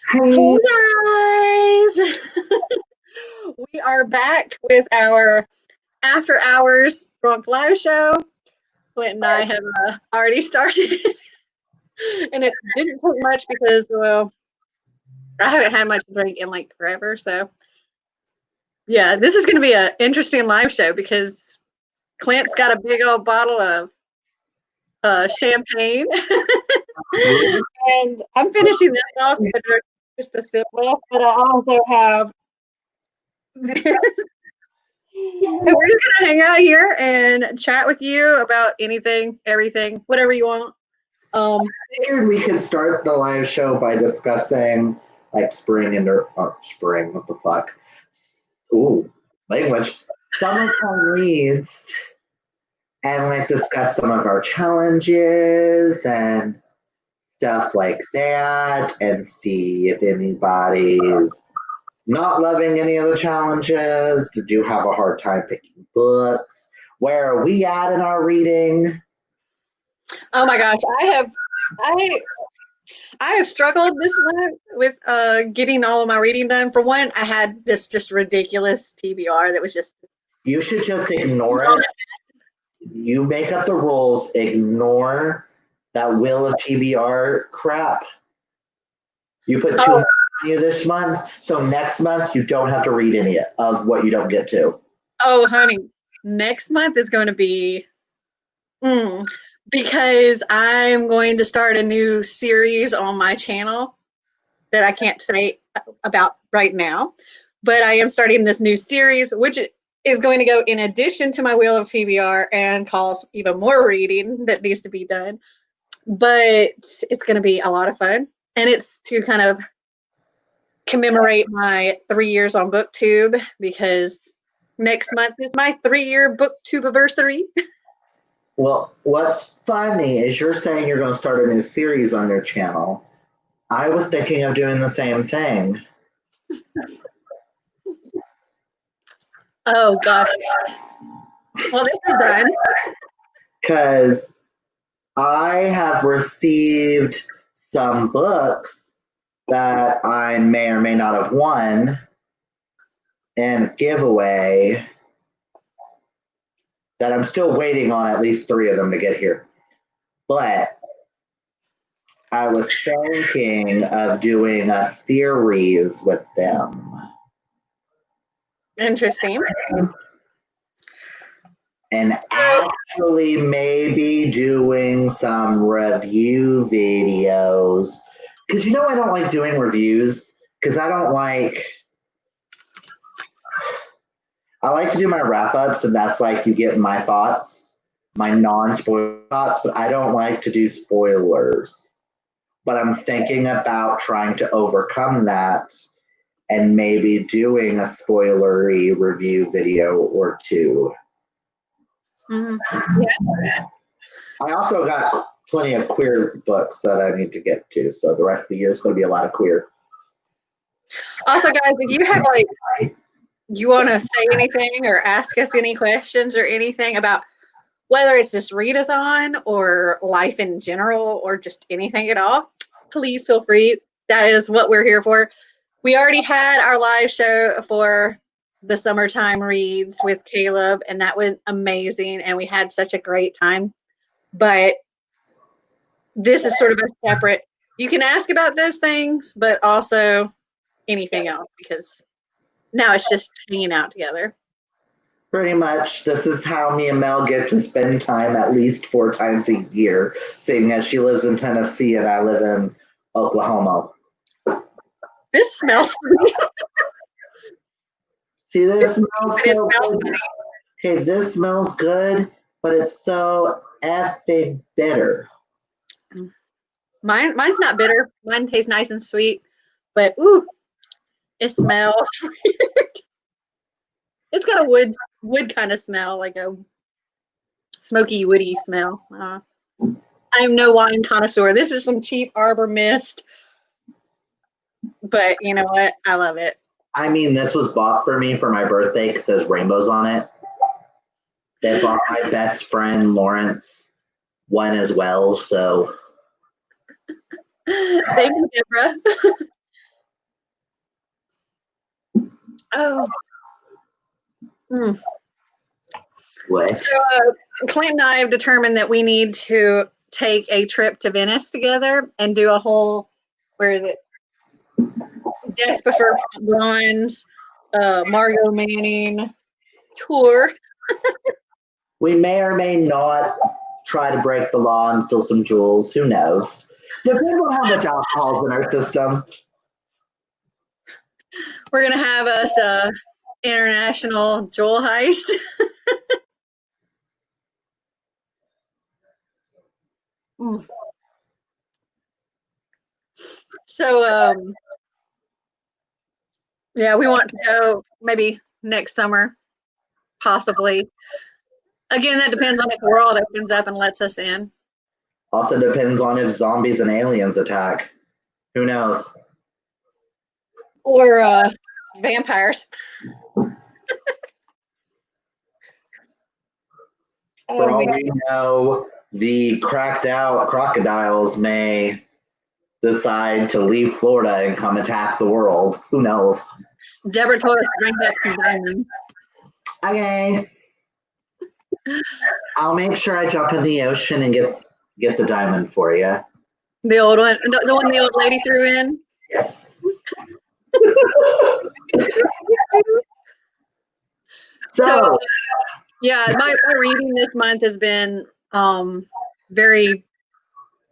Hey, Hey guys! We are back with our after hours drunk live show. Clint and I have already started it, and it didn't take much because, well, I haven't had much to drink in like forever. So, yeah, this is going to be an interesting live show because Clint's got a big old bottle of champagne, and I'm finishing this off with just a sip left, but I also have and we're just gonna hang out here and chat with you about anything, everything, whatever you want. figured we could start the live show by discussing like spring and or spring, what the fuck? Ooh, language. Summertime reads and like discuss some of our challenges and stuff like that and see if anybody's not loving any of the challenges. Did you have a hard time picking books? Where are we at in our reading? Oh my gosh, I I have struggled this month with getting all of my reading done. For one, I had this just ridiculous TBR that was just You should just ignore it. You make up the rules, ignore that Will of TBR crap. You put 200 oh on you this month, so next month you don't have to read any of what you don't get to. oh honey, next month is going to be because I'm going to start a new series on my channel that I can't say about right now, but I am starting this new series, which is going to go in addition to my Wheel of TBR and calls even more reading that needs to be done. But it's going to be a lot of fun, and it's to kind of commemorate my 3 years on BookTube because next month is my 3 year BookTube anniversary. Well, what's funny is you're saying you're going to start a new series on your channel. I was thinking of doing the same thing. Oh gosh. Well, this is done. Because I have received some books that I may or may not have won in a giveaway that I'm still waiting on at least 3 of them to get here. But I was thinking of doing a series with them. Interesting. And actually maybe doing some review videos. Because I don't like doing reviews. Because I like to do my wrap-ups, and that's like you get my thoughts, my non-spoiler thoughts, but I don't like to do spoilers. But I'm thinking about trying to overcome that and maybe doing a spoilery review video or two. Yeah. I also got plenty of queer books that I need to get to, so the rest of the year is going to be a lot of queer. Also, guys, if you have you want to say anything or ask us any questions or anything about whether it's this readathon or life in general or just anything at all, please feel free. That is what we're here for. We already had our live show for the summertime reads with Caleb, and that was amazing, and we had such a great time. But this is sort of a separate, you can ask about those things, but also anything else, because now it's just hanging out together. Pretty much, this is how me and Mel get to spend time at least 4 times a year, seeing as she lives in Tennessee and I live in Oklahoma. This smells funny. See, this smells It so smells good. funny. Okay, this smells good, but it's so effing bitter. Mine's not bitter. Mine tastes nice and sweet, but ooh, it smells weird. It's got a wood kind of smell, like a smoky, woody smell. I'm no wine connoisseur. This is some cheap Arbor Mist, but you know what? I love it. I mean, this was bought for me for my birthday because it says rainbows on it. They bought my best friend Lawrence one as well, so. Thank you, Deborah. Oh. Mm. What? So Clint and I have determined that we need to take a trip to Venice together and do a whole, where is it? Death Before Blondes, Margot Manning tour. We may or may not try to break the law and steal some jewels. Who knows? Depends on how much alcohol's in our system. We're going to have us a international jewel heist. So, yeah, we want to go maybe next summer, possibly. Again, that depends on if the world opens up and lets us in. Also depends on if zombies and aliens attack. Who knows? Or vampires. For all we know, the cracked out crocodiles may decide to leave Florida and come attack the world. Who knows? Deborah told us to bring back some diamonds. Okay. I'll make sure I jump in the ocean and get the diamond for you. The old one, the one the old lady threw in. Yes. So yeah, my reading this month has been very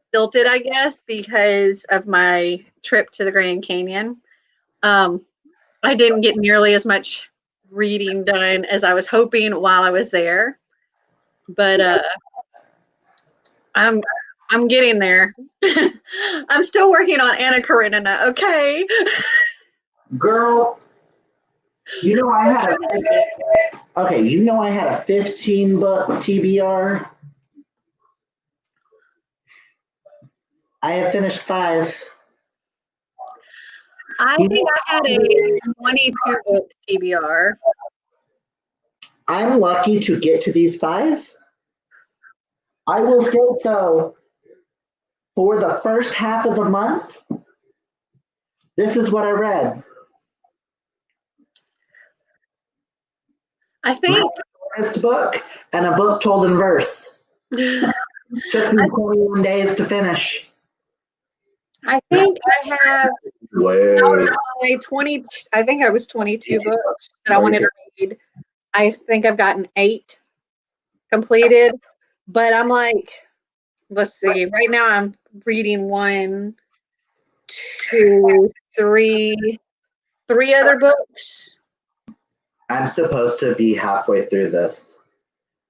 stilted, I guess, because of my trip to the Grand Canyon. I didn't get nearly as much reading done as I was hoping while I was there, but I'm getting there. I'm still working on Anna Karenina. Okay, girl. You know I had a 15 book TBR. I have finished 5. I think I had a 22 book TBR. I'm lucky to get to these 5. I will say so. For the first half of the month, this is what I read. I think my first book and a book told in verse. Took me 21 days to finish. I think I have out of my 20. I think I was 22 books that I wanted to read. I think I've gotten 8 completed, but I'm like, let's see. Right now, I'm reading 1, 2, 3 other books. I'm supposed to be halfway through this.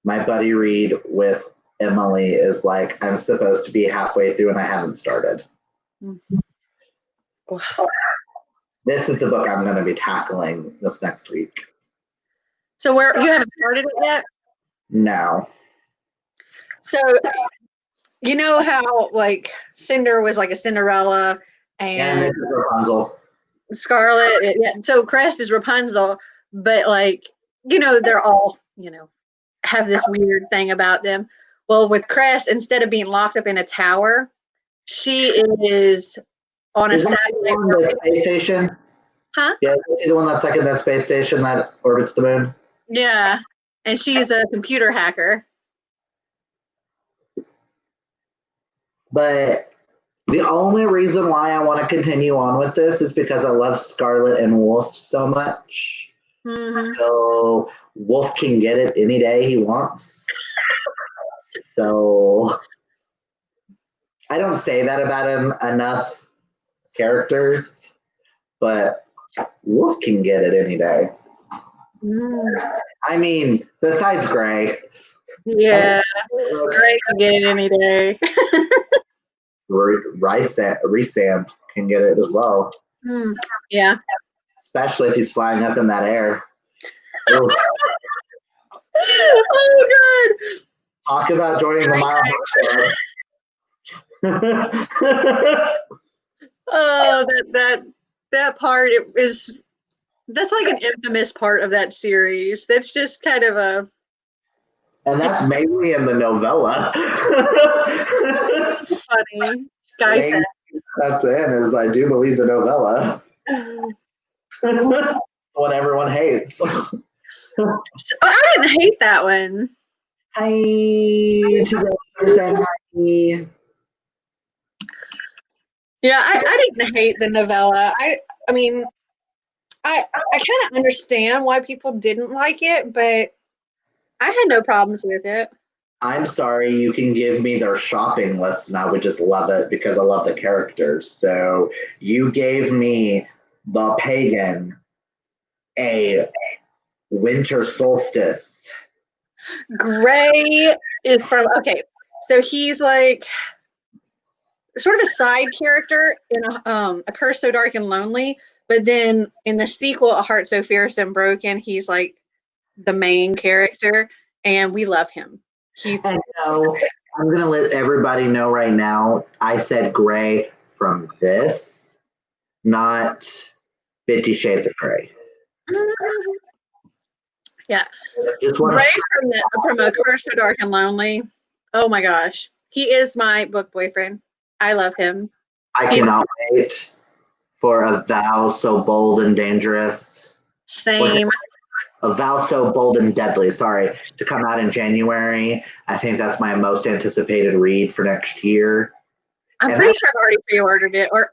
My buddy read with Emily is like, I'm supposed to be halfway through and I haven't started. Wow. This is the book I'm going to be tackling this next week. So where you haven't started it yet? No. So you know how like Cinder was like a Cinderella and this is Rapunzel. Scarlet. Yeah. So Crest is Rapunzel, but like, they're all, have this weird thing about them. Well, with Crest, instead of being locked up in a tower, she is on a satellite space station. Huh? Yeah, she's the one that's like in that space station that orbits the moon. Yeah, and she's a computer hacker. But the only reason why I want to continue on with this is because I love Scarlet and Wolf so much. Mm-hmm. So Wolf can get it any day he wants. So I don't say that about him enough characters, but Wolf can get it any day. I mean, besides Gray. Yeah, Gray can get it any day. Resand can get it as well. Yeah. Especially if he's flying up in that air. Oh, God. Talk about joining the mile. Oh, that part that's like an infamous part of that series. That's just kind of a. And that's mainly in the novella. Funny. Sky that's in is I do believe the novella. one everyone hates. So, I didn't hate that one. Hi to the person. Hi. Yeah, I didn't hate the novella. I mean, I kind of understand why people didn't like it, but I had no problems with it. I'm sorry, you can give me their shopping list and I would just love it because I love the characters. So you gave me the pagan a winter solstice. Gray is from so he's like sort of a side character in a Curse So Dark and Lonely, but then in the sequel, A Heart So Fierce and Broken, he's like the main character, and we love him. I know. I'm gonna let everybody know right now. I said gray from this, not 50 Shades of Grey. Yeah, Just Gray from A Curse So Dark and Lonely. Oh my gosh, he is my book boyfriend. I love him. I cannot wait for A Vow So Bold and Dangerous. Same. A Vow So Bold and Deadly, sorry, to come out in January. I think that's my most anticipated read for next year. I'm pretty sure I've already pre-ordered it, or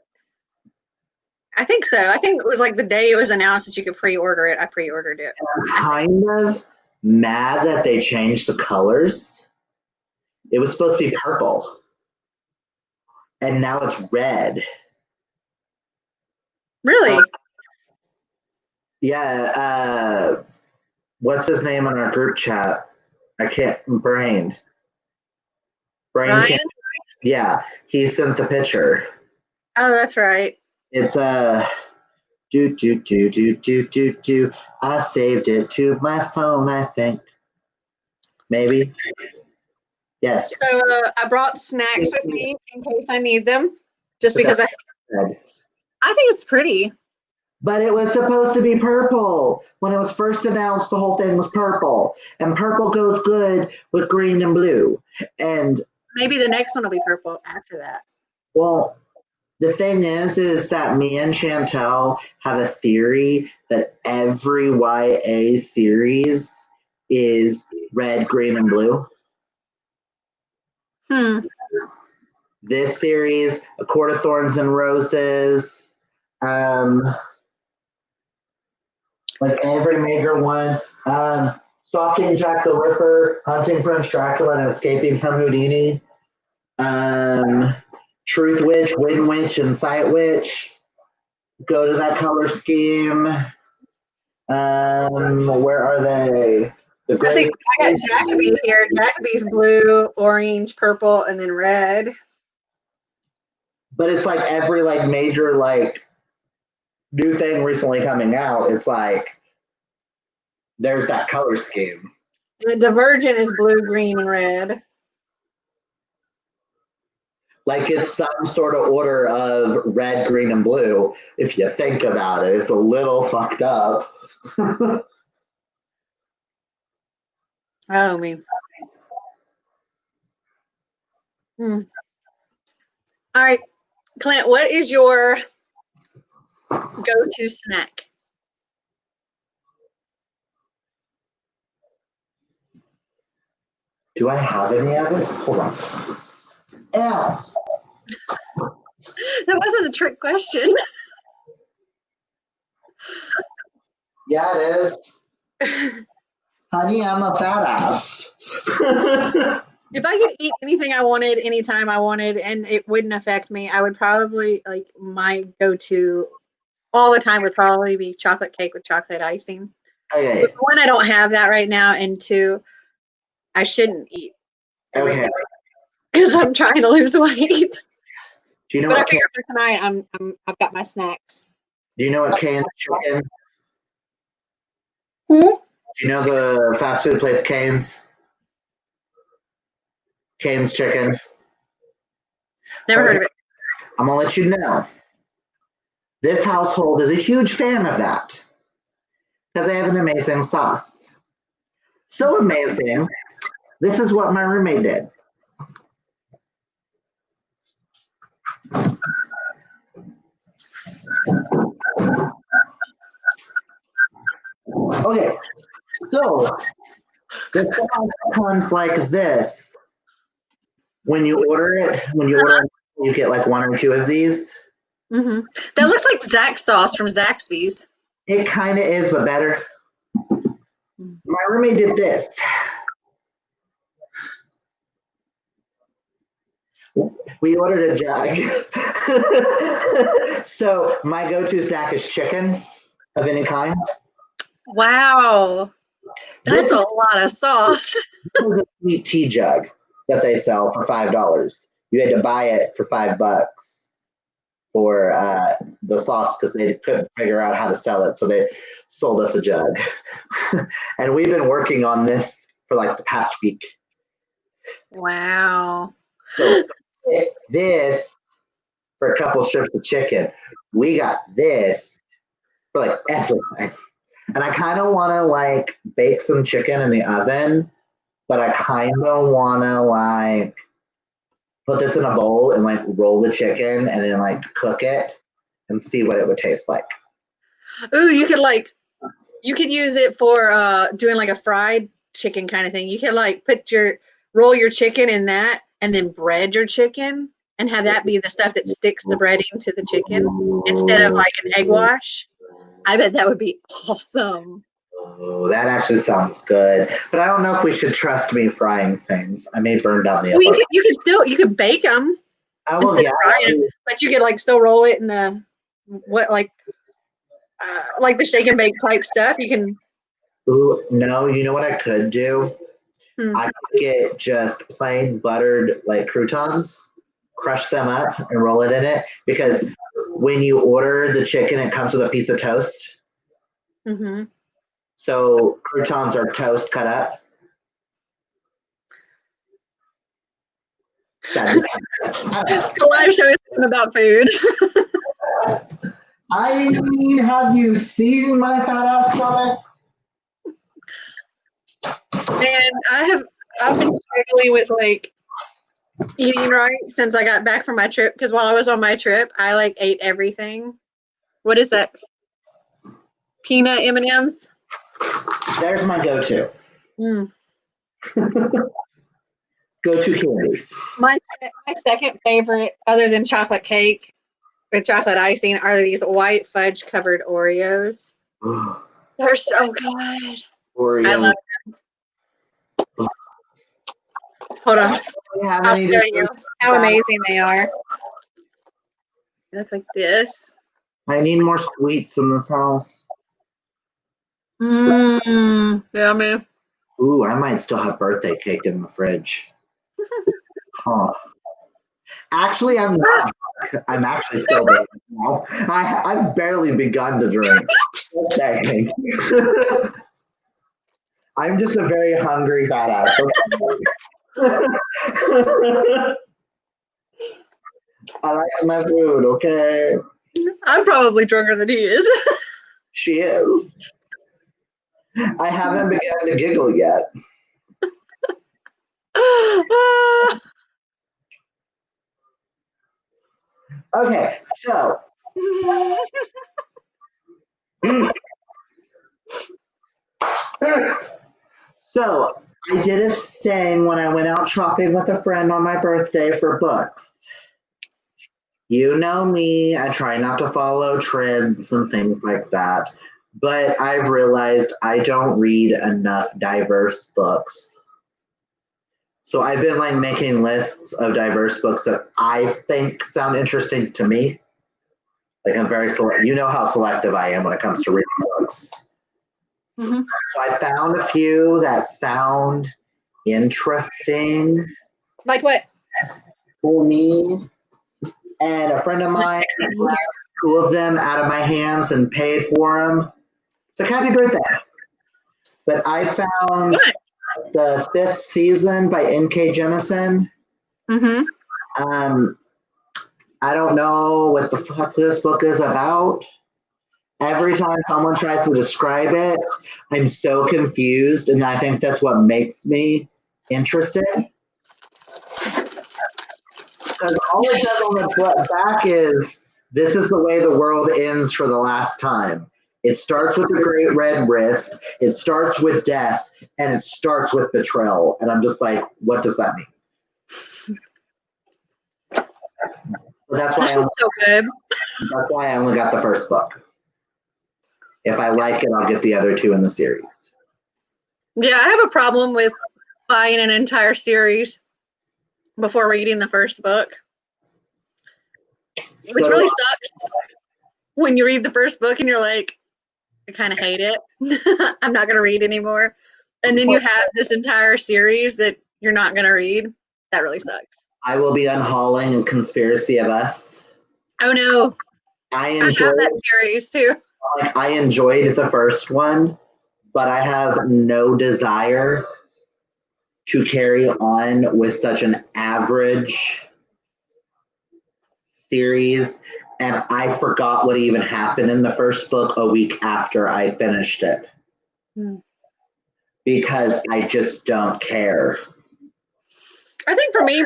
I think so. I think it was like the day it was announced that you could pre-order it. I pre-ordered it. I'm kind of mad that they changed the colors. It was supposed to be purple, and now it's red. Really? Yeah. What's his name in our group chat? I can't. Brain. Ryan? Can't. Yeah, he sent the picture. Oh, that's right. It's do. I saved it to my phone, I think. Maybe. Yes. So I brought snacks with me in case I need them, just because I think it's pretty. But it was supposed to be purple. When it was first announced, the whole thing was purple. And purple goes good with green and blue. And maybe the next one will be purple after that. Well, the thing is that me and Chantel have a theory that every YA series is red, green, and blue. This series, A Court of Thorns and Roses, like every major one, Stalking Jack the Ripper, Hunting Prince Dracula, and Escaping from Houdini, Truth Witch, Wind Witch, and Sight Witch. Go to that color scheme. Where are they? I got Jacoby here. Jacoby's blue, orange, purple, and then red. But it's like every like major like new thing recently coming out. It's like there's that color scheme. And the Divergent is blue, green, and red. Like it's some sort of order of red, green, and blue. If you think about it, it's a little fucked up. Oh, me. All right, Clint, what is your go-to snack? Do I have any of it? Hold on. Ow. That wasn't a trick question. Yeah, it is. Honey, I'm a fat ass. If I could eat anything I wanted, anytime I wanted, and it wouldn't affect me, I would probably, like, my go-to all the time would probably be chocolate cake with chocolate icing. Okay. But one, I don't have that right now, and two, I shouldn't eat everything because I'm trying to lose weight. Do you know but what? I figure for tonight, I've got my snacks. Do you know what Cane's chicken? Hmm? Do you know the fast food place Cane's? Cane's chicken. Never heard of it. I'm gonna let you know. This household is a huge fan of that because they have an amazing sauce. So amazing. This is what my roommate did. So the sauce comes like this. When you order it, you get like one or two of these. Mm-hmm. That looks like Zax sauce from Zaxby's. It kind of is, but better. My roommate did this. We ordered a jug. So my go-to snack is chicken of any kind. Wow. That's a lot of sauce. This is a sweet tea jug that they sell for $5. You had to buy it for $5 for the sauce because they couldn't figure out how to sell it, so they sold us a jug. And we've been working on this for like the past week. Wow. So this for a couple strips of chicken. We got this for like everything. And I kind of want to like bake some chicken in the oven, but I kind of want to like put this in a bowl and like roll the chicken and then like cook it and see what it would taste like. Ooh, you could use it for doing like a fried chicken kind of thing. You could like roll your chicken in that and then bread your chicken and have that be the stuff that sticks the breading to the chicken instead of like an egg wash. I bet that would be awesome. Oh, that actually sounds good. But I don't know if we should trust me frying things. I may burn down the Well, apartment. you could bake them instead of frying, but you could like still roll it in the like the shake and bake type stuff. You can. Ooh, no, you know what I could do? I could get just plain buttered like croutons, crush them up and roll it in it, because when you order the chicken, it comes with a piece of toast. Mm-hmm. So croutons are toast cut up. The live show is about food. I mean, have you seen my fat ass stomach? And I've been struggling with like eating right since I got back from my trip, because while I was on my trip, I like ate everything. What is that? Peanut M&Ms? There's my go-to. Mm. Go-to candy. My second favorite, other than chocolate cake with chocolate icing, are these white fudge covered Oreos. They're so good. Oreos. I love them. Hold on. I'll show you how amazing they are. Look like this. I need more sweets in this house. Yummy. Ooh, I might still have birthday cake in the fridge. Huh. Actually, I'm not drunk. I'm actually still drunk now. I've barely begun to drink. I'm just a very hungry fat ass. I like my food, okay? I'm probably drunker than he is. She is. I haven't begun to giggle yet. Okay, so. So, I did a thing when I went out shopping with a friend on my birthday for books. You know me, I try not to follow trends and things like that, but I've realized I don't read enough diverse books. So I've been like making lists of diverse books that I think sound interesting to me. Like I'm very select. You know how selective I am when it comes to reading books. Mm-hmm. So I found a few that sound interesting. Like what? For me, and a friend of mine grabbed 2 of them out of my hands and paid for them. So happy birthday. But I found the 5th season by N.K. Jemisin. Mm-hmm. I don't know what the fuck this book is about. Every time someone tries to describe it, I'm so confused, and I think that's what makes me interested. Because all it says on the back is, this is the way the world ends for the last time. It starts with the Great Red Rift, it starts with death, and it starts with betrayal. And I'm just like, what does that mean? But that's This is so good. that's why I only got the first book. If I like it, I'll get the other two in the series. Yeah, I have a problem with buying an entire series before reading the first book, which really sucks when you read the first book and you're like, I kind of hate it. I'm not going to read anymore. And then you have this entire series that you're not going to read. That really sucks. I will be unhauling a Conspiracy of Us. Oh, no. I have that series, too. I enjoyed the first one, but I have no desire to carry on with such an average series. And I forgot what even happened in the first book a week after I finished it. Because I just don't care. I think for me,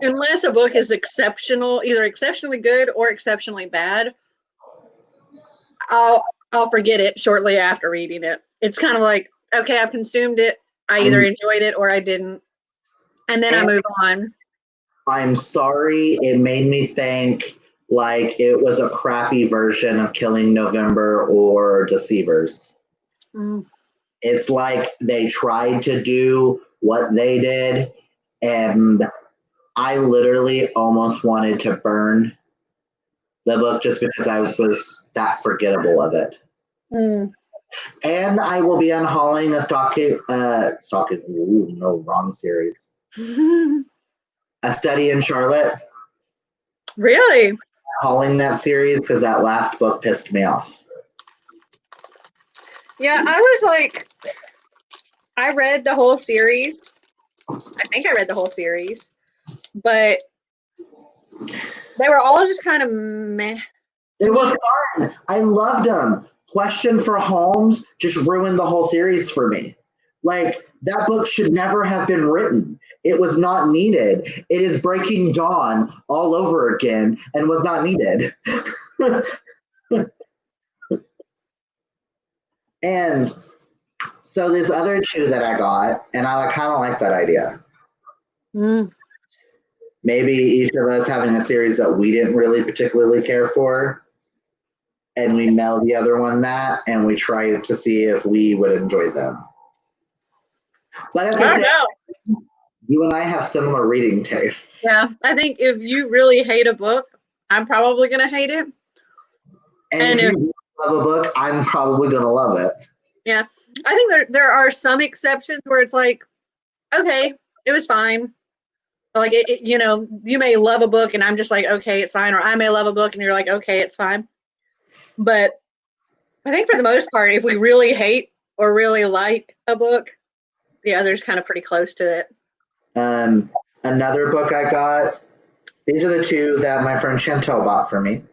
unless a book is exceptional, either exceptionally good or exceptionally bad, I'll forget it shortly after reading it. It's kind of like, okay, I've consumed it. I either enjoyed it or I didn't. And then I move on. I'm sorry, it made me think like it was a crappy version of Killing November or Deceivers. It's like they tried to do what they did, and I literally almost wanted to burn the book just because I was that forgettable of it. And I will be unhauling a wrong series. A Study in Charlotte. Really? Hauling that series because that last book pissed me off. Yeah, I was like, I read the whole series. I think I read the whole series, but they were all just kind of meh. They were fun. I loved them. Question for Holmes just ruined the whole series for me. Like, that book should never have been written. It was not needed. It is Breaking Dawn all over again and was not needed. And so there's other two that I got, and I kind of like that idea. Maybe each of us having a series that we didn't really particularly care for, and we mail the other one that, and we try to see if we would enjoy them. But at the same time, you and I have similar reading tastes. Yeah, I think if you really hate a book, I'm probably going to hate it. And if you love a book, I'm probably going to love it. Yeah, I think there are some exceptions where it's like, okay, it was fine. Like, you may love a book and I'm just like, okay, it's fine. Or I may love a book and you're like, okay, it's fine. But I think for the most part, if we really hate or really like a book, the other's kind of pretty close to it. Another book I got, these are the two that my friend Chantel bought for me for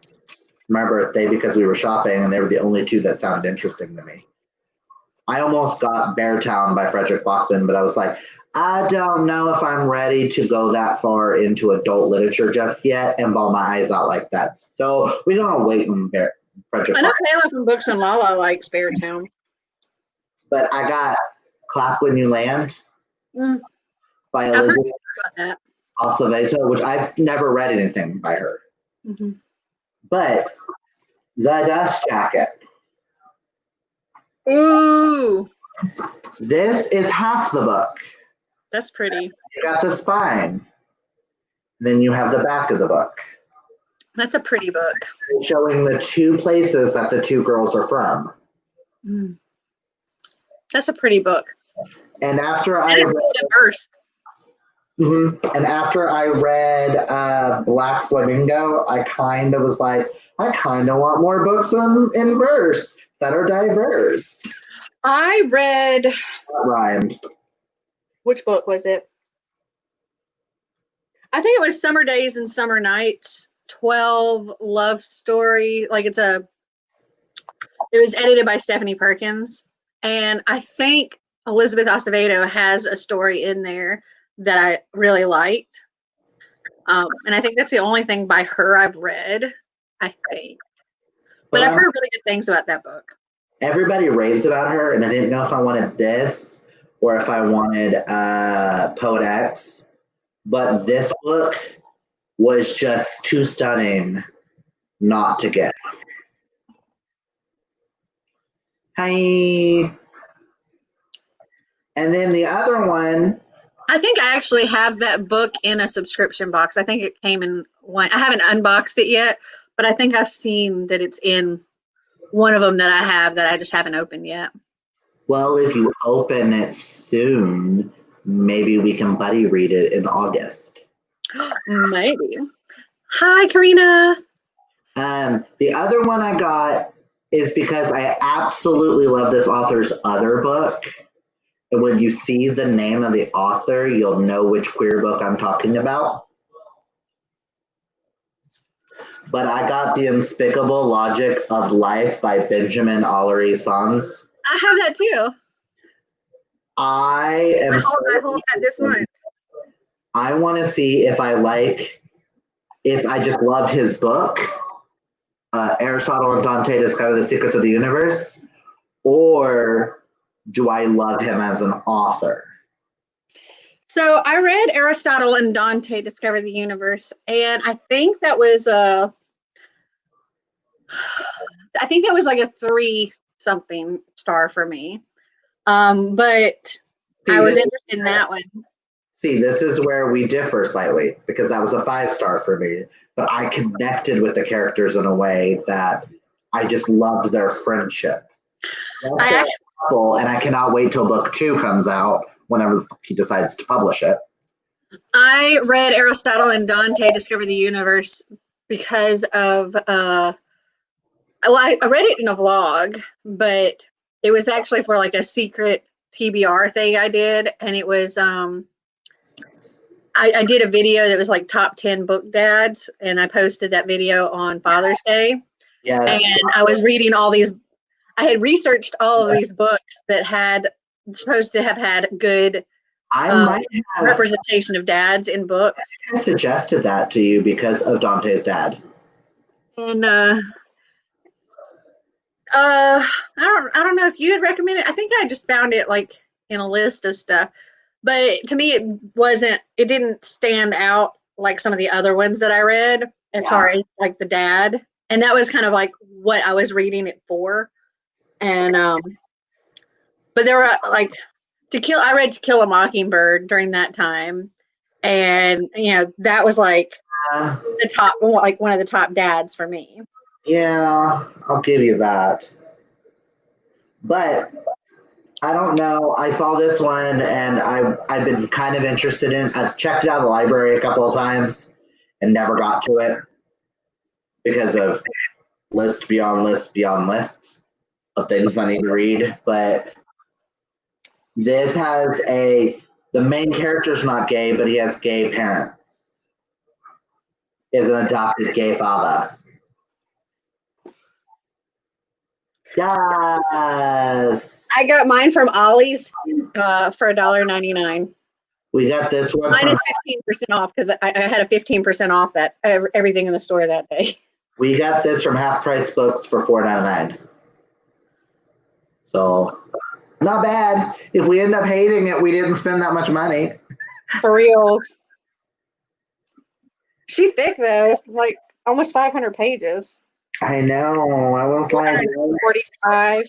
my birthday because we were shopping and they were the only two that sounded interesting to me. I almost got Beartown by Frederick Bachman, but I was like, I don't know if I'm ready to go that far into adult literature just yet and bawl my eyes out like that. So we're going to wait on Frederick I know Kayla from Books and Lala likes Beartown. But I got Clap When You Land by Elizabeth Acevedo, which I've never read anything by her. But The Dust Jacket. Ooh. This is half the book. That's pretty. You got the spine. Then you have the back of the book. That's a pretty book. Showing the two places that the two girls are from. That's a pretty book. And after And after I read Black Flamingo, I kind of was like, I kind of want more books in verse that are diverse. I read. That rhymed. Which book was it? I think it was Summer Days and Summer Nights, 12 love story. Like it was edited by Stephanie Perkins. And I think Elizabeth Acevedo has a story in there that I really liked. And I think that's the only thing by her I've read, I think. But I've heard really good things about that book. everybody raves about her, and I didn't know if I wanted this or if I wanted Poet X. But this book was just too stunning not to get. Hi. And then the other one. I think I actually have that book in a subscription box. I think it came in one. I haven't unboxed it yet, but I think I've seen that it's in one of them that I have that I just haven't opened yet. Well, if you open it soon, maybe we can buddy read it in August. Maybe. Hi, Karina. The other one I got is because I absolutely love this author's other book. And when you see the name of the author, you'll know which queer book I'm talking about. But I got The Unspeakable Logic of Life by Benjamin Allery Sons. I have that too. I hold that this month. I want to see if I just loved his book, Aristotle and Dante Discover the Secrets of the Universe, or do I love him as an author? So I read Aristotle and Dante Discover the Universe, and I think that was like a 3-something star for me. But I was interested in that one. See, this is where we differ slightly, because that was a 5-star for me, but I connected with the characters in a way that I just loved their friendship. And I cannot wait till book 2 comes out, whenever he decides to publish it. I read Aristotle and Dante Discover the Universe because of I read it in a vlog, but it was actually for like a secret TBR thing I did, and it was I did a video that was like top 10 book dads, and I posted that video on Father's Day. Yeah. And I was reading all these. I had researched all of these books that had supposed to have had good representation of dads in books. I suggested that to you because of Dante's dad. And I don't know if you had recommended it. I think I just found it like in a list of stuff. But to me it didn't stand out like some of the other ones that I read as far as like the dad. And that was kind of like what I was reading it for. And but there were like I read To Kill a Mockingbird during that time. And that was like the top, like one of the top dads for me. Yeah, I'll give you that. But I don't know. I saw this one and I've been kind of interested in it. I've checked it out of the library a couple of times and never got to it because of list beyond lists of things I need to read. But this has the main character's not gay, but he has gay parents. He has an adopted gay father. Yes. I got mine from Ollie's for $1.99. We got this one. Minus 15% off because I had a 15% off that everything in the store that day. We got this from Half Price Books for $4.99. So not bad. If we end up hating it, we didn't spend that much money. For reals. She's thick though. It's like almost 500 pages. I know. I was like 45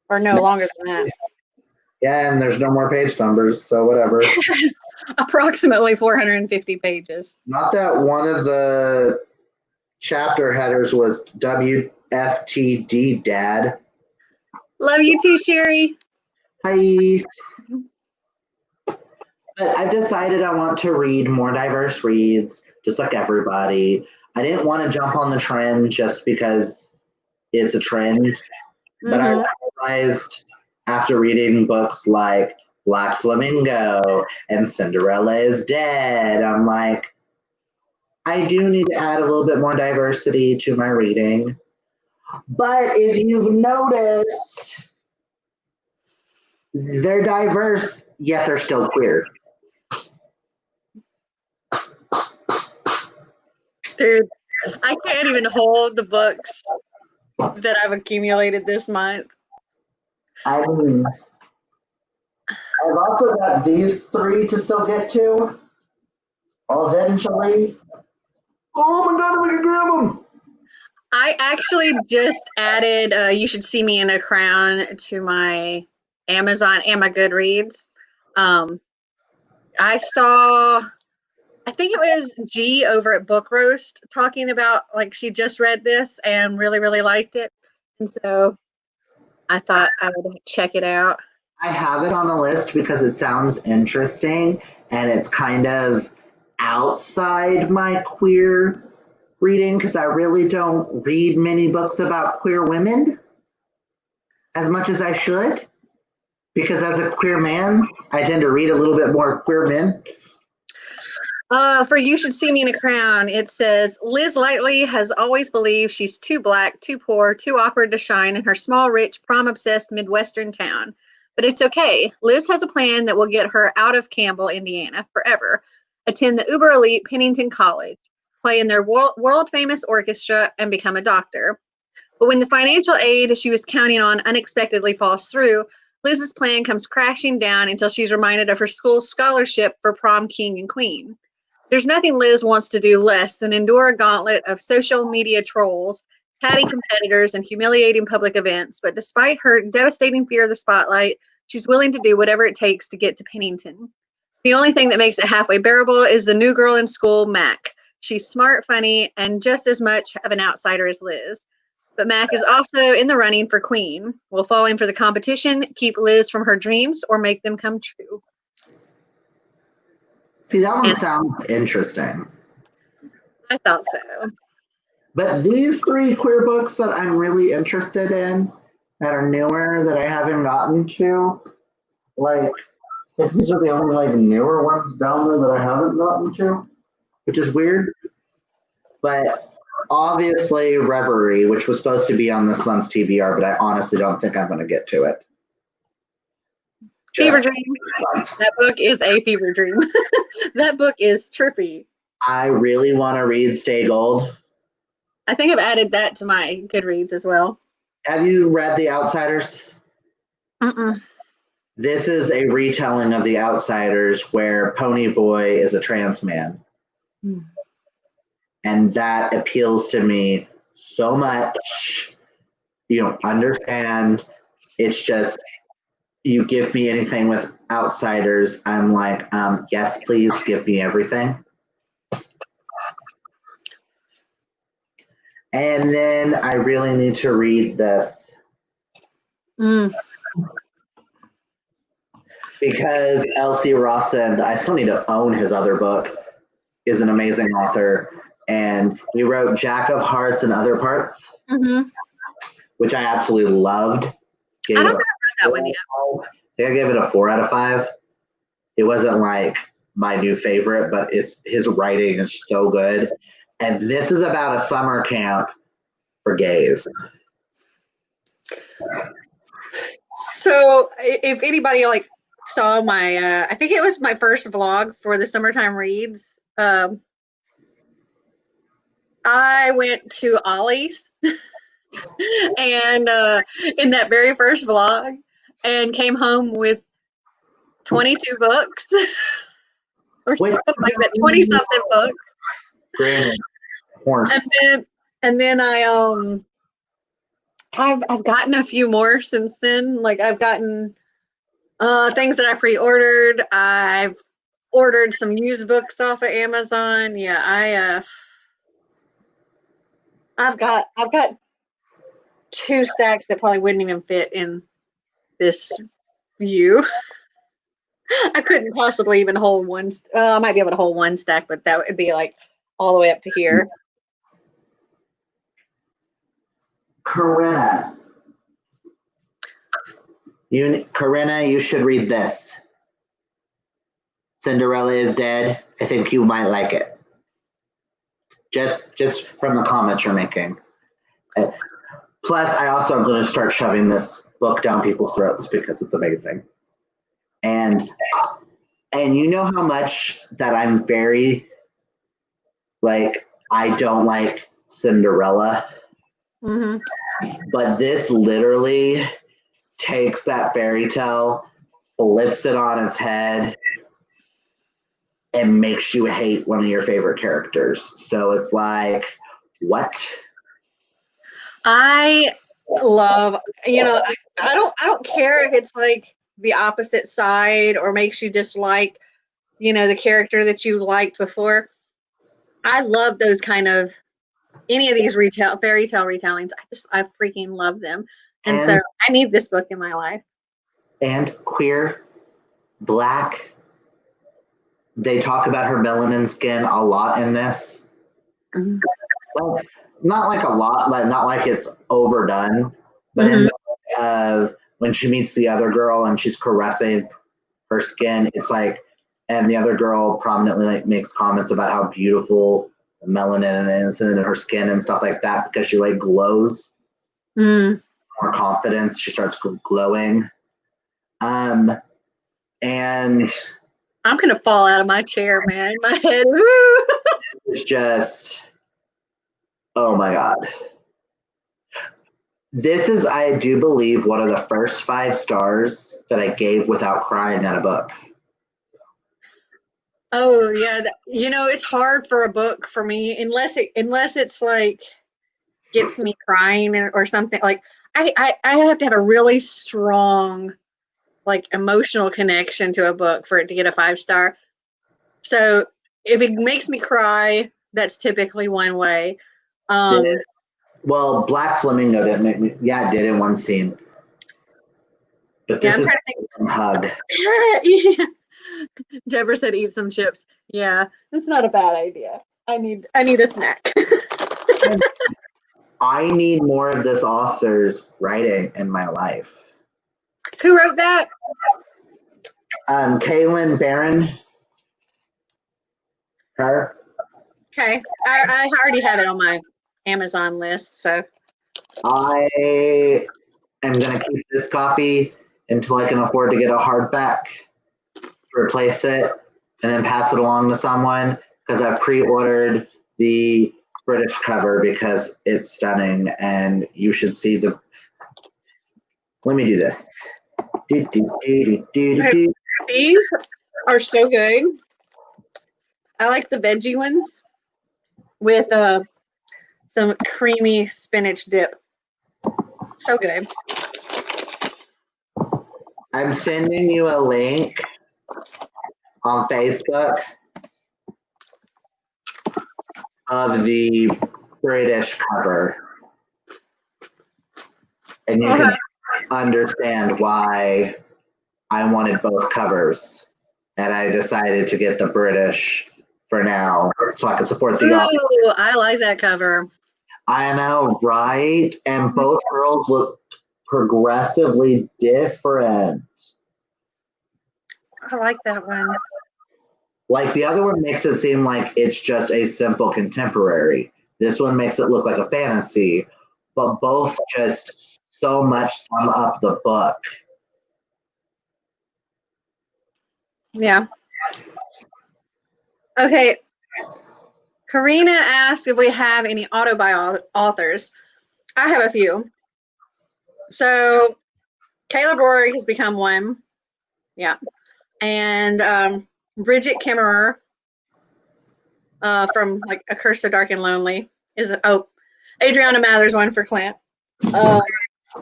or no longer than that. Yeah, and there's no more page numbers, so whatever. Approximately 450 pages. Not that one of the chapter headers was WFTD, Dad. Love you too, Sherry. Hi. But I've decided I want to read more diverse reads, just like everybody. I didn't want to jump on the trend just because it's a trend. But I realized after reading books like Black Flamingo and Cinderella is Dead, I'm like, I do need to add a little bit more diversity to my reading. But if you've noticed, they're diverse, yet they're still queer. Dude, I can't even hold the books that I've accumulated this month. I mean, I've also got these 3 to still get to. Eventually. Oh my god, we can grab them! I actually just added You Should See Me in a Crown to my Amazon and my Goodreads. I saw, I think it was G over at Book Roast talking about, like, she just read this and really, really liked it. And so I thought I would check it out. I have it on the list because it sounds interesting and it's kind of outside my queer reading because I really don't read many books about queer women as much as I should. Because as a queer man, I tend to read a little bit more queer men. For You Should See Me in a Crown, it says, Liz Lightly has always believed she's too black, too poor, too awkward to shine in her small, rich, prom-obsessed Midwestern town. But it's okay. Liz has a plan that will get her out of Campbell, Indiana, forever. Attend the uber-elite Pennington College, play in their world-famous orchestra, and become a doctor. But when the financial aid she was counting on unexpectedly falls through, Liz's plan comes crashing down until she's reminded of her school's scholarship for prom king and queen. There's nothing Liz wants to do less than endure a gauntlet of social media trolls, catty competitors, and humiliating public events. But despite her devastating fear of the spotlight, she's willing to do whatever it takes to get to Pennington. The only thing that makes it halfway bearable is the new girl in school, Mac. She's smart, funny, and just as much of an outsider as Liz. But Mac is also in the running for queen. Will falling for the competition keep Liz from her dreams or make them come true? See, that one sounds interesting. I thought so. But these 3 queer books that I'm really interested in that are newer that I haven't gotten to, like, these are the only like newer ones down there that I haven't gotten to, which is weird. But obviously Reverie, which was supposed to be on this month's TBR, but I honestly don't think I'm going to get to it. Fever Dream. That book is a fever dream. That book is trippy. I really want to read Stay Gold. I think I've added that to my Goodreads as well. Have you read The Outsiders? Mm-mm. This is a retelling of The Outsiders where Pony Boy is a trans man. Mm. And that appeals to me so much. You don't understand. It's just, you give me anything with Outsiders, I'm like, yes, please give me everything. And then I really need to read this. Because L.C. Rawson, I still need to own his other book, is an amazing author. And he wrote Jack of Hearts and Other Parts, which I absolutely loved. I don't think I've read that one yet. I think I gave it a 4 out of 5. It wasn't like my new favorite, but his writing is so good. And this is about a summer camp for gays. So if anybody like saw my, I think it was my first vlog for the Summertime Reads. I went to Ollie's and in that very first vlog and came home with 22 books or something like that, 20 something books. And then I've gotten a few more since then. Like I've gotten things that I pre-ordered. I've ordered some used books off of Amazon. Yeah, I've got 2 stacks that probably wouldn't even fit in this view. I couldn't possibly even hold one. I might be able to hold 1 stack, but that would be like all the way up to here. Corinna, you should read this. Cinderella is Dead. I think you might like it. Just from the comments you're making. Plus, I also am going to start shoving this book down people's throats because it's amazing. And you know how much that I'm very, like, I don't like Cinderella. But this literally takes that fairy tale, flips it on its head, and makes you hate one of your favorite characters. So it's like, what? I love, I don't care if it's like the opposite side or makes you dislike, the character that you liked before. I love those kind of any of these fairy tale retellings. I freaking love them. And so I need this book in my life. And queer, Black. They talk about her melanin skin a lot in this. Mm-hmm. Well, not like a lot, not like it's overdone, but in the way of when she meets the other girl and she's caressing her skin, it's like, and the other girl prominently makes comments about how beautiful the melanin is in her skin and stuff like that because she glows. More confidence. She starts glowing. And I'm gonna fall out of my chair, man. My head. It's just, oh my God. This is, I do believe, one of the first 5 stars that I gave without crying at a book. Oh yeah, it's hard for a book for me unless it's like gets me crying or something. Like I have to have a really strong emotional connection to a book for it to get a 5 star. So if it makes me cry, that's typically one way. Well, Black Flamingo didn't make me. Yeah, it did in one scene. But this is a hug. Yeah. Deborah said, "Eat some chips." Yeah, that's not a bad idea. I need a snack. I need more of this author's writing in my life. Who wrote that? Kaylin Barron. Her. Okay, I already have it on my Amazon list, so I am gonna keep this copy until I can afford to get a hardback, replace it, and then pass it along to someone because I've pre-ordered the British cover because it's stunning and you should see the. Let me do this. These are so good. I like the veggie ones with some creamy spinach dip. So good. I'm sending you a link on Facebook of the British cover. And you can understand why I wanted both covers. And I decided to get the British for now so I can support the author. Ooh, I like that cover. I know, right? And both girls look progressively different. I like that one. Like the other one makes it seem like it's just a simple contemporary. This one makes it look like a fantasy, but both just so much sum up the book. Yeah. Okay. Karina asked if we have any authors. I have a few. So Caleb Rory has become one. Yeah. And Bridget Kimmerer from A Curse So Dark and Lonely is Adriana Mather's one for Clint.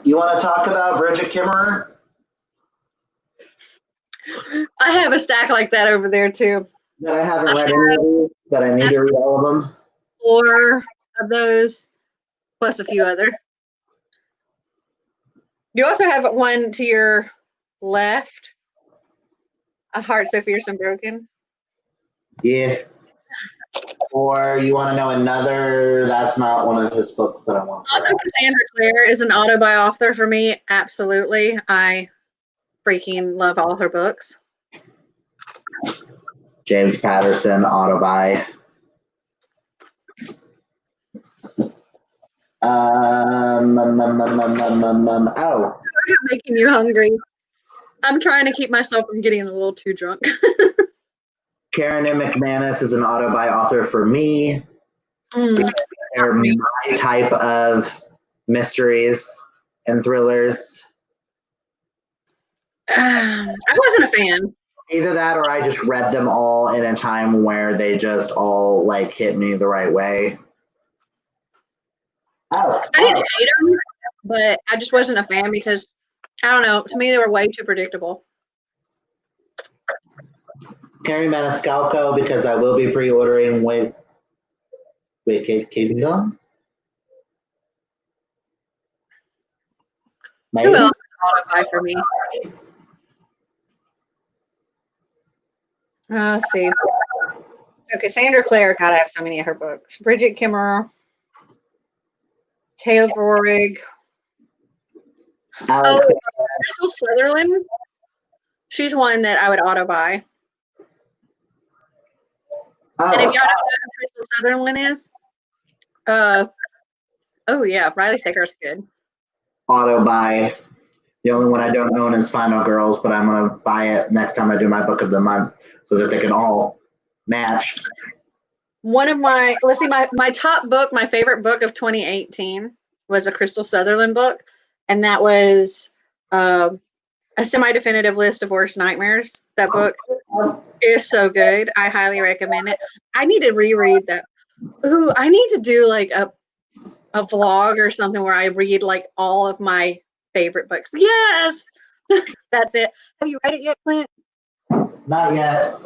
You want to talk about Bridget Kimmerer? I have a stack like that over there too. That I haven't read any of these, that I need to read all of them. 4 of those, plus a few other. You also have one to your left. A Heart So Fierce and Broken. Yeah. Or you want to know another? That's not one of his books that I want. Also, Cassandra Clare is an author for me. Absolutely. I freaking love all her books. James Patterson, autobi. Oh. I'm making you hungry. I'm trying to keep myself from getting a little too drunk. Karen M. McManus is an autobi author for me. They're my type of mysteries and thrillers. I wasn't a fan. Either that or I just read them all in a time where they just all like hit me the right way. I didn't hate them, but I just wasn't a fan because I don't know. To me, they were way too predictable. Carrie Maniscalco, because I will be pre-ordering Wicked Kingdom. Maybe. Who else is auto-buy for me? Let's see. Okay, Sandra Clare. God, I have so many of her books. Bridget Kimmerer. Caleb Rorig. Crystal Sutherland. She's one that I would auto-buy. And if y'all don't know who Crystal Sutherland is, oh yeah, Riley Saker's good. Auto-buy. The only one I don't own is Final Girls, but I'm going to buy it next time I do my book of the month so that they can all match. One of my, let's see, my top book, my favorite book of 2018 was a Crystal Sutherland book, and that was a semi-definitive list of worst nightmares. That book is so good. I highly recommend it. I need to reread that. Ooh, I need to do like a vlog or something where I read like all of my favorite books. Yes, that's it. Have you read it yet, Clint? Not yet.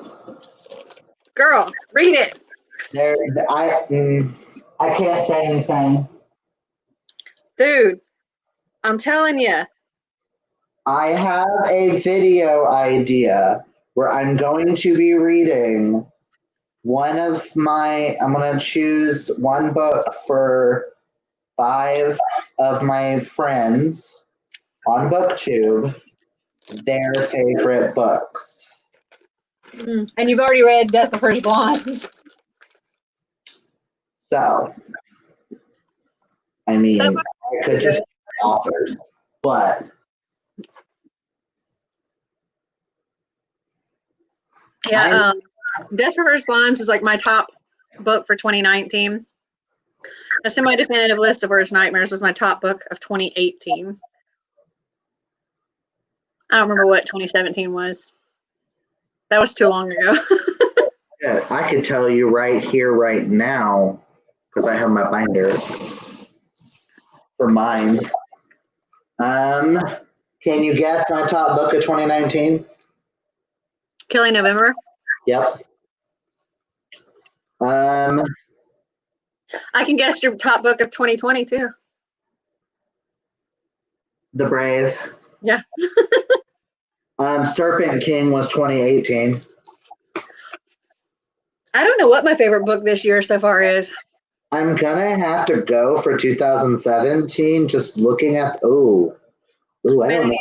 Girl, read it. I can't say anything. Dude, I'm telling you. I have a video idea where I'm going to be reading I'm going to choose one book for 5 of my friends on BookTube, their favorite books. And you've already read Death Prefers Blondes. So, I mean, I could just authors, but yeah, Death Prefers Blondes was like my top book for 2019. A semi-definitive list of worst nightmares was my top book of 2018. I don't remember what 2017 was. That was too long ago. Yeah, I could tell you right here, right now, because I have my binder for mine. Can you guess my top book of 2019? Killing November? Yep. I can guess your top book of 2020 too. The Brave. Yeah. Serpent King was 2018. I don't know what my favorite book this year so far is. I'm gonna have to go for 2017. Just looking at I don't know.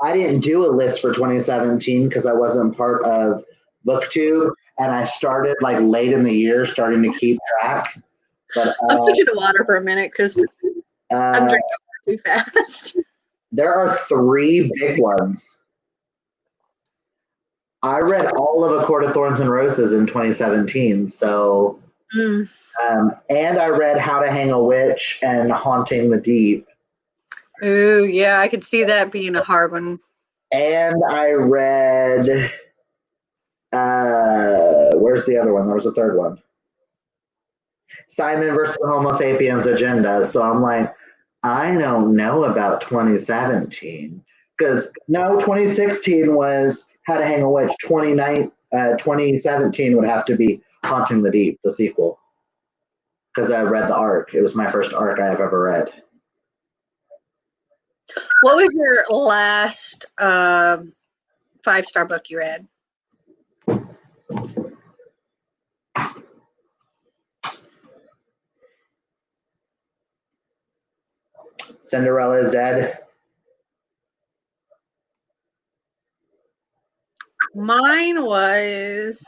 I didn't do a list for 2017 because I wasn't part of BookTube, and I started like late in the year, starting to keep track. But I'm switching to water for a minute because I'm drinking too fast. There are 3 big ones. I read all of A Court of Thorns and Roses in 2017, so and I read How to Hang a Witch and Haunting the Deep. Ooh, yeah, I could see that being a hard one. And I read where's the other one? There was a third one. Simon versus the Homo Sapiens Agenda. So I'm like, I don't know about 2017 because 2016 was How to Hang a Witch. 2017 would have to be Haunting the Deep, the sequel, because I read the arc. It was my first arc I have ever read. What was your last 5-star book you read? Cinderella is Dead. Mine was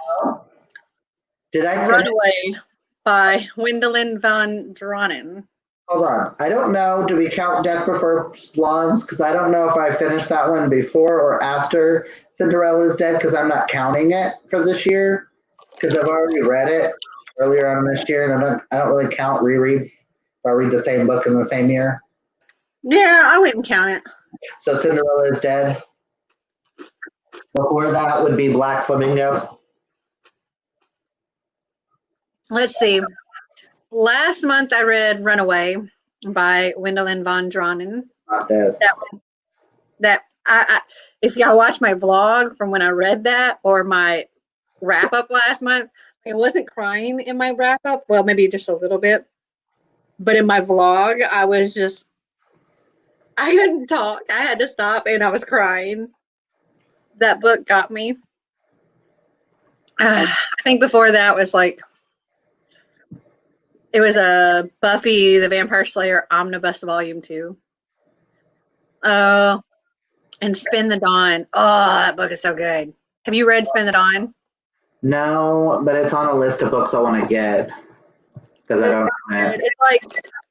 Runaway by Wendelin van Dranen. Hold on. I don't know. Do we count Death Prefers Blondes? Because I don't know if I finished that one before or after Cinderella's Dead, because I'm not counting it for this year, because I've already read it earlier on this year, and I don't really count rereads I read the same book in the same year. Yeah, I wouldn't count it. So Cinderella is Dead. Before that would be Black Flamingo. Let's see. Last month I read Runaway by Wendelin von Dronnen. Not this. That I if y'all watch my vlog from when I read that or my wrap up last month, I wasn't crying in my wrap up. Well, maybe just a little bit. But in my vlog, I couldn't talk. I had to stop and I was crying. That book got me. I think before that was like, it was a Buffy the Vampire Slayer Omnibus Volume 2. And Spin the Dawn. Oh, that book is so good. Have you read Spin the Dawn? No, but it's on a list of books I want to get because I don't know it. It's like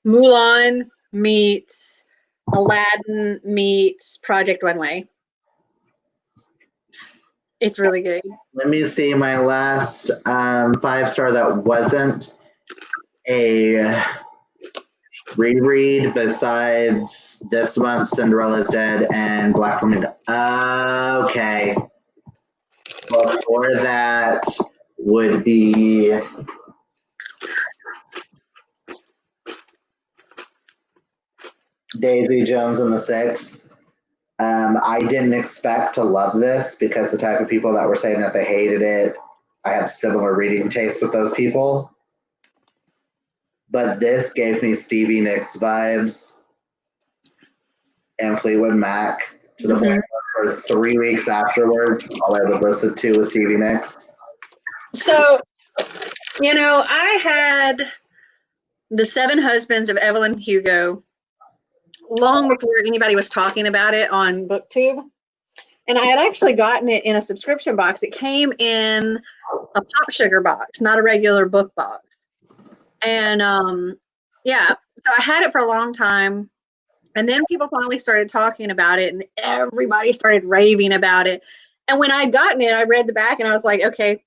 Mulan meets Aladdin meets Project Runway. It's really good. Let me see my last 5-star that wasn't a reread besides this month, Cinderella's Dead and Black Flamingo. Okay. Before that would be Daisy Jones and the Six. I didn't expect to love this because the type of people that were saying that they hated it, I have similar reading taste with those people. But this gave me Stevie Nicks vibes and Fleetwood Mac to the point where for 3 weeks afterwards, all I would listen to was Stevie Nicks. So, I had The Seven Husbands of Evelyn Hugo long before anybody was talking about it on BookTube. And I had actually gotten it in a subscription box. It came in a Pop Sugar box, not a regular book box. And so I had it for a long time. And then people finally started talking about it and everybody started raving about it. And when I'd gotten it, I read the back and I was like, okay,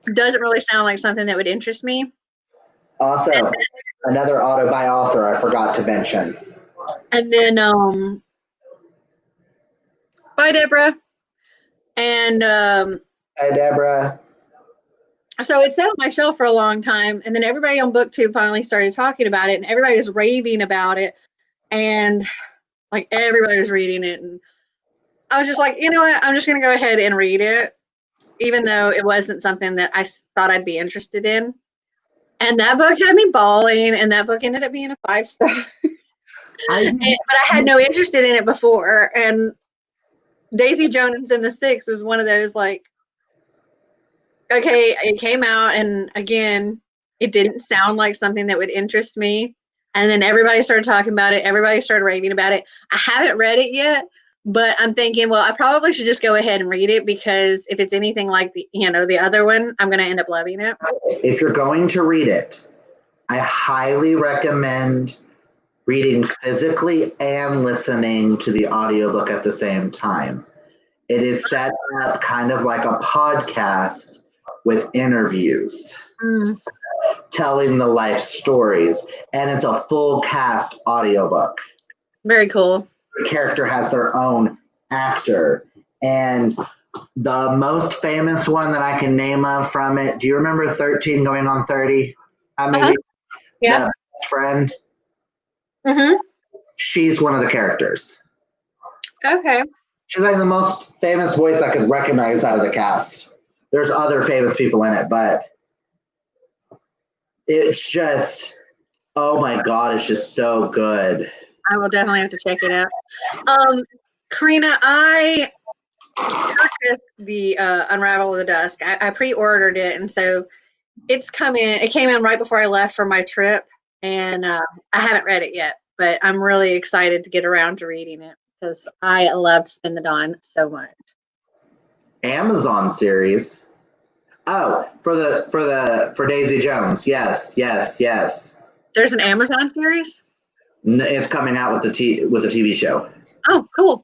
it doesn't really sound like something that would interest me. Also, another auto-buy author I forgot to mention. And then, bye, Deborah. And Hi, Deborah. so it sat on my shelf for a long time. And then everybody on BookTube finally started talking about it and everybody was raving about it. And like everybody was reading it. And I was just like, you know what? I'm just going to go ahead and read it, even though it wasn't something that I thought I'd be interested in. And that book had me bawling, and that book ended up being a 5-star. But I had no interest in it before. And Daisy Jones and the Six was one of those, like, okay, it came out, and again, it didn't sound like something that would interest me. And then everybody started talking about it. Everybody started raving about it. I haven't read it yet, but I'm thinking, well, I probably should just go ahead and read it because if it's anything like the other one, I'm going to end up loving it. If you're going to read it, I highly recommend reading physically and listening to the audiobook at the same time. It is set up kind of like a podcast with interviews, telling the life stories, and it's a full cast audiobook. Very cool. The character has their own actor, and the most famous one that I can name of from it, do you remember 13 going on 30? Yeah. The friend? Mm-hmm. She's one of the characters. Okay. She's like the most famous voice I could recognize out of the cast. There's other famous people in it, but it's just, oh my God, it's just so good. I will definitely have to check it out. Karina, I purchased the Unravel of the Dusk. I pre-ordered it, and so it's come in. It came in right before I left for my trip, and I haven't read it yet, but I'm really excited to get around to reading it because I loved Spin the Dawn so much. Amazon series. Oh, for Daisy Jones. Yes. There's an Amazon series? It's coming out with the TV show. Oh, cool.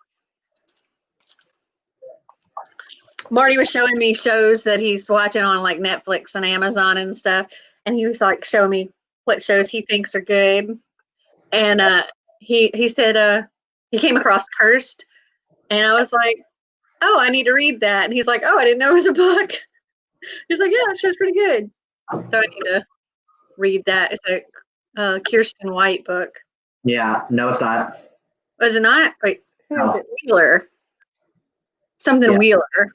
Marty was showing me shows that he's watching on like Netflix and Amazon and stuff, and he was like showing me what shows he thinks are good. And he said he came across Cursed, and I was like, oh, I need to read that. And he's like, oh, I didn't know it was a book. He's like, yeah, that show's pretty good. So I need to read that. It's a Kirsten White book. Yeah, no, it's not. Was it not? Wait, who is No. it? Wheeler. Something Yeah. Wheeler.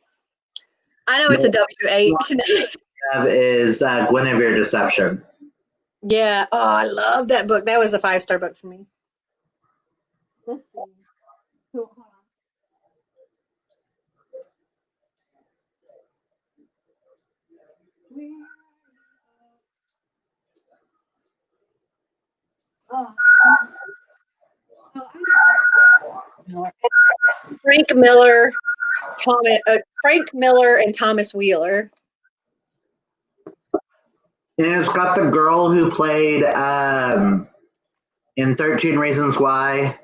I know it's a WH. Is Guinevere Deception. Yeah. Oh, I love that book. That was a 5-star book for me. Let's see. Hold on. Oh. It's Frank Miller and Thomas Wheeler. And it's got the girl who played in 13 Reasons Why.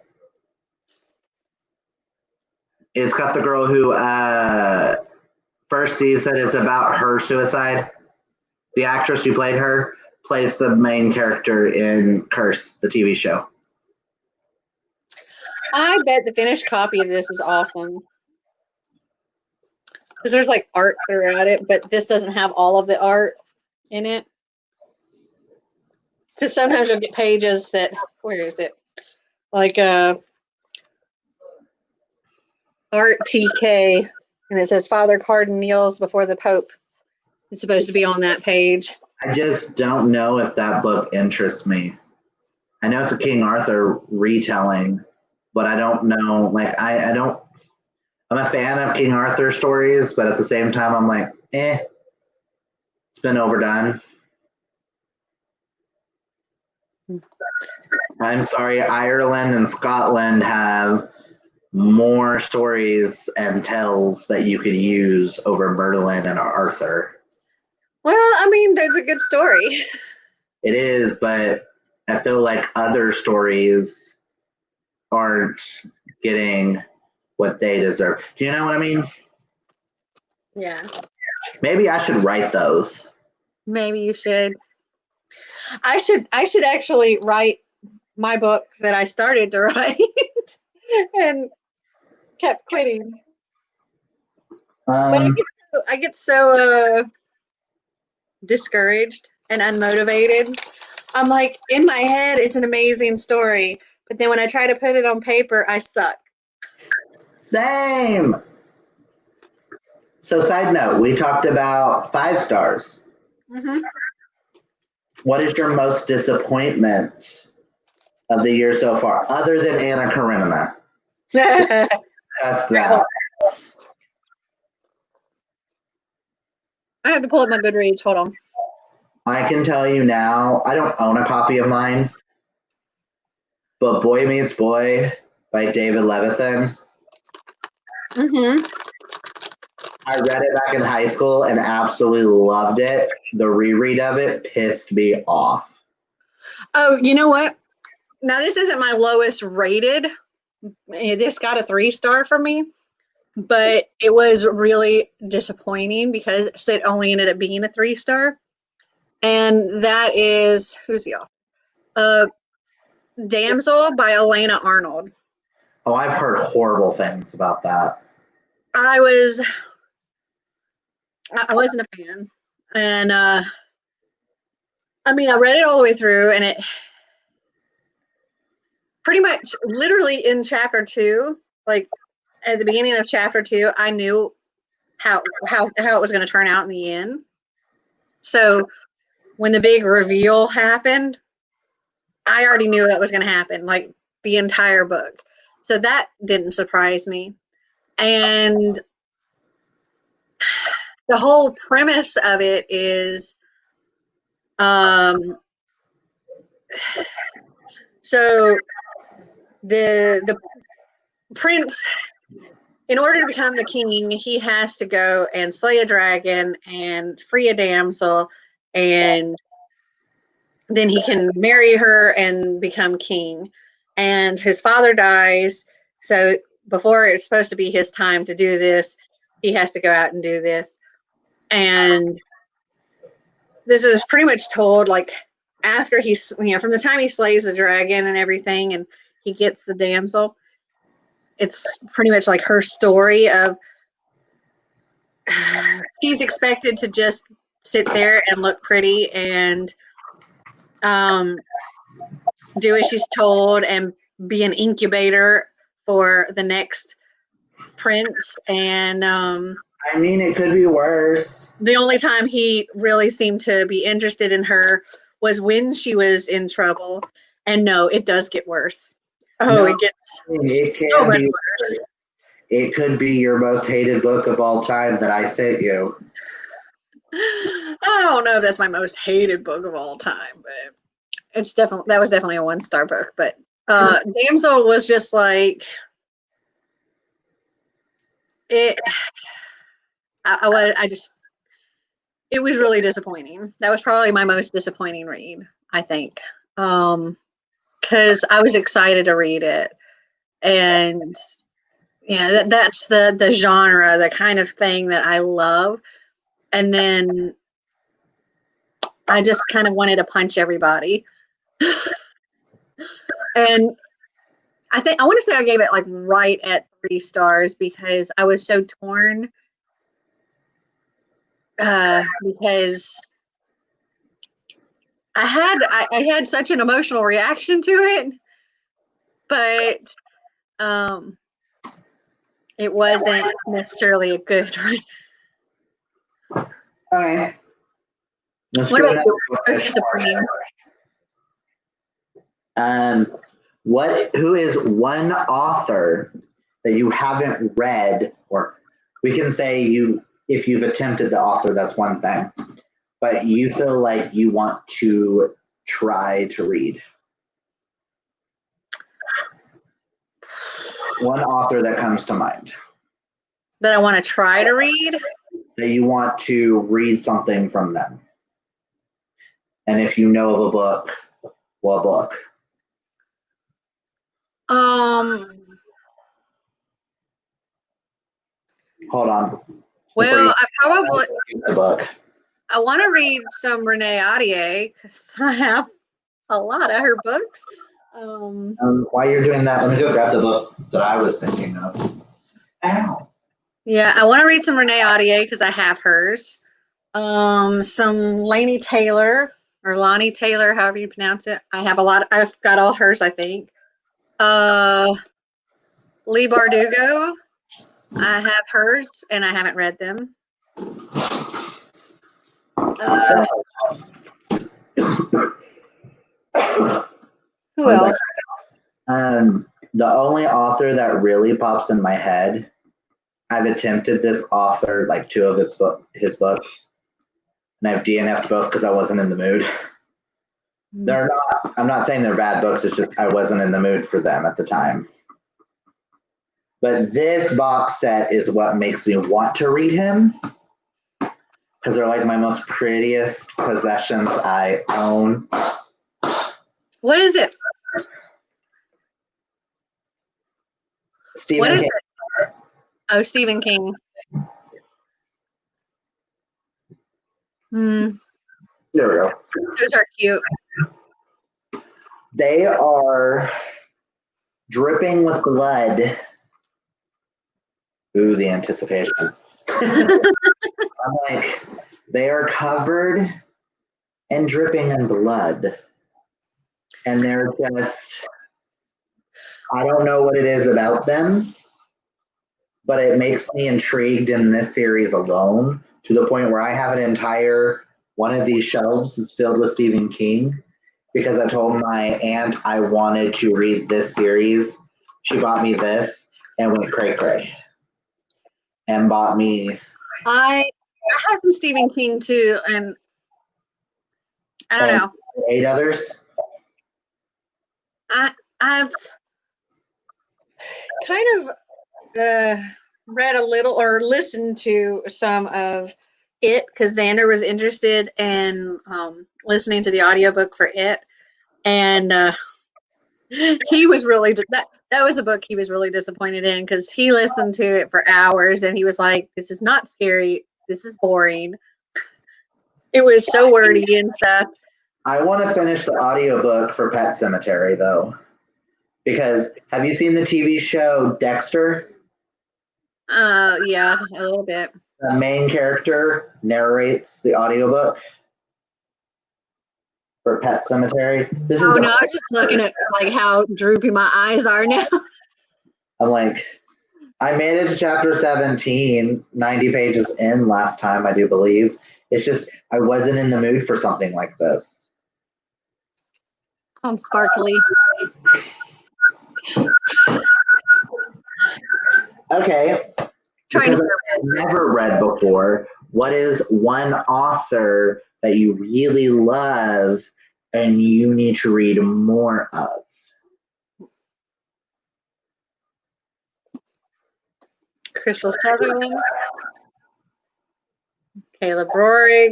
It's got the girl who first season is about her suicide. The actress who played her plays the main character in Curse, the TV show. I bet the finished copy of this is awesome. Because there's like art throughout it, but this doesn't have all of the art in it. Because sometimes you'll get pages that, where is it? Like Art TK, and it says Father Cardin kneels before the Pope. It's supposed to be on that page. I just don't know if that book interests me. I know it's a King Arthur retelling, but I don't know. Like, I don't. I'm a fan of King Arthur stories, but at the same time, I'm like, it's been overdone. I'm sorry, Ireland and Scotland have more stories and tells that you could use over Merlin and Arthur. Well, I mean, there's a good story. It is, but I feel like other stories aren't getting what they deserve. Do you know what I mean? Yeah. Maybe I should write those. Maybe you should. I should actually write my book that I started to write and kept quitting. But I get so discouraged and unmotivated. I'm like, in my head, it's an amazing story. But then when I try to put it on paper, I suck. Same. So, side note, we talked about 5 stars. Mm-hmm. What is your most disappointment of the year so far, other than Anna Karenina? That's that. I have to pull up my Goodreads. Hold on. I can tell you now, I don't own a copy of mine, but Boy Meets Boy by David Levithan. Mm-hmm. I read it back in high school and absolutely loved it. The reread of it pissed me off. Oh, you know what? Now, this isn't my lowest rated. This got a 3-star from me, but it was really disappointing because it only ended up being a 3-star. And that is, who's the author? Damsel by Elena Arnold. Oh, I've heard horrible things about that. I wasn't a fan. And I mean, I read it all the way through, and it pretty much literally in chapter 2, like at the beginning of chapter 2, I knew how it was going to turn out in the end. So when the big reveal happened, I already knew that was going to happen, like the entire book. So that didn't surprise me. And the whole premise of it is so the prince, in order to become the king, he has to go and slay a dragon and free a damsel, and then he can marry her and become king. And his father dies, so before it's supposed to be his time to do this, he has to go out and do this. And this is pretty much told like after he's, from the time he slays the dragon and everything, and he gets the damsel, it's pretty much like her story of she's expected to just sit there and look pretty and do as she's told and be an incubator for the next prince. And I mean, it could be worse. the only time he really seemed to be interested in her was when she was in trouble. And no, it does get worse. Oh, it gets so much worse. It could be your most hated book of all time that I sent you. I don't know if that's my most hated book of all time, but that was definitely a 1-star book. But Damsel was just like it. It was really disappointing. That was probably my most disappointing read, I think, because I was excited to read it, and that's the genre, the kind of thing that I love, and then I just kind of wanted to punch everybody. And I want to say I gave it like right at 3 stars because I was so torn because I had such an emotional reaction to it, but it wasn't necessarily a good read. Okay. What about your most disappointing? Who is one author that you haven't read, or we can say if you've attempted the author, that's one thing, but you feel like you want to try to read? One author that comes to mind. That I want to try to read? That you want to read something from them. And if you know of a book, what book? Hold on. Well, I want to read some Renee Ahdieh because I have a lot of her books. While you're doing that, let me go grab the book that I was thinking of. Ow. Yeah, I want to read some Renee Ahdieh because I have hers. Some Laini Taylor or Lonnie Taylor, however you pronounce it. I've got all hers, I think. Leigh Bardugo, I have hers and I haven't read them. Who else? The only author that really pops in my head, I've attempted this author, like 2 of his books, and I've DNF'd both because I wasn't in the mood. I'm not saying they're bad books, it's just I wasn't in the mood for them at the time. But this box set is what makes me want to read him, because they're like my most prettiest possessions I own. What is it? Stephen King. Oh, Stephen King. There we go. Those are cute. They are dripping with blood. Ooh, the anticipation. I'm like, they are covered and dripping in blood. And they're just, I don't know what it is about them, but it makes me intrigued in this series alone, to the point where I have an entire one of these shelves is filled with Stephen King, because I told my aunt I wanted to read this series. She bought me this and went cray-cray and bought me. I have some Stephen King too, and I don't know. 8 others? I've kind of read a little or listened to some of it because Xander was interested in listening to the audiobook for it, and he was really that was a book he was really disappointed in because he listened to it for hours and he was like, "This is not scary. This is boring." It was so wordy and stuff. I want to finish the audiobook for Pet Cemetery though. Because have you seen the TV show Dexter? Yeah, a little bit. The main character narrates the audiobook for Pet Cemetery. This is Oh no, the I was just looking at like how droopy my eyes are now. I'm like I made it to chapter 17, 90 pages in last time, I do believe. It's just I wasn't in the mood for something like this. I'm sparkly. Okay, Trying because to. I've never read before, what is one author that you really love and you need to read more of? Crystal Sutherland, Caleb Rorig.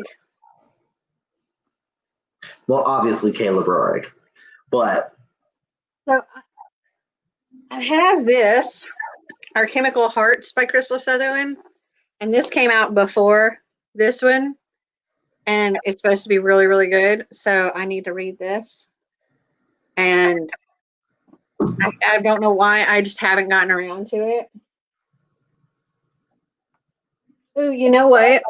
Well, obviously Caleb Rorig, but So I have this, Our Chemical Hearts by Crystal Sutherland, and this came out before this one, and it's supposed to be really, really good. So I need to read this, and I don't know why, I just haven't gotten around to it. Ooh, you know what?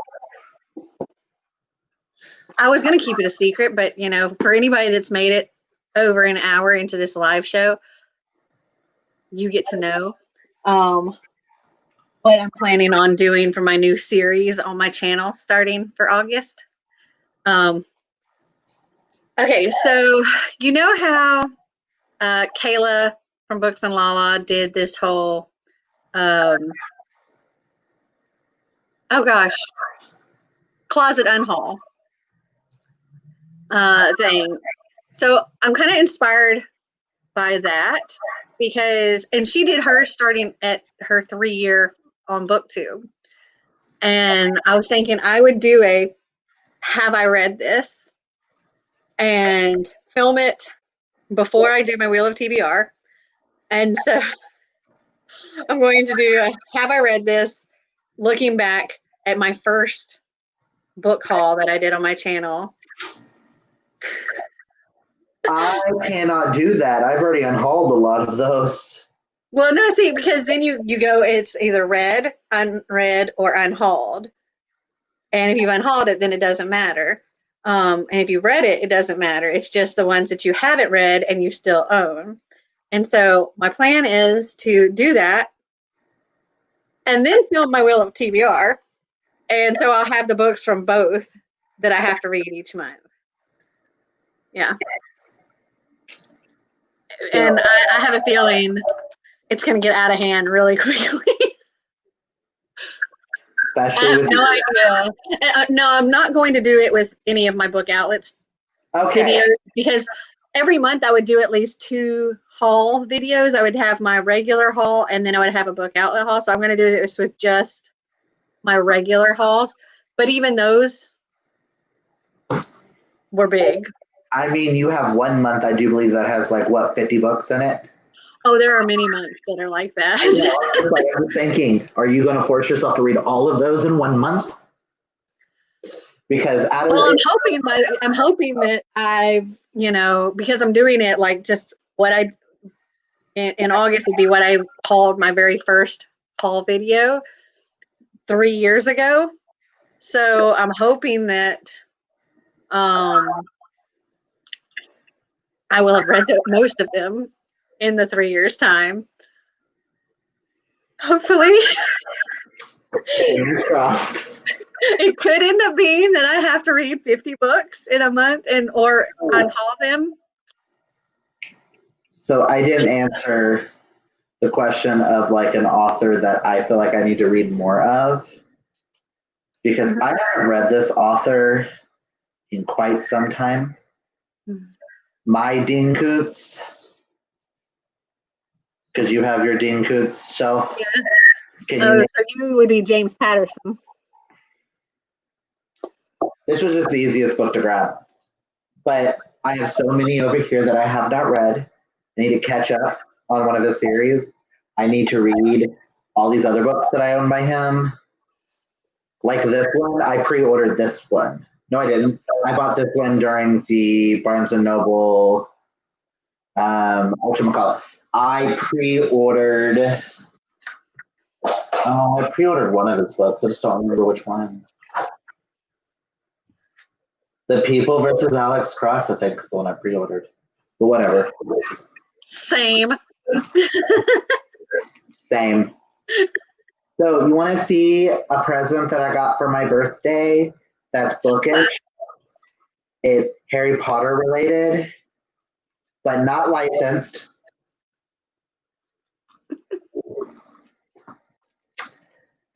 I was going to keep it a secret, but for anybody that's made it over an hour into this live show, you get to know what I'm planning on doing for my new series on my channel starting for August. Okay, so you know how Kayla from Books and Lala did this whole closet unhaul thing. So I'm kind of inspired by that and she did hers starting at her 3-year on BookTube. And I was thinking I would do a have I read this and film it before I do my Wheel of TBR. And so I'm going to do a have I read this looking back at my first book haul that I did on my channel. I cannot do that. I've already unhauled a lot of those. Well, no, see, because then you go, it's either read, unread, or unhauled. And if you've unhauled it, then it doesn't matter. And if you read it, it doesn't matter. It's just the ones that you haven't read and you still own. And so my plan is to do that and then film my Wheel of TBR. And so I'll have the books from both that I have to read each month. Yeah. And I have a feeling it's going to get out of hand really quickly. Especially I have with no idea. No, I'm not going to do it with any of my book outlets videos because every month I would do at least 2 haul videos. I would have my regular haul and then I would have a book outlet haul. So I'm going to do this with just my regular hauls. But even those were big. I mean, you have 1 month, I do believe, that has like what, 50 books in it? Oh, there are many months that are like that. I'm thinking, are you going to force yourself to read all of those in 1 month? Because I'm hoping that I've, because I'm doing it like just what I in August would be what I hauled my very first haul video 3 years ago. So I'm hoping that I will have read most of them in the 3 years time. Hopefully. Fingers crossed. It could end up being that I have to read 50 books in a month or unhaul them. So I didn't answer the question of like an author that I feel like I need to read more of because I haven't read this author in quite some time. My Dean Koontz, because you have your Dean Koontz shelf. Yeah. So you would be James Patterson. This was just the easiest book to grab. But I have so many over here that I have not read. I need to catch up on one of his series. I need to read all these other books that I own by him. Like this one, I pre-ordered this one. No, I didn't. I bought this one during the Barnes and Noble. Whatchamacallit. I pre-ordered one of his books. I just don't remember which one. The People versus Alex Cross, I think, is the one I pre-ordered. But whatever. Same. Same. So you want to see a present that I got for my birthday that's bookish? It's Harry Potter related, but not licensed.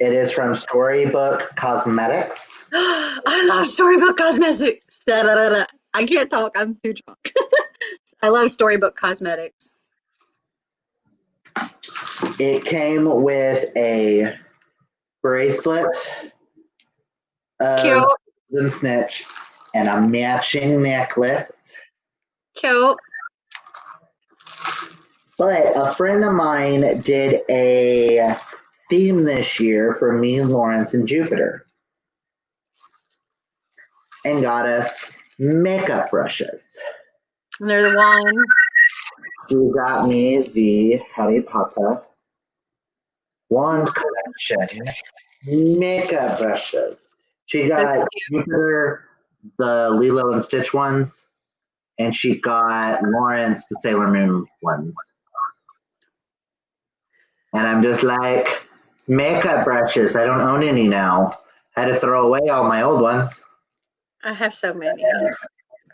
It is from Storybook Cosmetics. I love Storybook Cosmetics. I can't talk. I'm too drunk. I love Storybook Cosmetics. It came with a bracelet, Cute. a snitch, and a matching necklace. Cute. But a friend of mine did a theme this year for me, Lawrence, and Jupiter, and got us makeup brushes. And they're the ones. She got me the Harry Potter wand collection makeup brushes. She got Jupiter the Lilo and Stitch ones, and she got Lawrence the Sailor Moon ones. And I'm just like, makeup brushes. I don't own any now. I had to throw away all my old ones. I have so many.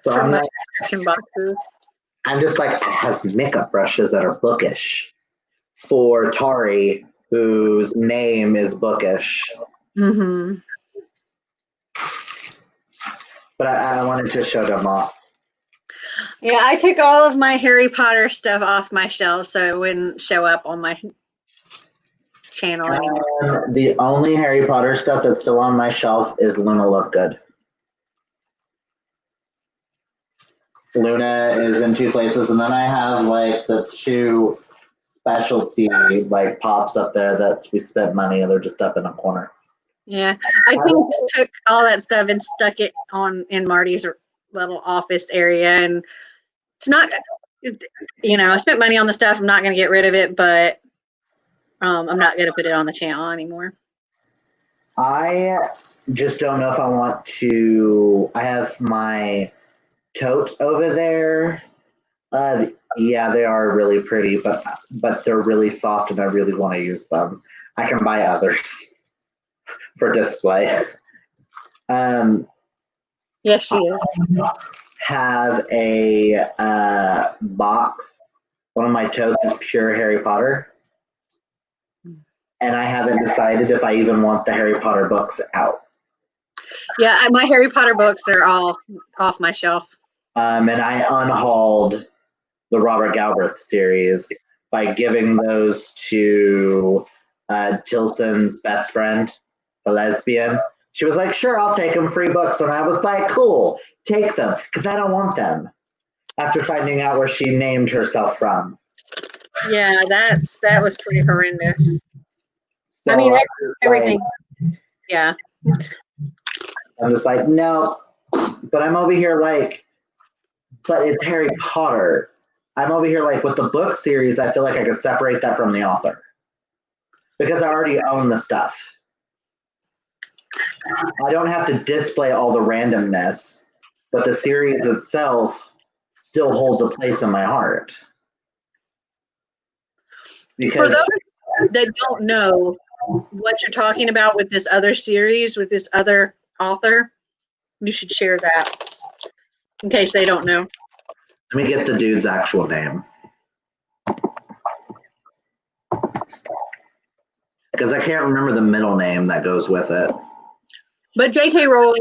So From I'm, my like, subscription boxes. I'm just like, it has makeup brushes that are bookish for Tari, whose name is bookish. Mm-hmm. But I wanted to show them off. Yeah, I took all of my Harry Potter stuff off my shelf so it wouldn't show up on my channel anymore. The only Harry Potter stuff that's still on my shelf is Luna Lovegood. Luna is in two places, and then I have like the two specialty like pops up there that we spent money and they're just up in a corner. Yeah, I think just took all that stuff and stuck it on in Marty's little office area, and it's not, I spent money on the stuff. I'm not going to get rid of it, but I'm not going to put it on the channel anymore. I just don't know if I want to. I have my tote over there. Yeah, they are really pretty, but they're really soft, and I really want to use them. I can buy others for display. Yes, she is. Have a box. One of my totes is pure Harry Potter, and I haven't decided if I even want the Harry Potter books out. Yeah, my Harry Potter books are all off my shelf. And I unhauled the Robert Galbraith series by giving those to Tilson's best friend, a lesbian. She was like, sure, I'll take them, free books. And I was like, cool, take them, because I don't want them, after finding out where she named herself from. Yeah, that was pretty horrendous. So I mean, everything. Yeah. I'm just like, no. But I'm over here like, but it's Harry Potter. I'm over here like with the book series, I feel like I could separate that from the author. Because I already own the stuff. I don't have to display all the randomness, but the series itself still holds a place in my heart. For those that don't know what you're talking about with this other series, with this other author, you should share that in case they don't know. Let me get the dude's actual name. Because I can't remember the middle name that goes with it. But J.K. Rowling,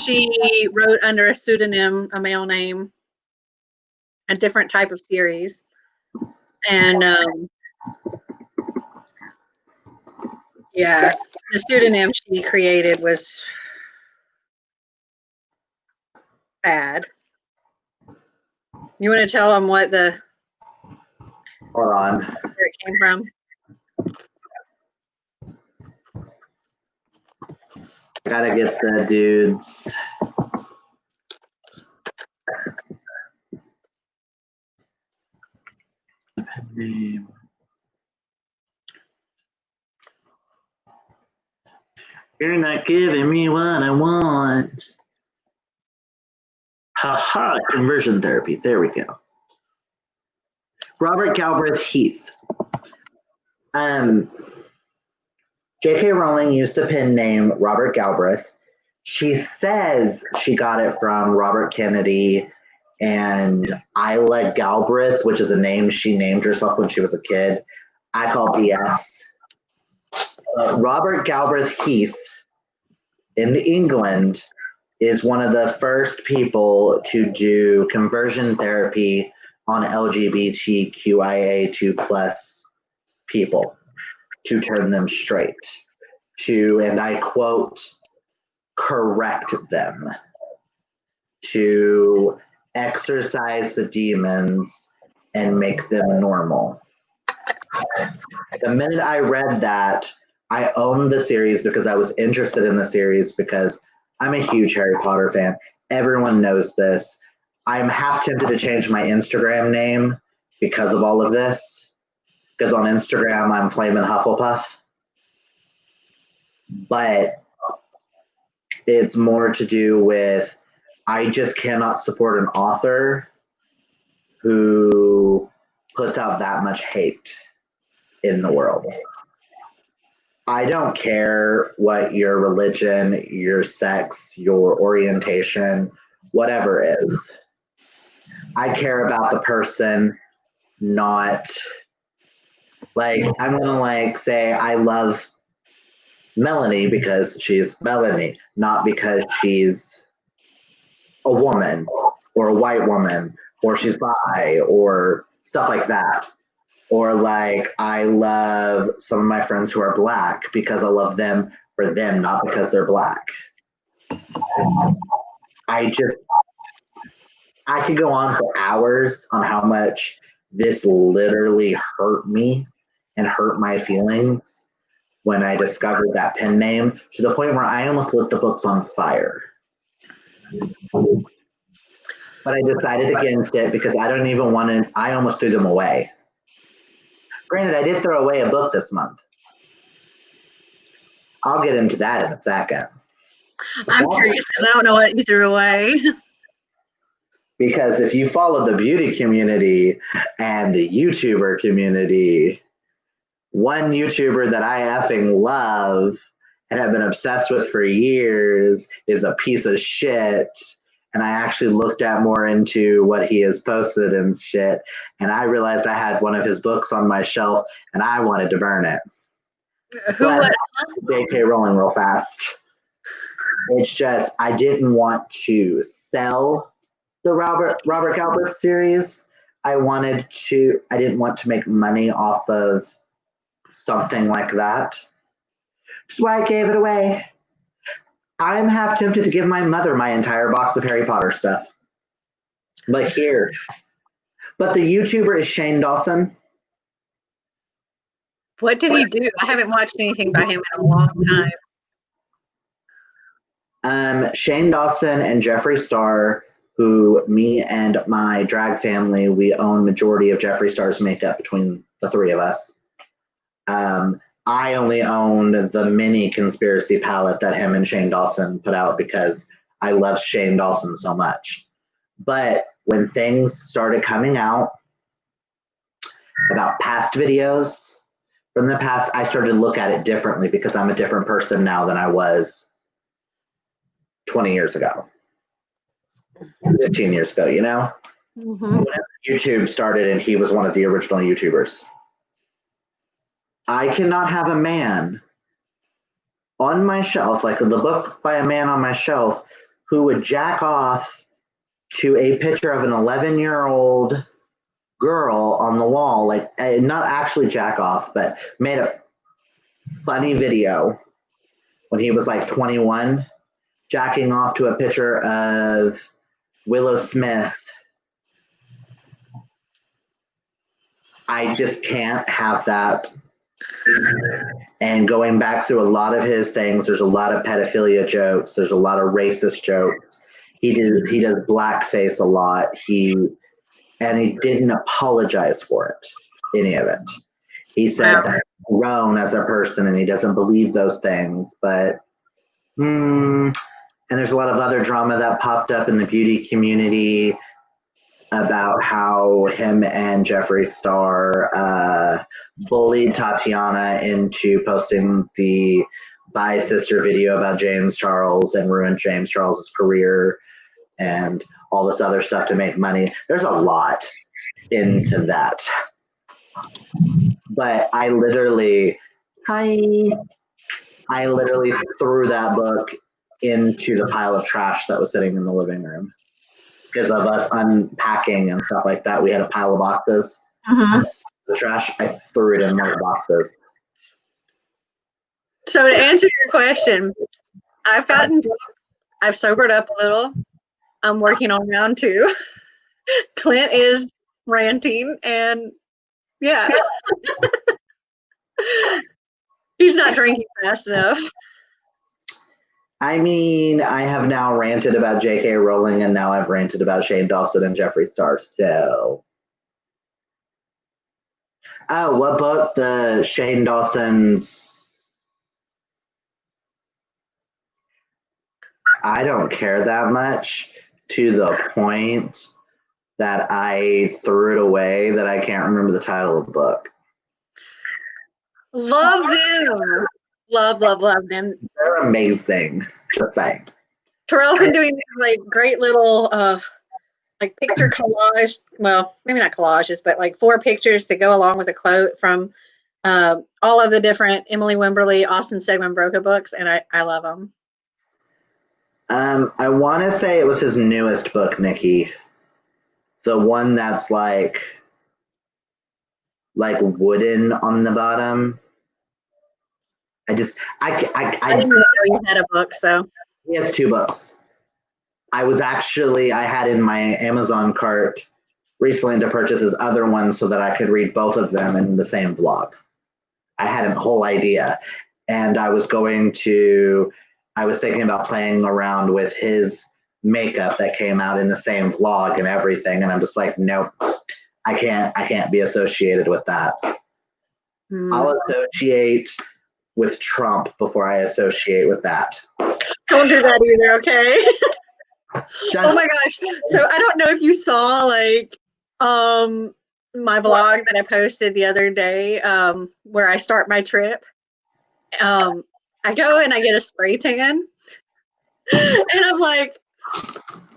she wrote under a pseudonym, a male name, a different type of series. And yeah, the pseudonym she created was bad. You want to tell them what Hold on. where it came from? Gotta get the dude's name. You're not giving me what I want. Haha, conversion therapy. There we go. Robert Galbraith Heath. J.K. Rowling used the pen name Robert Galbraith. She says she got it from Robert Kennedy and Isla Galbraith, which is a name she named herself when she was a kid. I call BS. Robert Galbraith Heath in England is one of the first people to do conversion therapy on LGBTQIA2 plus people to turn them straight, to, and I quote, correct them, to exorcise the demons and make them normal. The minute I read that, I owned the series because I was interested in the series because I'm a huge Harry Potter fan. Everyone knows this. I'm half tempted to change my Instagram name because of all of this. Because on Instagram, I'm Flamin' Hufflepuff. But it's more to do with I just cannot support an author who puts out that much hate in the world. I don't care what your religion, your sex, your orientation, whatever is. I care about the person, not like I'm gonna like say I love Melanie because she's Melanie, not because she's a woman or a white woman or she's bi or stuff like that. Or like I love some of my friends who are black because I love them for them, not because they're black. I could go on for hours on how much this literally hurt me and hurt my feelings when I discovered that pen name to the point where I almost lit the books on fire. But I decided against it because I don't even want to, I almost threw them away. Granted, I did throw away a book this month. I'll get into that in a second. I'm curious because I don't know what you threw away. Because if you follow the beauty community and the YouTuber community, one YouTuber that I effing love and have been obsessed with for years is a piece of shit. And I actually looked at more into what he has posted and shit. And I realized I had one of his books on my shelf and I wanted to burn it. Who? J.K. Rowling real fast. It's just, I didn't want to sell the Robert Galbraith series. I didn't want to make money off of something like that. Which is why I gave it away. I'm half tempted to give my mother my entire box of Harry Potter stuff. But here. But the YouTuber is Shane Dawson. What did he do? I haven't watched anything by him in a long time. Shane Dawson and Jeffree Star, who me and my drag family, we own majority of Jeffree Star's makeup between the three of us. I only own the mini conspiracy palette that him and Shane Dawson put out because I love Shane Dawson so much. But when things started coming out about past videos from the past, I started to look at it differently because I'm a different person now than I was 20 years ago, 15 years ago, you know? Mm-hmm. Whenever YouTube started and he was one of the original YouTubers. I cannot have a man on my shelf, like the book by a man on my shelf, who would jack off to a picture of an 11-year-old girl on the wall, like not actually jack off, but made a funny video when he was like 21, jacking off to a picture of Willow Smith. I just can't have that. And going back through a lot of his things, there's a lot of pedophilia jokes. There's a lot of racist jokes. He does blackface a lot. He didn't apologize for it. any of it. He said that he's grown as a person and he doesn't believe those things. But, and there's a lot of other drama that popped up in the beauty community about how him and Jeffree Star bullied Tatiana into posting the Bye Sister video about James Charles and ruined James Charles's career and all this other stuff to make money. There's a lot into that. But I literally threw that book into the pile of trash that was sitting in the living room. Because of us unpacking and stuff like that, we had a pile of boxes. The trash, I threw it in one of the boxes. So to answer your question, I've sobered up a little. I'm working on round 2. Clint is ranting, and yeah, he's not drinking fast enough. I mean, I have now ranted about J.K. Rowling, and now I've ranted about Shane Dawson and Jeffree Star. So, what book? The Shane Dawson's. I don't care that much, to the point that I threw it away that I can't remember the title of the book. Love them. Love them. They're amazing. Just saying. Terrell's been doing these like great little like picture collage. Well, maybe not collages, but like 4 pictures to go along with a quote from all of the different Emily Wimberly, Austin Stegman Broca books, and I love them. I want to say it was his newest book, Nikki. The one that's like wooden on the bottom. I didn't know you had a book, so. He has 2 books. I had in my Amazon cart recently to purchase his other one so that I could read both of them in the same vlog. I had a whole idea. And I was thinking about playing around with his makeup that came out in the same vlog and everything. And I'm just like, nope, I can't be associated with that. I'll associate with Trump before I associate with that. Don't do that either, okay? Oh my gosh. So I don't know if you saw my vlog that I posted the other day where I start my trip. I go and I get a spray tan. And I'm like,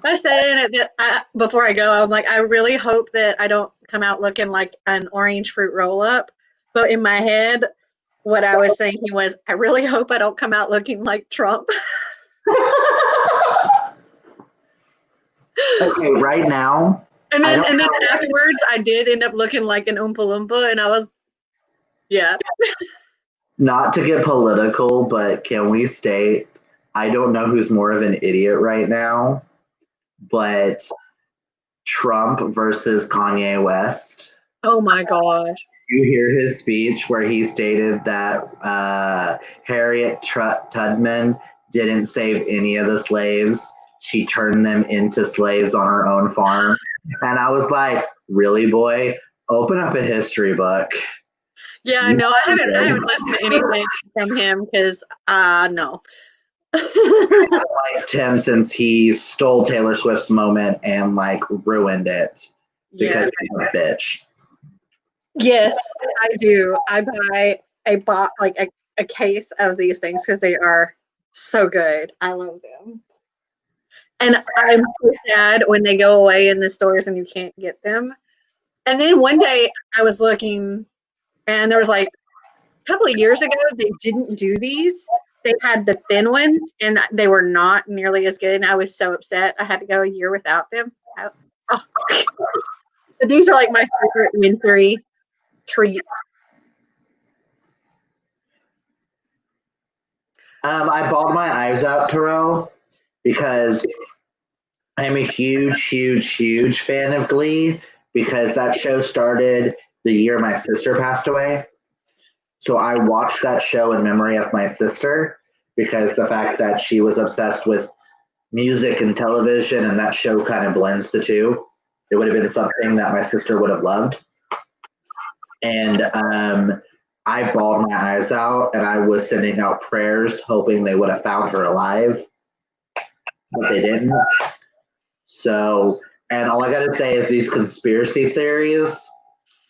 I said in it that before I go, I'm like, I really hope that I don't come out looking like an orange fruit roll up. But in my head, what I was thinking was, I really hope I don't come out looking like Trump. Okay, right now. And then afterwards, I did end up looking like an Oompa Loompa, and I was, yeah. Not to get political, but can we state, I don't know who's more of an idiot right now, but Trump versus Kanye West. Oh my gosh. You hear his speech where he stated that Harriet Tubman didn't save any of the slaves. She turned them into slaves on her own farm. And I was like, really, boy? Open up a history book. Yeah, no, I haven't listened to anything from him because, no. I liked him since he stole Taylor Swift's moment and ruined it because he's a bitch. Yes, I do. I buy a case of these things because they are so good. I love them. And I'm so sad when they go away in the stores and you can't get them. And then one day I was looking and there was a couple of years ago, they didn't do these. They had the thin ones and they were not nearly as good. And I was so upset. I had to go a year without them. But these are my favorite wintry treat. I bawled my eyes out, Terrell, because I'm a huge, huge, huge fan of Glee because that show started the year my sister passed away. So I watched that show in memory of my sister because the fact that she was obsessed with music and television and that show kind of blends the two. It would have been something that my sister would have loved. And I bawled my eyes out, and I was sending out prayers, hoping they would have found her alive, but they didn't. So, and all I gotta say is these conspiracy theories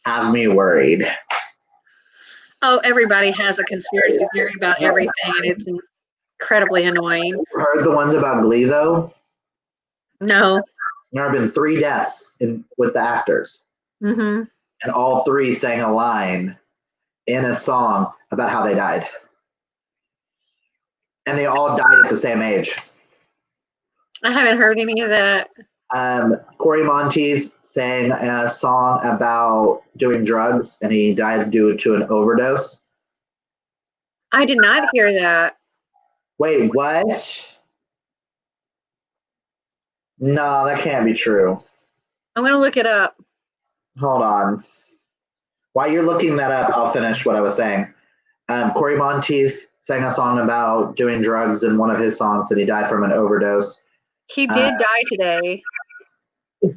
have me worried. Oh, everybody has a conspiracy theory about everything, and it's incredibly annoying. Heard the ones about Glee though? No. There have been 3 deaths with the actors, Mm-hmm. and all 3 sang a line in a song about how they died, and they all died at the same age. I haven't heard any of that. Corey Monteith sang a song about doing drugs, and he died due to an overdose. I did not hear that. Wait, what? No, that can't be true. I'm going to look it up. Hold on. While you're looking that up, I'll finish what I was saying. Corey Monteith sang a song about doing drugs in one of his songs, and he died from an overdose. He did die today.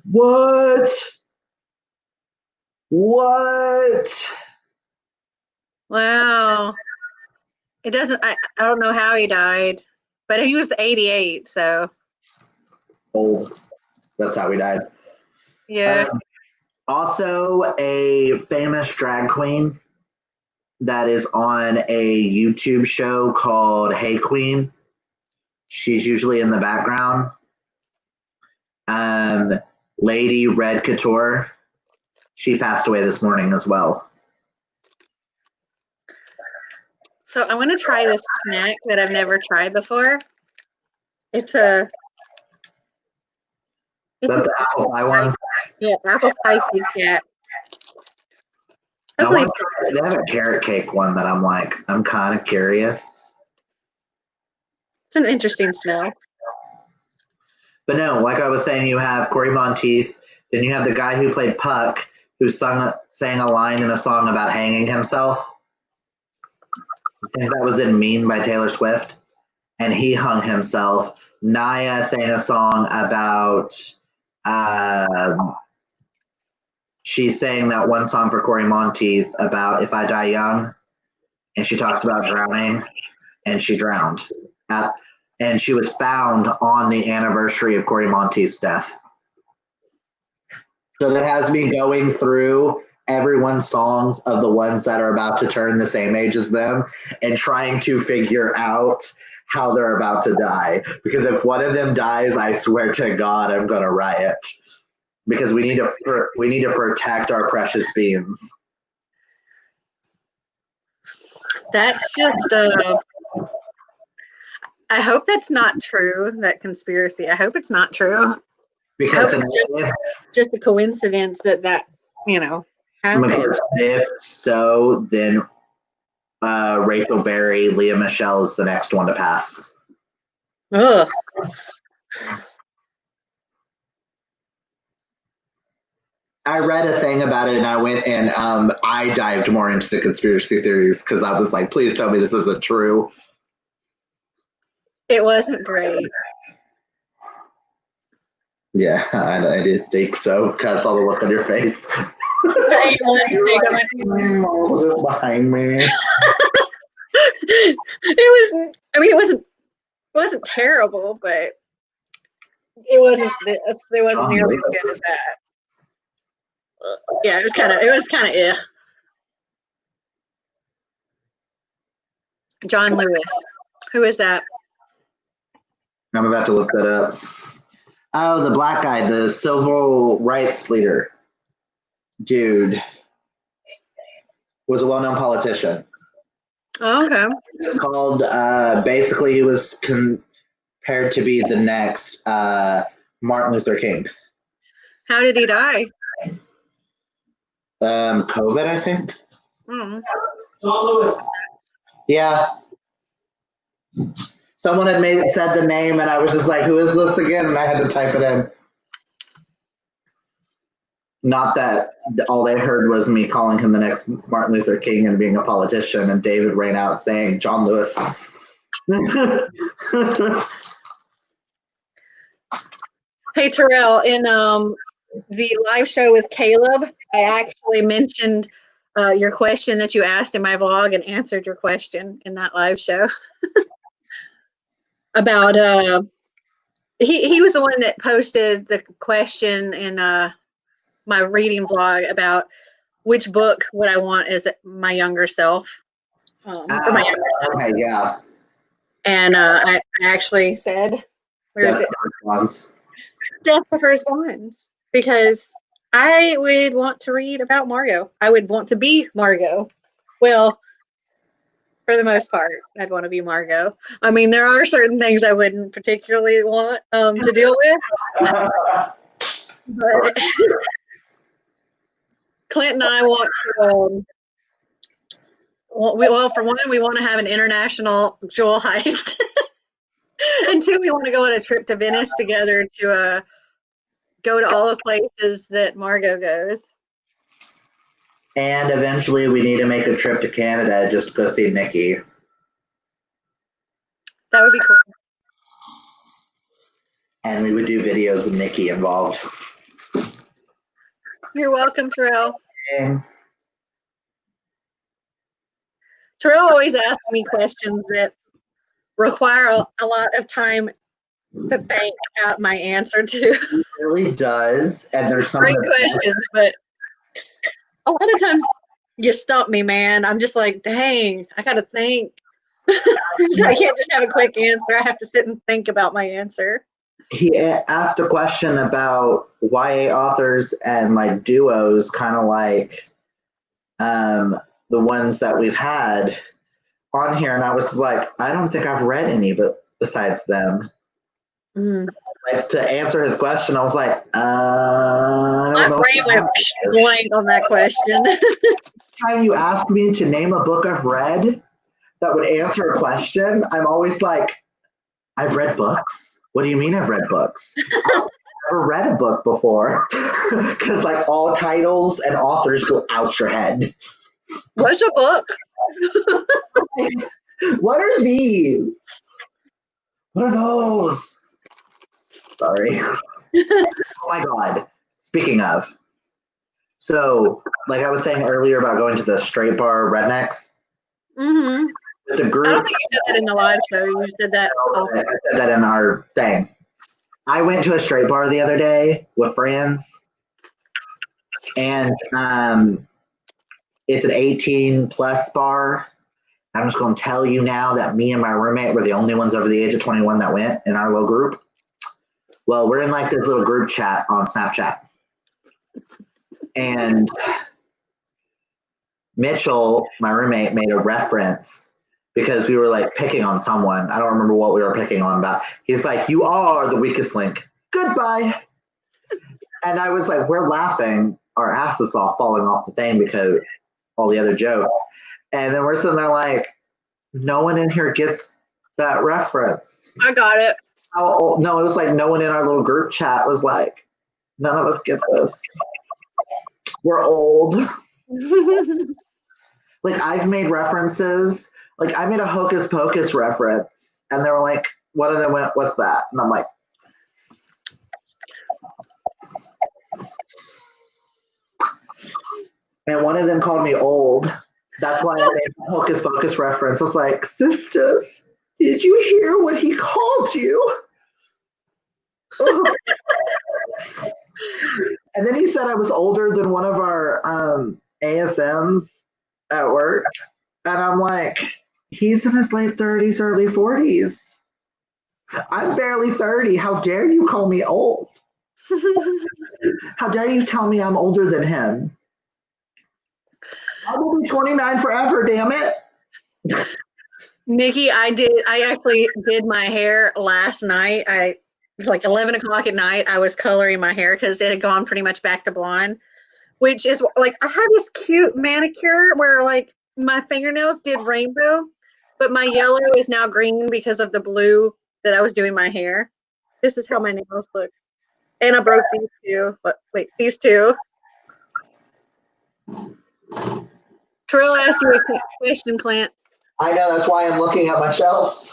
What? What? Wow. It doesn't, I don't know how he died, but he was 88, so. Old. That's how he died. Yeah. Also, a famous drag queen that is on a YouTube show called Hey Queen. She's usually in the background. Lady Red Couture. She passed away this morning as well. So I want to try this snack that I've never tried before. It's a. Is that the apple pie one? Yeah, apple pie Kit Kat. They have a carrot cake one that I'm kind of curious. It's an interesting smell. But no, like I was saying, you have Corey Monteith, then you have the guy who played Puck, who sang a line in a song about hanging himself. I think that was in Mean by Taylor Swift, and he hung himself. Naya sang a song about she sang that one song for Corey Monteith about If I Die Young, and she talks about drowning, and she drowned. And she was found on the anniversary of Corey Monteith's death. So that has me going through everyone's songs of the ones that are about to turn the same age as them and trying to figure out how they're about to die. Because if one of them dies, I swear to God, I'm going to riot. Because we need to protect our precious beings. That's just I hope that's not true, that conspiracy. I hope it's not true. Because it's just a coincidence that happened. Because if so, then Rachel Berry, Leah Michelle is the next one to pass. Ugh. I read a thing about it, and I went and I dived more into the conspiracy theories because I was like, please tell me this isn't true. It wasn't great. Yeah, I did think so. Because I saw the look on your face. Just behind me. It wasn't terrible, but it wasn't nearly as good as that. Yeah, it was kind of eh. John Lewis. Who is that? I'm about to look that up. Oh, the black guy, the civil rights leader. Dude. Was a well-known politician. Oh, okay. It's called, basically he was compared to be the next Martin Luther King. How did he die? COVID, I think. Mm. John Lewis. Yeah. Someone had said the name, and I was just like, "Who is this again?" And I had to type it in. Not that all they heard was me calling him the next Martin Luther King and being a politician, and David ran out saying John Lewis. Hey Terrell, in the live show with Caleb, I actually mentioned your question that you asked in my vlog and answered your question in that live show about he was the one that posted the question in my reading vlog about which book would I want as my younger self. For my younger self. Okay, yeah. And I actually said, where is it? Death Prefers Blondes. Because I would want to read about Margot. I would want to be Margot. Well, for the most part, I'd want to be Margot. I mean, there are certain things I wouldn't particularly want to deal with. But Clint and I want to, well, for one, we want to have an international jewel heist. And two, we want to go on a trip to Venice together to go to all the places that Margot goes. And eventually we need to make a trip to Canada just to go see Nikki. That would be cool. And we would do videos with Nikki involved. You're welcome, Terrell. Okay. Terrell always asks me questions that require a lot of time to think out my answer to. It really does. And there's some great questions, but a lot of times you stump me, man. I'm just like, dang, I gotta think. So I can't just have a quick answer. I have to sit and think about my answer. He asked a question about YA authors and like duos, kind of like the ones that we've had on here, and I was like, I don't think I've read any but besides them. Like, to answer his question, I was like, my brain went blank on that question. Time you ask me to name a book I've read that would answer a question, I'm always like, I've read books. What do you mean I've read books? I've never read a book before, because like all titles and authors go out your head. What's a book? What are these? What are those? Sorry. Oh my God. Speaking of, so like I was saying earlier about going to the straight bar rednecks. Mm-hmm. The group, I don't think you said that in the live show. You said that. I said that in our thing. I went to a straight bar the other day with friends, and it's an 18 plus bar. I'm just going to tell you now that me and my roommate were the only ones over the age of 21 that went in our little group. Well, we're in like this little group chat on Snapchat. And Mitchell, my roommate, made a reference because we were like picking on someone. I don't remember what we were picking on about. He's like, you are the weakest link. Goodbye. And I was like, we're laughing our asses off falling off the thing because all the other jokes. And then we're sitting there like, no one in here gets that reference. I got it. No, it was like no one in our little group chat was like, none of us get this. We're old. Like I've made references. Like I made a Hocus Pocus reference, and they were like, one of them went, what's that? And I'm like, and one of them called me old. That's why I made a Hocus Pocus reference. I was like, sisters, did you hear what he called you? And then he said I was older than one of our ASMs at work. And I'm like, he's in his late 30s, early 40s. I'm barely 30. How dare you call me old? How dare you tell me I'm older than him? I will be 29 forever, damn it. Nikki, I actually did my hair last night. Like 11 o'clock at night, I was coloring my hair because it had gone pretty much back to blonde, which is like, I had this cute manicure where like my fingernails did rainbow, but my yellow is now green because of the blue that I was doing my hair. This is how my nails look. And I broke these two. But wait, these two. Terrell asked you a question, Clint. I know, that's why I'm looking at my shelves.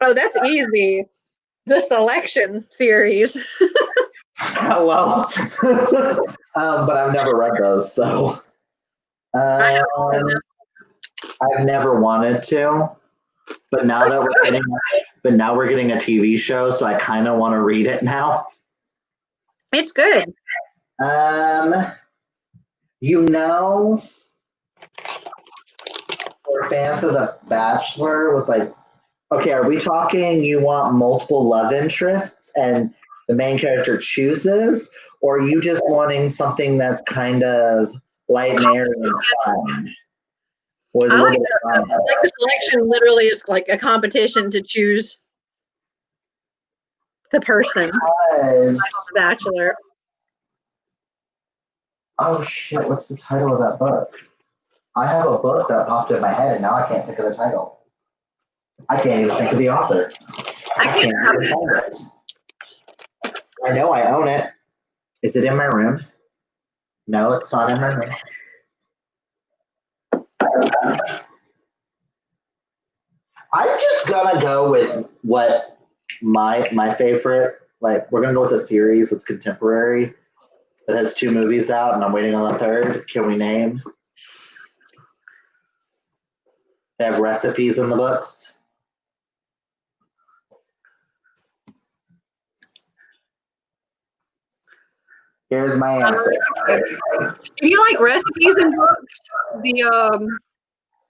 Oh, that's easy. The selection series. Hello. But I've never read those, so. I've never wanted to, but now we're getting a TV show, so I kind of want to read it now. It's good. For fans of The Bachelor with okay, are we talking you want multiple love interests and the main character chooses, or are you just wanting something that's kind of light and airy and fun? I like the selection literally is like a competition to choose the person. The Bachelor. Oh shit, what's the title of that book? I have a book that popped in my head and now I can't think of the title. I can't even think of the author. I can't even find it. I know I own it. Is it in my room? No, it's not in my room. I'm just gonna go with what my favorite, we're gonna go with a series that's contemporary that has 2 movies out and I'm waiting on the 3rd. Can we name? They have recipes in the books. Here's my answer. Do you like recipes in books?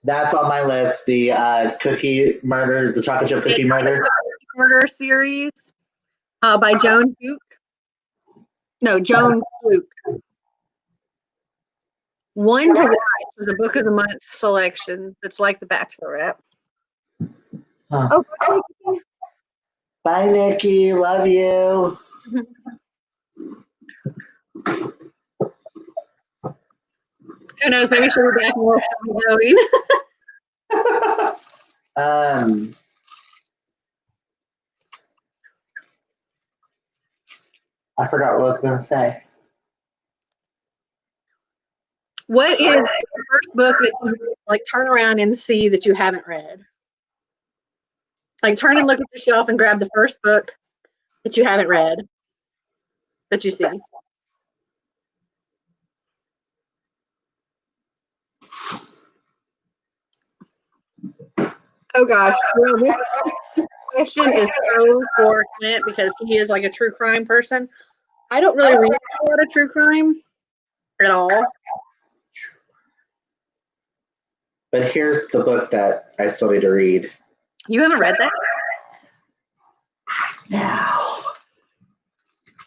That's on my list. The cookie murder, the chocolate chip cookie murder. Murder series by Joan Duke. No, Joan Fluke. One to Watch was a book of the month selection that's like The Bachelorette. Huh. Oh, bye, Nikki. Love you. Who knows? Maybe she'll be back and we'll still be going. I forgot what I was going to say. What is the first book that you turn around and see that you haven't read? Turn and look at the shelf and grab the first book that you haven't read that you see. Oh gosh, well, this question is so for Clint because he is a true crime person. I don't really read a lot of true crime at all. But here's the book that I still need to read. You haven't read that? No.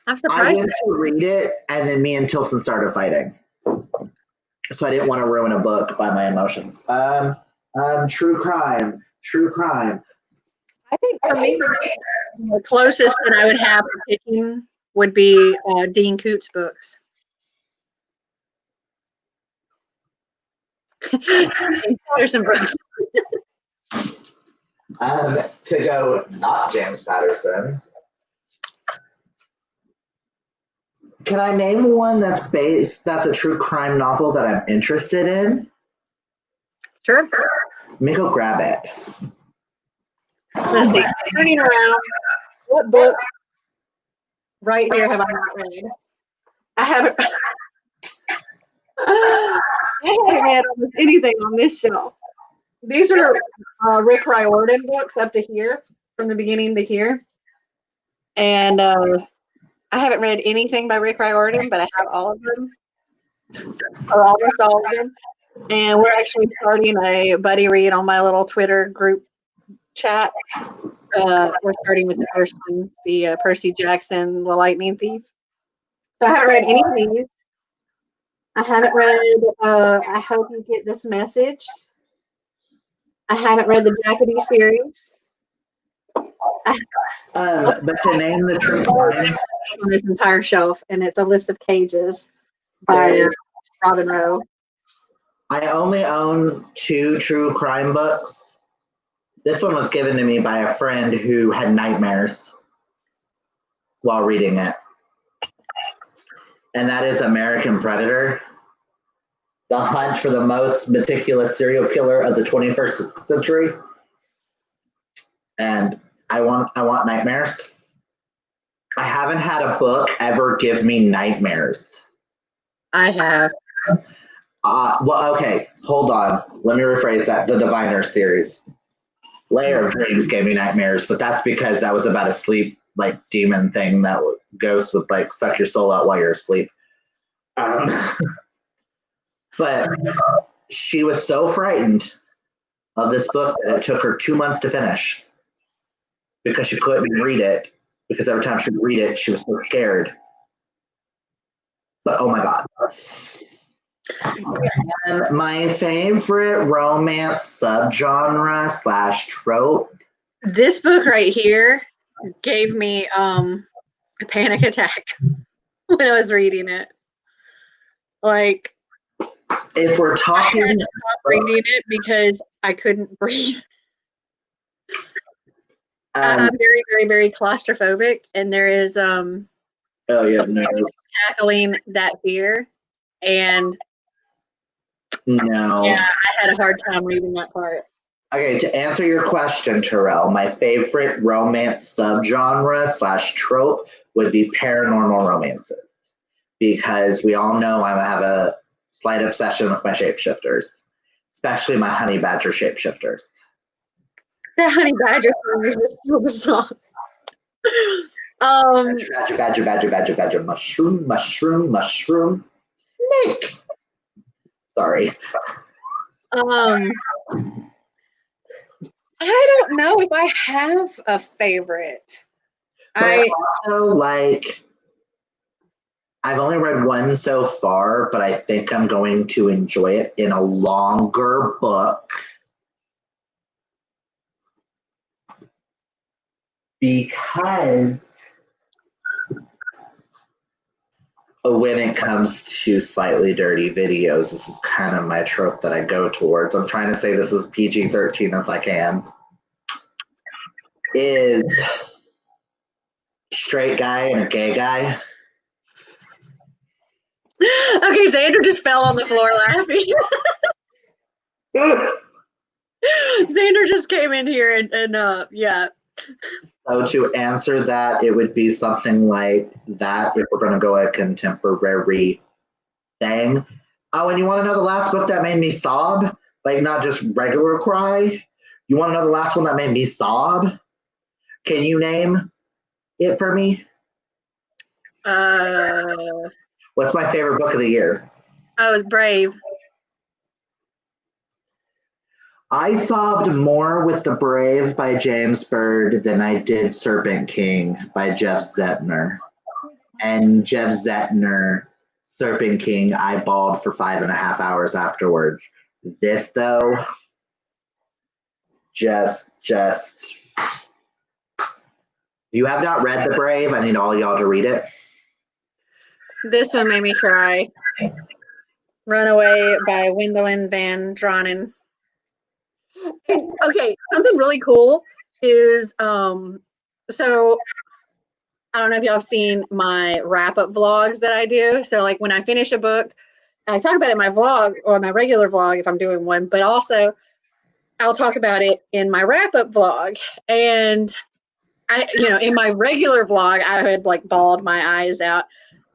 I'm surprised. I went to read it, and then me and Tilson started fighting. So I didn't want to ruin a book by my emotions. True crime. I think for me, the closest that I would have for picking would be Dean Coots books. Patterson books. To go not James Patterson. Can I name one that's a true crime novel that I'm interested in? Sure. Let me go grab it. Let's see. Turning around, what book right here have I not read? I haven't read almost anything on this shelf. These are Rick Riordan books up to here, from the beginning to here. And I haven't read anything by Rick Riordan, but I have all of them, or almost all of them. And we're actually starting a buddy read on my little Twitter group chat. We're starting with the first one, the Percy Jackson, The Lightning Thief. So I haven't read any of these. I haven't read I Hope You Get This Message. I haven't read the Jackety series. But to name the true crime on this entire shelf, and it's a list of cages by Robin Rowe. I only own 2 true crime books. This one was given to me by a friend who had nightmares while reading it. And that is American Predator, The Hunt for the Most Meticulous Serial Killer of the 21st Century. And I want nightmares. I haven't had a book ever give me nightmares. I have. Well, okay, hold on. Let me rephrase that. The Diviner series. Layer of Dreams gave me nightmares, but that's because that was about a sleep like demon thing that ghosts would like suck your soul out while you're asleep. Um, but she was so frightened of this book that it took her 2 months to finish because she couldn't read it. Because every time she would read it, she was so scared. But oh my god! And my favorite romance subgenre / trope. This book right here gave me a panic attack when I was reading it. Like, if we're talking, I had to stop reading it because I couldn't breathe. I'm very, very, very claustrophobic, and there is oh yeah, no, tackling that fear, and no, yeah, I had a hard time reading that part. Okay, to answer your question, Terrell, my favorite romance subgenre / trope would be paranormal romances because we all know I have a slight obsession with my shapeshifters, especially my honey badger shapeshifters. The honey badger thing was just so bizarre. Badger, mushroom, snake. Sorry. I don't know if I have a favorite. I also like. I've only read one so far, but I think I'm going to enjoy it in a longer book. Because when it comes to slightly dirty videos, this is kind of my trope that I go towards. I'm trying to say this as PG-13 as I can. Is straight guy and a gay guy. Okay, Xander just fell on the floor laughing. Xander just came in here and yeah. So to answer that, it would be something like that if we're going to go a contemporary thing. Oh, and you want to know the last book that made me sob? Like not just regular cry? You want to know the last one that made me sob? Can you name it for me? What's my favorite book of the year? Oh, Brave. I sobbed more with The Brave by James Byrd than I did Serpent King by Jeff Zettner. And Jeff Zettner, Serpent King, I bawled for 5.5 hours afterwards. This, though, just. You have not read The Brave? I need all y'all to read it. This one made me cry. Runaway by Gwendolyn Van Dronen. Okay, something really cool is so I don't know if y'all have seen my wrap-up vlogs that I do. So like when I finish a book, I talk about it in my vlog or my regular vlog if I'm doing one, but also I'll talk about it in my wrap-up vlog. And in my regular vlog, I had like bawled my eyes out.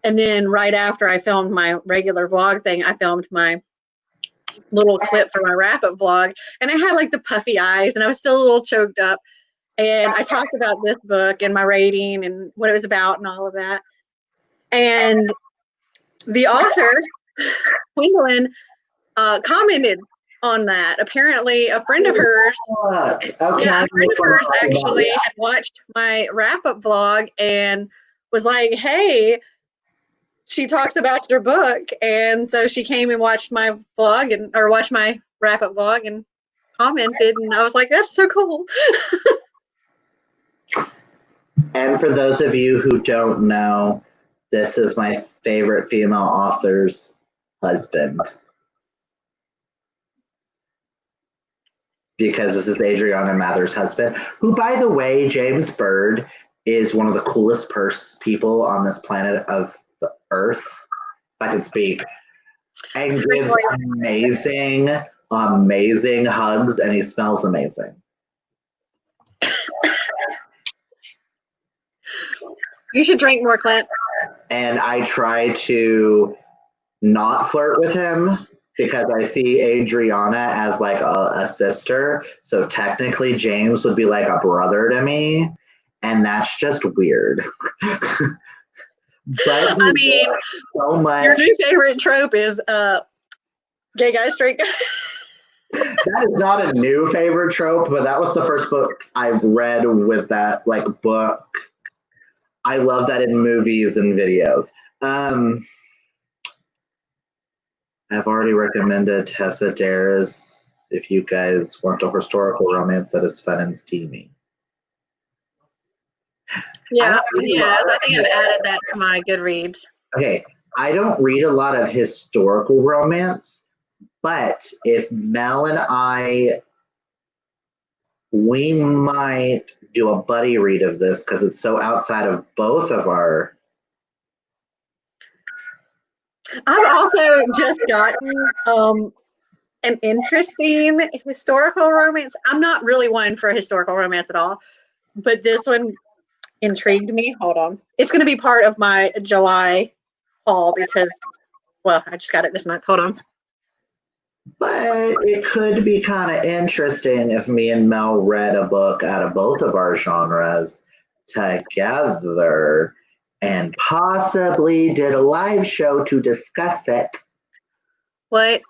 And then right after I filmed my regular vlog thing, I filmed my little clip for my wrap-up vlog. And I had like the puffy eyes and I was still a little choked up. And I talked about this book and my rating and what it was about and all of that. And the author, Gwendolyn, commented on that. Apparently, a friend of hers, actually had watched my wrap-up vlog and was like, "Hey, she talks about your book," and so she came and watched my vlog or watched my wrap-up vlog and commented, and I was like, "That's so cool." And for those of you who don't know, this is my favorite female author's husband. Because this is Adriana Mather's husband, who, by the way, James Byrd is one of the coolest people on this planet of the Earth, if I can speak, and gives amazing hugs, and he smells amazing. You should drink more, Clint. And I try to not flirt with him because I see Adriana as like a sister. So technically, James would be like a brother to me. And that's just weird. But I mean, so much. your new favorite trope is gay guy, straight guy. That is not a new favorite trope, but that was the first book I've read with that like book. I love that in movies and videos. I've already recommended Tessa Dares if you guys want a historical romance that is fun and steamy. Yeah, I think I've added that to my Goodreads. Okay, I don't read a lot of historical romance, but if Mel and we might do a buddy read of this because it's so outside of both of our. I've also just gotten an interesting historical romance. I'm not really one for a historical romance at all, but this one intrigued me. Hold on. It's going to be part of my July haul because, well, I just got it this month. Hold on. But it could be kind of interesting if me and Mel read a book out of both of our genres together and possibly did a live show to discuss it. What?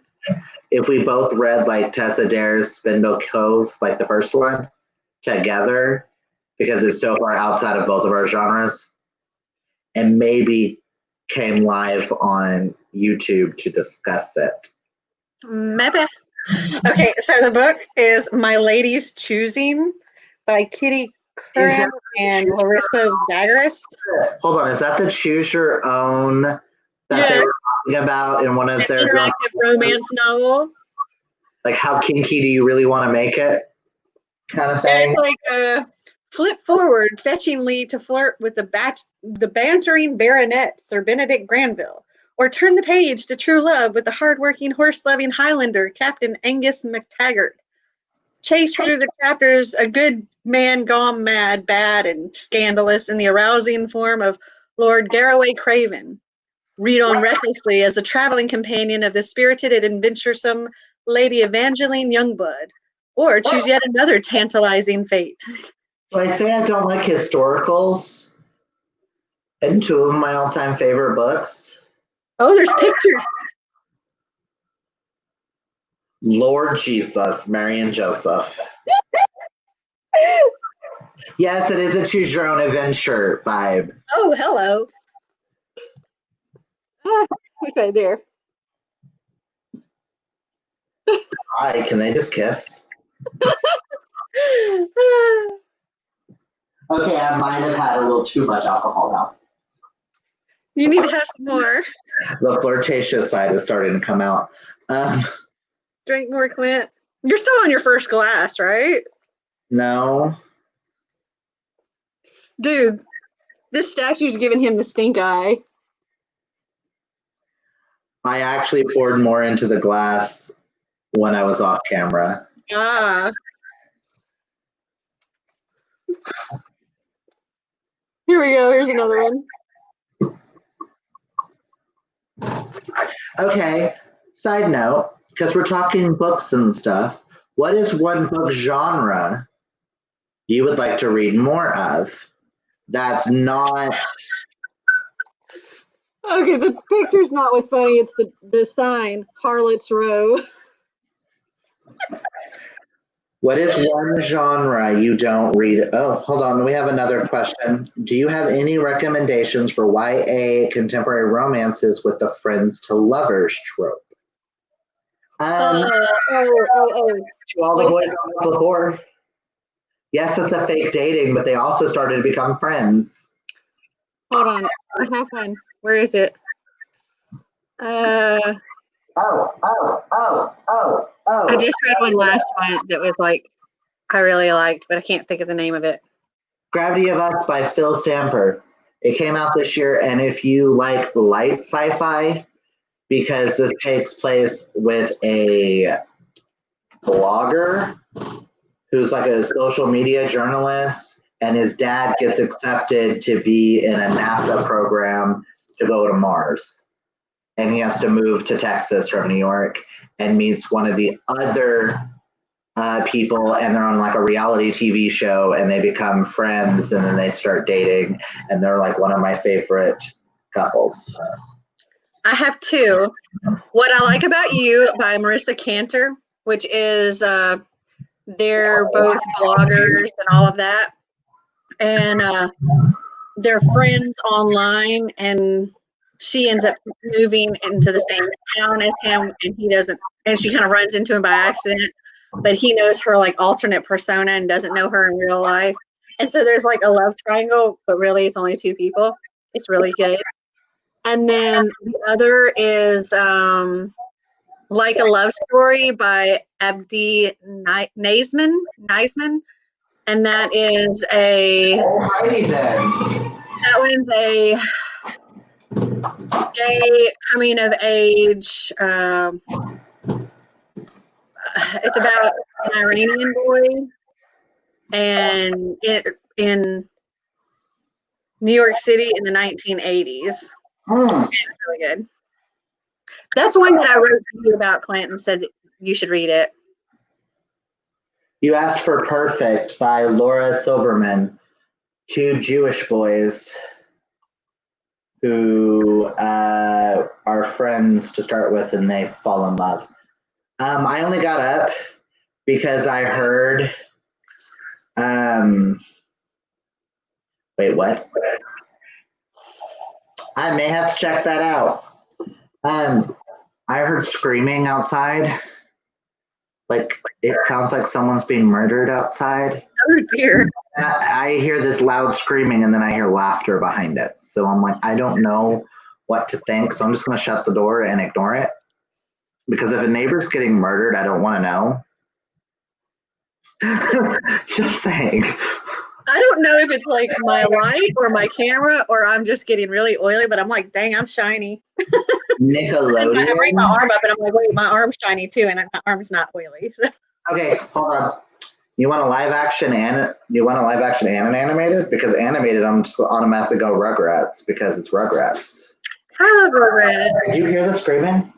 If we both read like Tessa Dare's Spindle Cove, like the first one, together, because it's so far outside of both of our genres, and maybe came live on YouTube to discuss it. Maybe. Okay, so the book is My Lady's Choosing by Kitty Curran and Larissa Zagaris. Hold on, is that the Choose Your Own that they were talking about in one of their interactive romance novel? Like, how kinky do you really want to make it? Kind of thing. It's like flip forward, fetchingly to flirt with the bantering baronet Sir Benedict Granville, or turn the page to true love with the hard-working, horse-loving Highlander Captain Angus MacTaggart. Chase through the chapters a good man gone mad, bad, and scandalous in the arousing form of Lord Garraway Craven. Read on recklessly as the traveling companion of the spirited and adventuresome Lady Evangeline Youngblood, or choose yet another tantalizing fate. So I say I don't like historicals, and two of my all-time favorite books. Oh, there's pictures. Lord Jesus, Mary and Joseph. Yes, it is a choose your own adventure vibe. Oh, hello. Okay, there. Hi, can they just kiss? Okay, I might have had a little too much alcohol now. You need to have some more. The flirtatious side is starting to come out. Drink more, Clint. You're still on your first glass, right? No. Dude, this statue's giving him the stink eye. I actually poured more into the glass when I was off camera. Ah. Here we go. Here's another one. Okay, side note, because we're talking books and stuff, what is one book genre you would like to read more of that's not... Okay, the picture's not what's funny. It's the sign, Harlot's Row. What is one genre you don't read? Oh, hold on. We have another question. Do you have any recommendations for YA contemporary romances with the friends to lovers trope? To all the boys on before. Yes, it's a fake dating, but they also started to become friends. Hold on. I have one. Where is it? I just read one last month that was like I really liked, but I can't think of the name of it. Gravity of Us by Phil Stamper. It came out this year, and if you like light sci-fi, because this takes place with a blogger who's like a social media journalist, and his dad gets accepted to be in a NASA program to go to Mars. and he has to move to Texas from New York and meets one of the other people, and they're on like a reality TV show, and they become friends, and then they start dating, and they're like one of my favorite couples. I have two. What I Like About You by Marissa Cantor, which is they're both bloggers and all of that, and they're friends online, and she ends up moving into the same town as him, and he doesn't, and she kind of runs into him by accident, but he knows her like alternate persona and doesn't know her in real life. And so there's like a love triangle, but really it's only two people. It's really good. And then the other is Like a Love Story by Abdi Naisman. And that is Alrighty then. that one's a gay coming of age. It's about an Iranian boy, and in New York City in the 1980s. It's really good. That's one that I wrote to you about, Clint, and said that you should read it. You Asked for Perfect by Laura Silverman. Two Jewish boys who are friends to start with, and they fall in love. I only got up because I heard. Wait, what? I may have to check that out. I heard screaming outside. Like, it sounds like someone's being murdered outside. Oh dear. And I hear this loud screaming, and then I hear laughter behind it. So I'm like, I don't know what to think. So I'm just going to shut the door and ignore it. Because if a neighbor's getting murdered, I don't want to know. Just saying. I don't know if it's like my light or my camera or I'm just getting really oily, but I'm like, dang, I'm shiny. Nickelodeon. I bring my arm up and I'm like, wait, my arm's shiny too, and my arm's not oily. Okay, hold on. You want a live action and an animated? Because animated, I'm just automatically go Rugrats because it's Rugrats. I love Rugrats. Did you hear the screaming?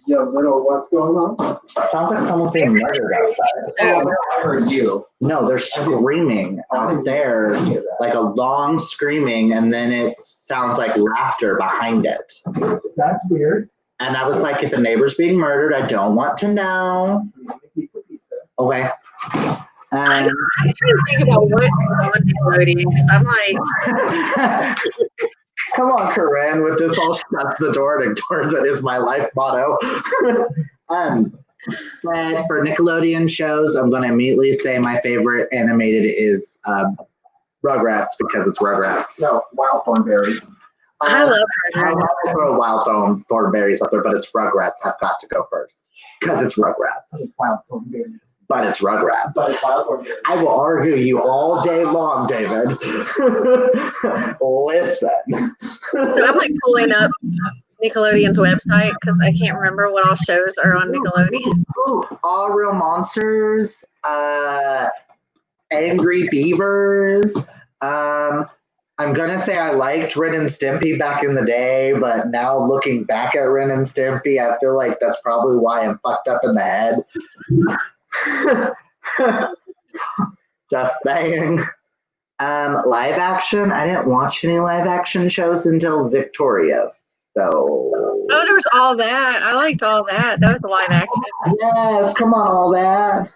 Yeah, little, what's going on? Sounds like someone's being murdered outside. Oh, I heard you. No, they're screaming out there, like a long screaming, and then it sounds like laughter behind it. That's weird. And I was like, if a neighbor's being murdered, I don't want to know. Okay. I'm trying to think about what is on Nickelodeon because I'm like, come on, Corinne, with this all shuts the door and ignores it is my life motto. But for Nickelodeon shows, I'm going to immediately say my favorite animated is Rugrats because it's Rugrats. No, wild thornberries. I love I Rugrats. want to throw wild thornberries up there, but it's Rugrats. I've got to go first because it's Rugrats. It's wild thornberries. But it's Rugrats. But it's wild thornberries. I will argue you all day long, David. Listen. So I'm like pulling up Nickelodeon's website because I can't remember what all shows are on Nickelodeon. Ooh, All Real Monsters, Angry Beavers. I'm gonna say I liked Ren and Stimpy back in the day, but now looking back at Ren and Stimpy, I feel like that's probably why I'm fucked up in the head. Just saying. Live action, I didn't watch any live action shows until Victorious. So Oh, there was All That. I liked All That. That was a live action. yes, come on, All That.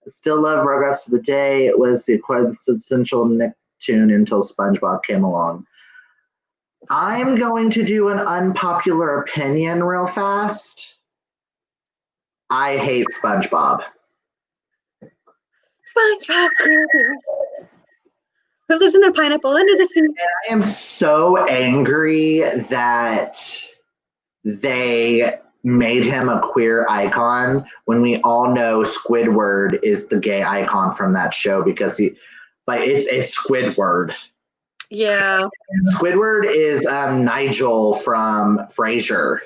Still love Rugrats to the day. It was the quintessential Nicktoon until SpongeBob came along. I'm going to do an unpopular opinion real fast. I hate SpongeBob. SpongeBob SquarePants. Who lives in a pineapple under the sea? I am so angry that they made him a queer icon when we all know Squidward is the gay icon from that show because it's Squidward. Yeah. Squidward is Nigel from Frasier.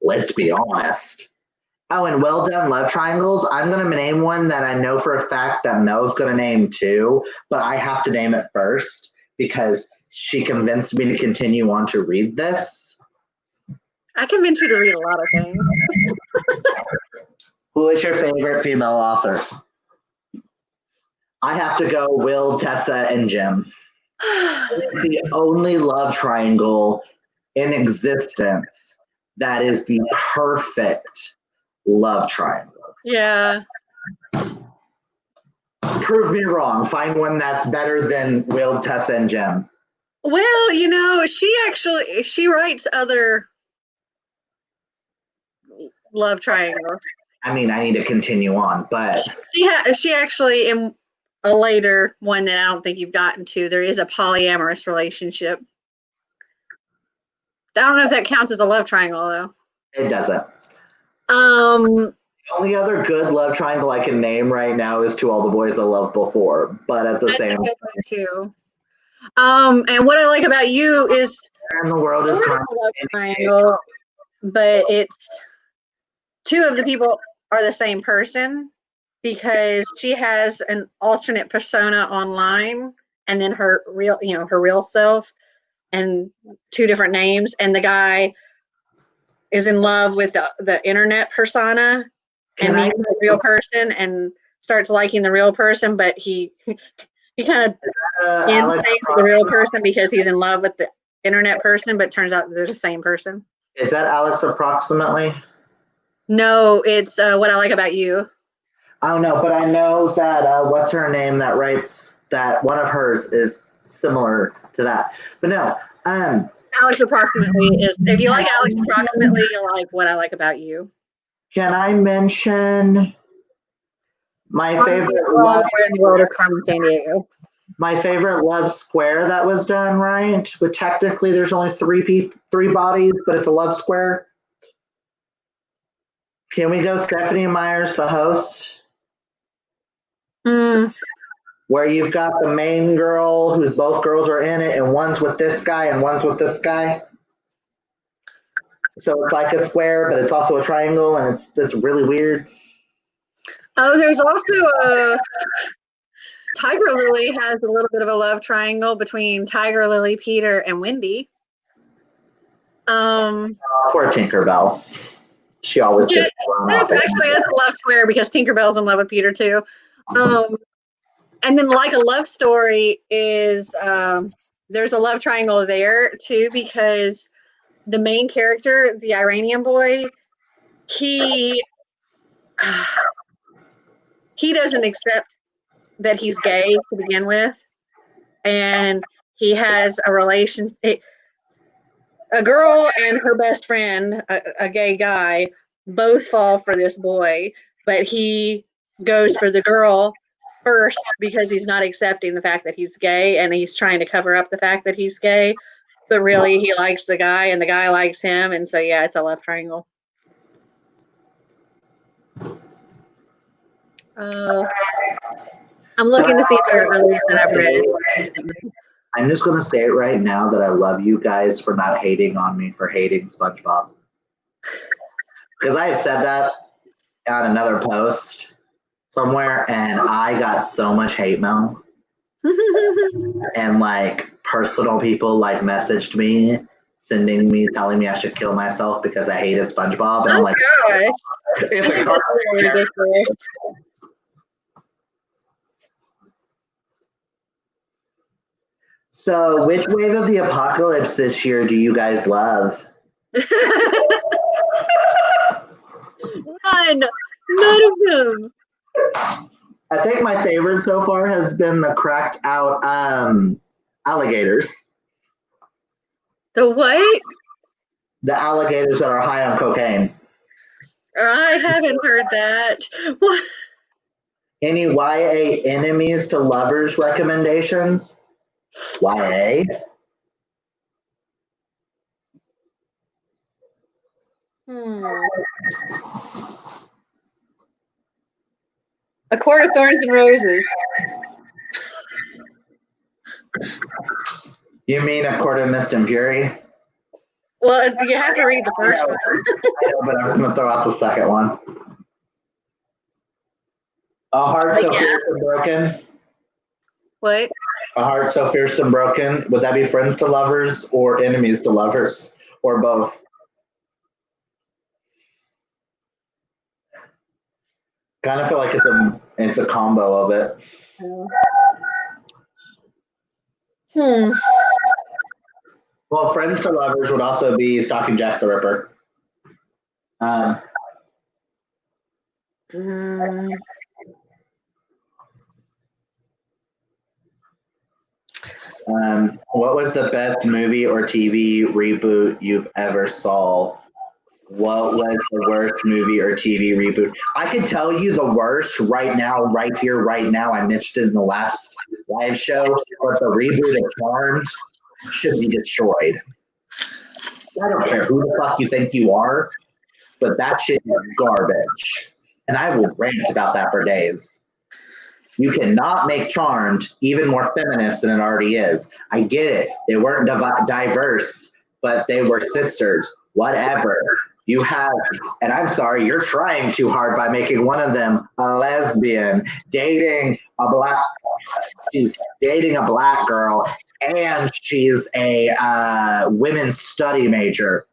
Let's be honest. Oh, and Well Done Love Triangles. I'm going to name one that I know for a fact that Mel's going to name too, but I have to name it first because she convinced me to continue on to read this. I convinced you to read a lot of things. Who is your favorite female author? I have to go Will, Tessa, and Jim. It's the only love triangle in existence that is the perfect love triangle. Yeah. Prove me wrong. Find one that's better than Will, Tessa, and Jim. Well, you know, she writes other love triangles. I mean, I need to continue on, but She actually, in a later one that I don't think you've gotten to, there is a polyamorous relationship. I don't know if that counts as a love triangle though. it doesn't. Um, The only other good love triangle I can name right now is To All the Boys I Loved Before, but at the that's a same good one too. And what I like about you is time, the world is sort of a love triangle, but it's two of the people are the same person because she has an alternate persona online and then her real self and two different names, and the guy is in love with the internet persona and meets the real person and starts liking the real person, but he kind of instincts the real person because he's in love with the internet person, but it turns out they're the same person. Is that Alex approximately? No, it's What I Like About You. I don't know, but I know that what's her name that writes that one of hers is similar to that. But no, Alex approximately is, if you like Alex approximately, you'll like What I Like About You. can I mention my favorite Where in the world is Carmen Sandiego? my favorite love square that was done right? But technically, there's only three bodies, but it's a love square. Can we go Stephanie Myers, the host? Where you've got the main girl, who's both girls are in it, and one's with this guy and one's with this guy. So it's like a square, but it's also a triangle, and it's really weird. Oh, there's also Tiger Lily has a little bit of a love triangle between Tiger Lily, Peter, and Wendy. Poor Tinkerbell. She always gets that's a love square because Tinkerbell's in love with Peter too. And then Like a Love Story is there's a love triangle there too because the main character, the Iranian boy, he doesn't accept that he's gay to begin with, and he has a girl and her best friend, a gay guy, both fall for this boy, but he goes for the girl first because he's not accepting the fact that he's gay, and he's trying to cover up the fact that he's gay, but really he likes the guy and the guy likes him, and so yeah, it's a love triangle. I'm looking to see if there are others that I've read. I'm just going to say it right now that I love you guys for not hating on me for hating SpongeBob. Because I have said that on another post somewhere, and I got so much hate mail. And like personal people like messaged me, sending me, telling me I should kill myself because I hated SpongeBob. And I'm like, gosh. I think that's really ridiculous. So, which wave of the apocalypse this year do you guys love? None of them. I think my favorite so far has been the cracked out alligators. The what? The alligators that are high on cocaine. I haven't heard that. What? Any YA enemies to lovers recommendations? YA? A Court of Thorns and Roses. You mean A Court of Mist and Fury? Well, you have to read the first one. I know, but I'm going to throw out the second one. A Heart So Fierce and Broken? What? A Heart So Fierce and Broken. Would that be friends to lovers or enemies to lovers? Or both? Kind of feel like it's a combo of it. Well, Friends to Lovers would also be Stalking Jack the Ripper. What was the best movie or TV reboot you've ever saw? What was the worst movie or TV reboot? I could tell you the worst right now, right here, right now. I mentioned it in the last live show, but the reboot of Charmed should be destroyed. I don't care who the fuck you think you are, but that shit is garbage. And I will rant about that for days. You cannot make Charmed even more feminist than it already is. I get it. They weren't diverse, but they were sisters. Whatever. You have, and I'm sorry, you're trying too hard by making one of them a lesbian, dating a black girl, and she's a women's study major.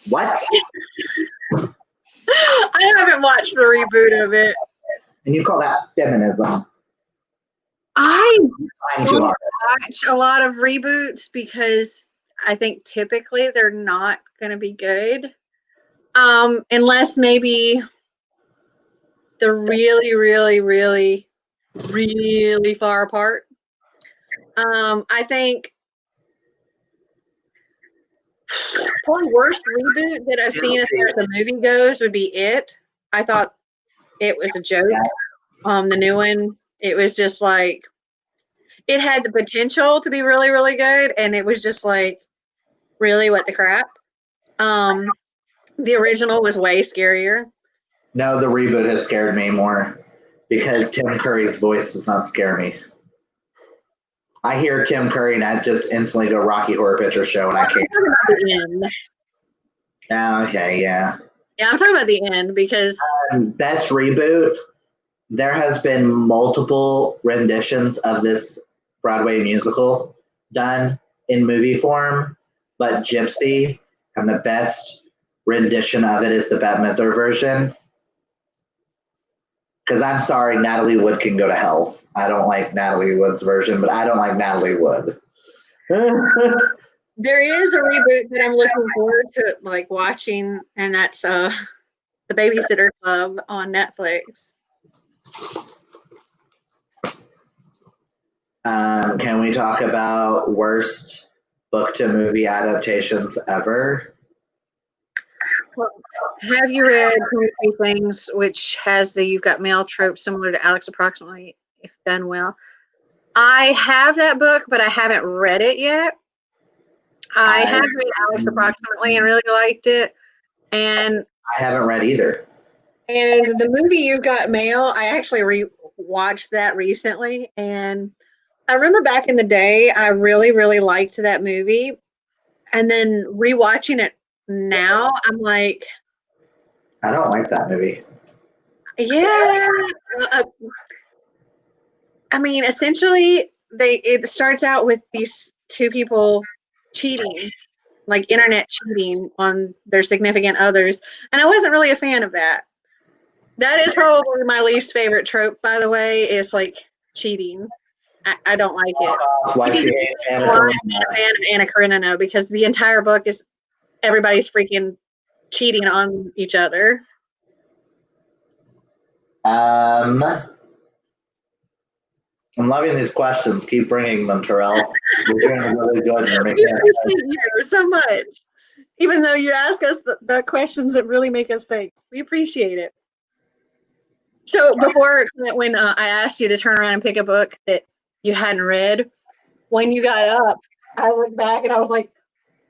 What? I haven't watched the reboot of it. And you call that feminism? I don't watch a lot of reboots because I think typically they're not going to be good. Unless maybe they're really, really, really, really far apart. I think probably worst reboot that I've seen as far as the movie goes would be It. I thought it was a joke. The new one, it was just like, it had the potential to be really, really good, and it was just like, really, what the crap? The original was way scarier. No, the reboot has scared me more because Tim Curry's voice does not scare me. I hear Tim Curry and I just instantly go Rocky Horror Picture Show and I can't. I'm talking about the end. Okay, yeah. Yeah, I'm talking about the end because best reboot. There has been multiple renditions of this Broadway musical done in movie form, but Gypsy and the best rendition of it is the Bette Midler version. Because I'm sorry, Natalie Wood can go to hell. I don't like Natalie Wood's version, but I don't like Natalie Wood. There is a reboot that I'm looking forward to like watching, and that's The Babysitter Club on Netflix. Can we talk about worst book to movie adaptations ever? Well, have you read 23 Things, which has the You've Got Mail trope similar to Alex Approximately, if done well? I have that book, but I haven't read it yet. I have read Alex Approximately and really liked it. And I haven't read either. And the movie You've Got Mail, I actually watched that recently. And I remember back in the day, I really, really liked that movie. And then rewatching it now, I'm like, I don't like that movie. Yeah. I mean, essentially, it starts out with these two people cheating, like internet cheating on their significant others. And I wasn't really a fan of that. That is probably my least favorite trope, by the way, is like cheating. I don't like it. Why Which is I'm not a fan of Anna Karenina because the entire book is everybody's freaking cheating on each other. I'm loving these questions. Keep bringing them, Terrell. You're doing really good. You're making We appreciate you so much. Even though you ask us the questions that really make us think. We appreciate it. So before, when I asked you to turn around and pick a book that you hadn't read, when you got up, I looked back and I was like,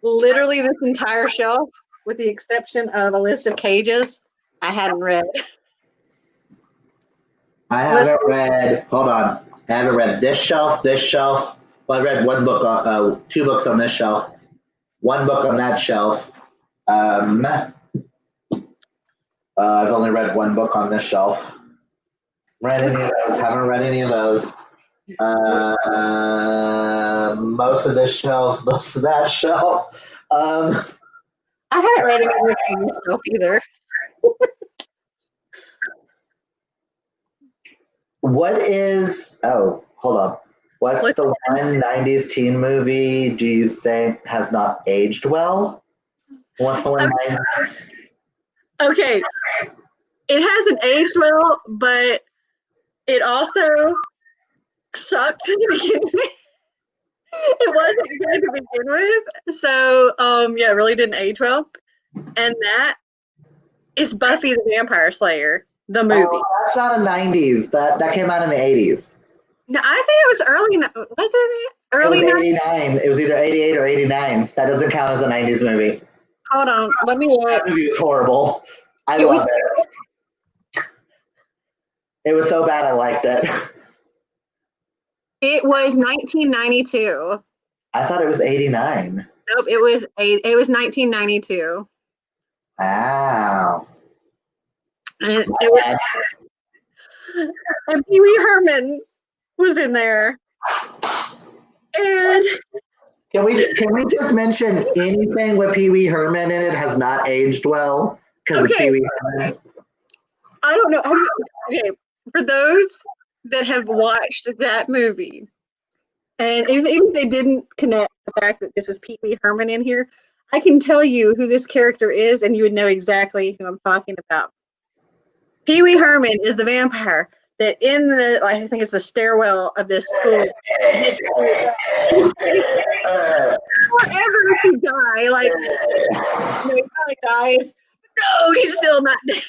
literally this entire shelf, with the exception of a list of cages, I hadn't read. I haven't read, hold on. I haven't read this shelf. Well, I read one book, 2 books on this shelf, 1 book on that shelf. I've only read 1 book on this shelf. Haven't read any of those. Most of this shelf, most of that shelf. I haven't read any on this shelf either. What is? Oh, hold on. What's the one '90s teen movie do you think has not aged well? What's the one? Okay, it hasn't aged well, but it also sucked to begin with. It wasn't good to begin with, so yeah, it really didn't age well. And that is Buffy the Vampire Slayer, the movie. Oh, that's not a '90s. That came out in the '80s. No, I think it was early. Wasn't it early? It was '89. It was either '88 or '89. That doesn't count as a '90s movie. Hold on, let me look. That movie was horrible. I love it. It was so bad I liked it. It was 1992. I thought it was '89. Nope, it was 1992. Wow. And it was, and Pee Wee Herman was in there. And Can we just mention anything with Pee Wee Herman in it has not aged well because of Pee Wee Herman? I don't know. Okay, for those that have watched that movie, and even if they didn't connect the fact that this is Pee Wee Herman in here, I can tell you who this character is, and you would know exactly who I'm talking about. Pee Wee Herman is the vampire that in the, I think it's the stairwell of this school, forever to die. Like, he probably dies. No, he's still not dead.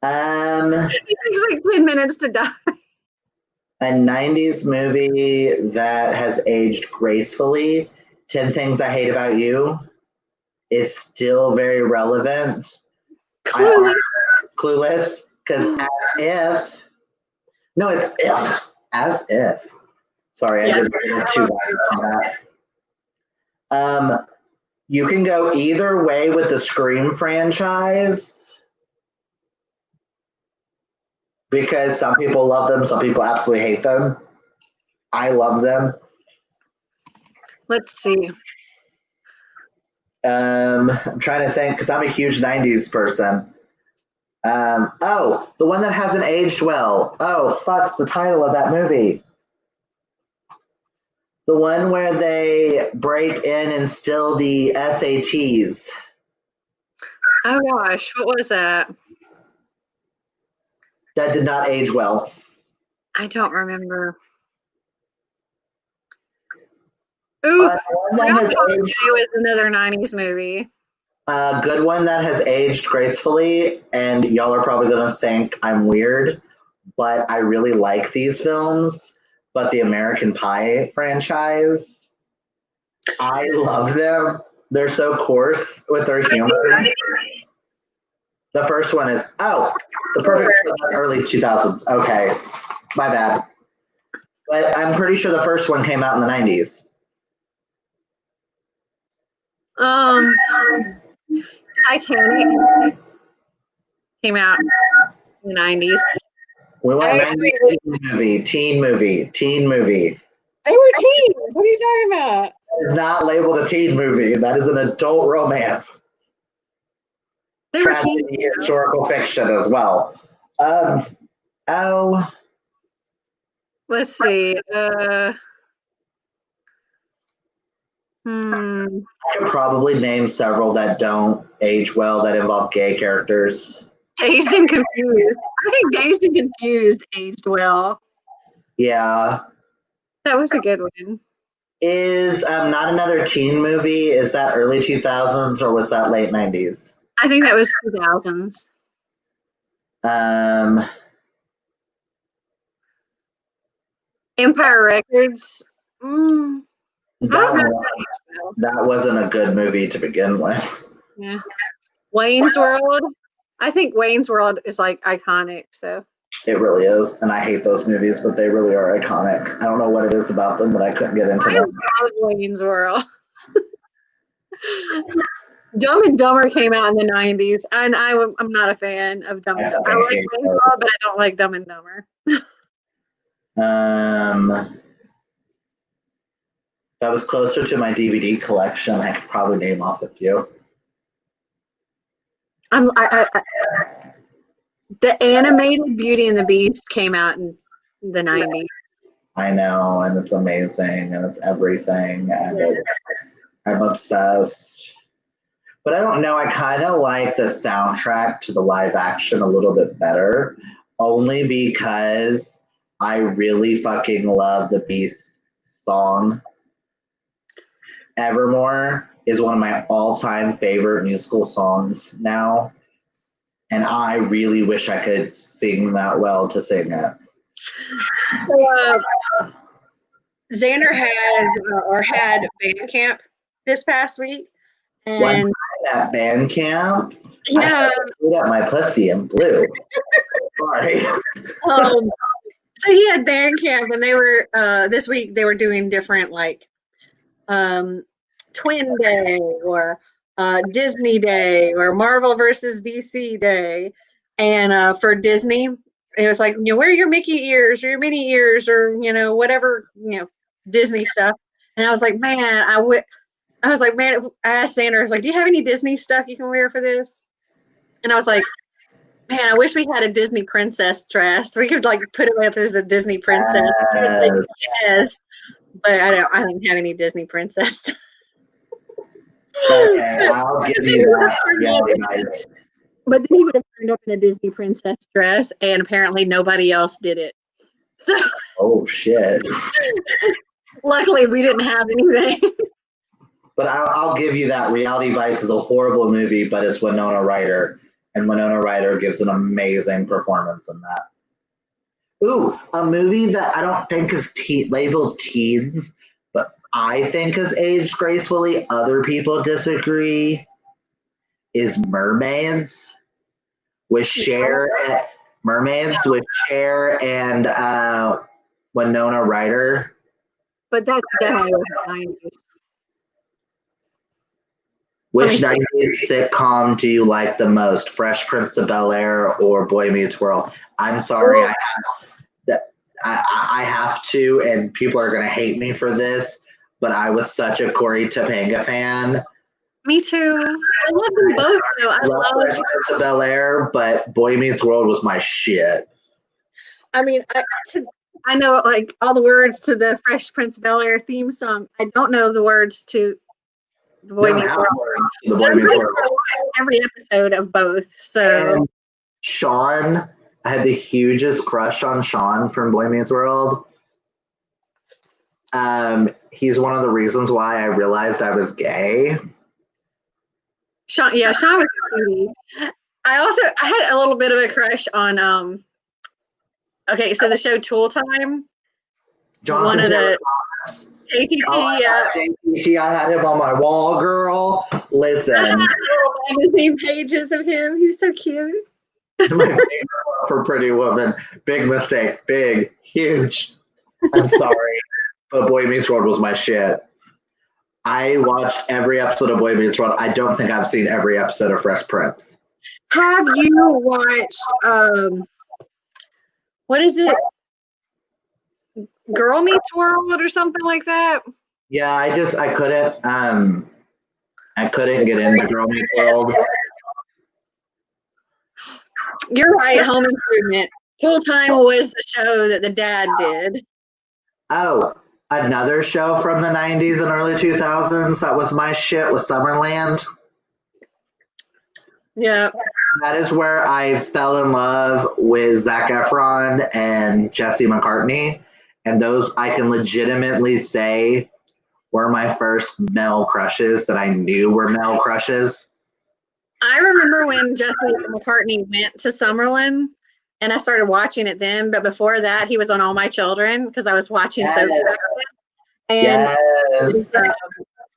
It takes like 10 minutes to die. A '90s movie that has aged gracefully. 10 Things I Hate About You is still very relevant. Clueless. Clueless, because it's as if. Sorry, I didn't get too loud on that. You can go either way with the Scream franchise because some people love them, some people absolutely hate them. I love them. Let's see. I'm trying to think because I'm a huge '90s person. The one that hasn't aged well. Oh, fuck's the title of that movie? The one where they break in and steal the SATs. Oh gosh, what was that? That did not age well. I don't remember. Ooh, it was another '90s movie. A good one that has aged gracefully, and y'all are probably going to think I'm weird, but I really like these films. But the American Pie franchise, I love them. They're so coarse with their humor. The first one is, the perfect early 2000s. Okay, my bad. But I'm pretty sure the first one came out in the '90s. Titanic came out in the '90s. We want a teen movie. They were teens. What are you talking about? That is not labeled a teen movie. That is an adult romance. They were teens. Historical fiction as well. Let's see. I could probably name several that don't age well that involve gay characters. Dazed and Confused. I think Dazed and Confused aged well. Yeah. That was a good one. Is Not Another Teen Movie, is that early 2000s or was that late 90s? I think that was 2000s. Empire Records. That wasn't a good movie to begin with. Yeah. Wayne's World. I think Wayne's World is like iconic. So it really is, and I hate those movies, but they really are iconic. I don't know what it is about them, but I couldn't get into them. I love Wayne's World. Dumb and Dumber came out in the '90s, and I'm not a fan of Dumb and Dumber. I like Wayne's World, but I don't like Dumb and Dumber. If I was closer to my DVD collection, I could probably name off a few. The The animated Beauty and the Beast came out in the 90s. I know, and it's amazing, and it's everything, and I'm obsessed. But I don't know, I kind of like the soundtrack to the live action a little bit better, only because I really fucking love the Beast song. Evermore is one of my all-time favorite musical songs now, and I really wish I could sing that well to sing it. So, Xander had band camp this past week, One and time at band camp, yeah, I put up my pussy in blue. Sorry. So he had band camp, and they were this week they were doing different like Twin Day or Disney Day or Marvel versus DC Day, and for Disney it was like, wear your Mickey ears or your Minnie ears or whatever Disney stuff. And I was like, man, I asked Sandra, I was like, do you have any Disney stuff you can wear for this? And I was like, man, I wish we had a Disney princess dress. We could like put it up as a Disney princess. He was like, yes, but I don't have any Disney princess. Okay, I'll give you that. But then he would have turned up in a Disney princess dress, and apparently nobody else did it. So, oh shit! Luckily, we didn't have anything. But I'll give you that. Reality Bites is a horrible movie, but it's Winona Ryder, and Winona Ryder gives an amazing performance in that. Ooh, a movie that I don't think is labeled teens, but I think has aged gracefully. Other people disagree. Is Mermaids with Cher? Mermaids with Cher and Winona Ryder. But that's definitely the 90s. Which 90s sitcom do you like the most? Fresh Prince of Bel-Air or Boy Meets World? I'm sorry, I have to, and people are going to hate me for this, but I was such a Corey Topanga fan. Me too. I love them both, though. I love Fresh Prince of Bel-Air, but Boy Meets World was my shit. I mean, I know like all the words to the Fresh Prince of Bel-Air theme song. I don't know the words to the Boy Meets World. Every episode of both. So and Sean, I had the hugest crush on Sean from Boy Meets World. He's one of the reasons why I realized I was gay. Sean was cutie. I had a little bit of a crush on okay, so the show Tool Time. Jonathan one of the JTT, yeah. JTT, I had him on my wall, girl. Listen. Magazine pages of him. He's so cute. For Pretty Woman. Big mistake. Big. Huge. I'm sorry. But Boy Meets World was my shit. I watched every episode of Boy Meets World. I don't think I've seen every episode of Fresh Prince. Have you watched what is it? Girl Meets World or something like that? Yeah, I couldn't get into Girl Meets World. You're right, Home Improvement. Full Time was the show that the dad did. Oh, another show from the 90s and early 2000s that was my shit was Summerland. Yeah. That is where I fell in love with Zac Efron and Jesse McCartney. And those, I can legitimately say, were my first male crushes that I knew were male crushes. I remember when Jesse McCartney went to Summerlin, and I started watching it then. But before that, he was on All My Children because I was watching Soap Opera. And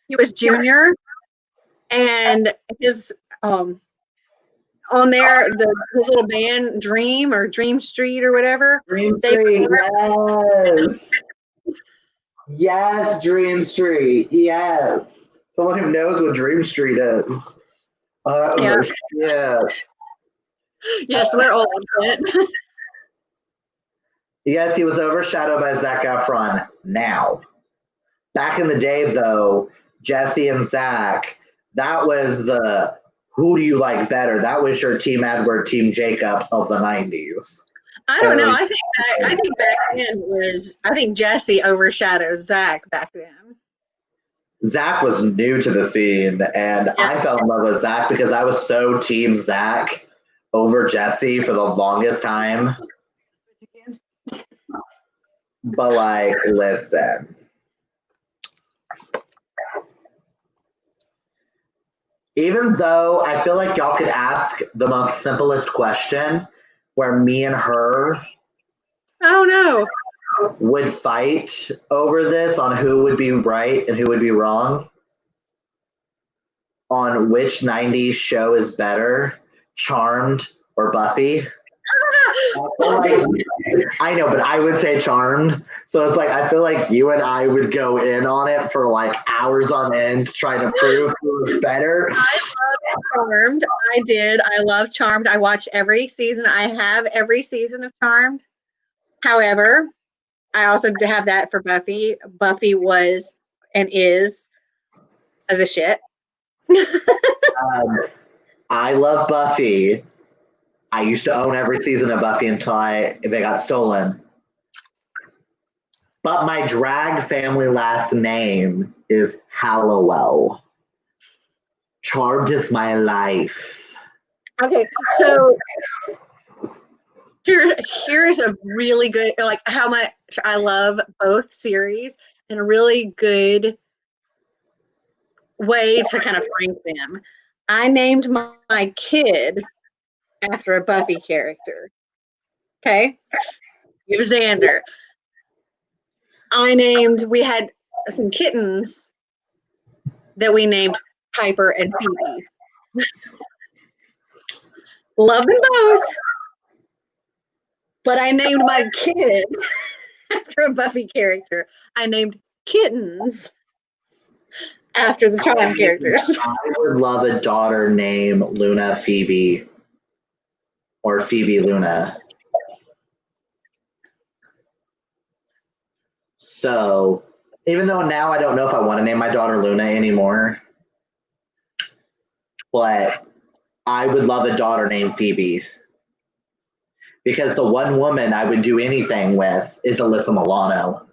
he was junior, and his on there, his little band Dream or Dream Street or whatever. Dream Street, yes. Yes, Dream Street, yes. Someone who knows what Dream Street is. Yeah. Yes, we're old. Yes, he was overshadowed by Zac Efron now. Back in the day, though, Jesse and Zac, that was the who do you like better? That was your Team Edward, Team Jacob of the 90s. I don't know. I think back then I think Jesse overshadowed Zach back then. Zach was new to the scene, and I fell in love with Zach because I was so Team Zach over Jesse for the longest time. But, like, listen. Even though I feel like y'all could ask the most simplest question where me and her Oh, no. would fight over this on who would be right and who would be wrong, on which 90s show is better, Charmed or Buffy. I know, but I would say Charmed. So it's like I feel like you and I would go in on it for like hours on end trying to prove who was better. I love Charmed. I did. I love Charmed. I watched every season. I have every season of Charmed. However, I also have that for Buffy. Buffy was and is the shit. I love Buffy. I used to own every season of Buffy until they got stolen. But my drag family last name is Hallowell. Charmed is my life. Okay, so here's a really good, like, how much I love both series and a really good way to kind of rank them. I named my kid after a Buffy character. Okay, it was Xander. We had some kittens that we named Piper and Phoebe. Love them both. But I named my kid after a Buffy character. I named kittens after the Charmed characters. I would love a daughter named Luna Phoebe or Phoebe Luna. So, even though now I don't know if I want to name my daughter Luna anymore, but I would love a daughter named Phoebe. Because the one woman I would do anything with is Alyssa Milano.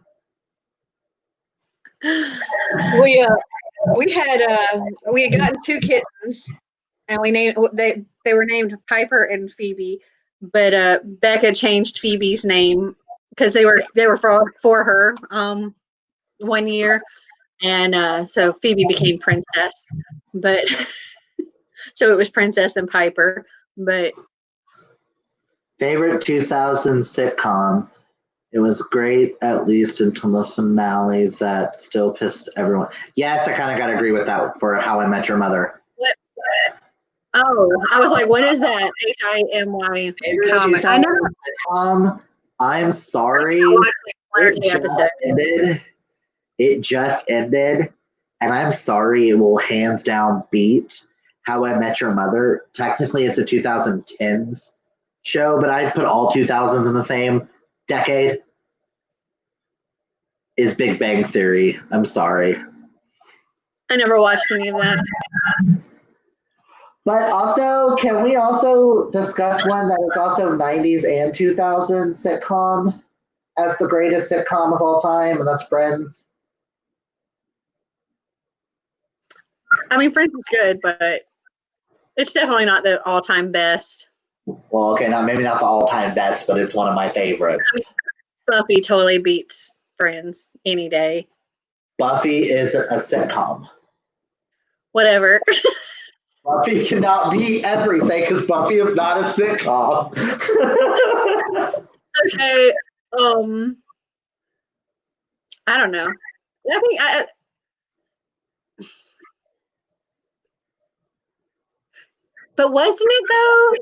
We had gotten two kittens, and they were named Piper and Phoebe, but Becca changed Phoebe's name because they were for her 1 year, and so Phoebe became Princess, but so it was Princess and Piper, but. Favorite 2000 sitcom. It was great, at least until the finale that still pissed everyone. Yes, I kind of got to agree with that for How I Met Your Mother. What? Oh, I was like, what is that? HIMY. Favorite I know. sitcom. I'm sorry. It just ended. And I'm sorry, it will hands down beat How I Met Your Mother. Technically, it's a 2010s show, but I'd put all 2000s in the same decade. Is Big Bang Theory. I'm sorry. I never watched any of that. But also, can we also discuss one that is also 90s and 2000s sitcom as the greatest sitcom of all time, and that's Friends? I mean, Friends is good, but it's definitely not the all-time best. Well, okay, maybe not the all-time best, but it's one of my favorites. Buffy totally beats Friends any day. Buffy is a sitcom. Whatever. Buffy cannot be everything because Buffy is not a sitcom. Okay. I don't know. But wasn't it though?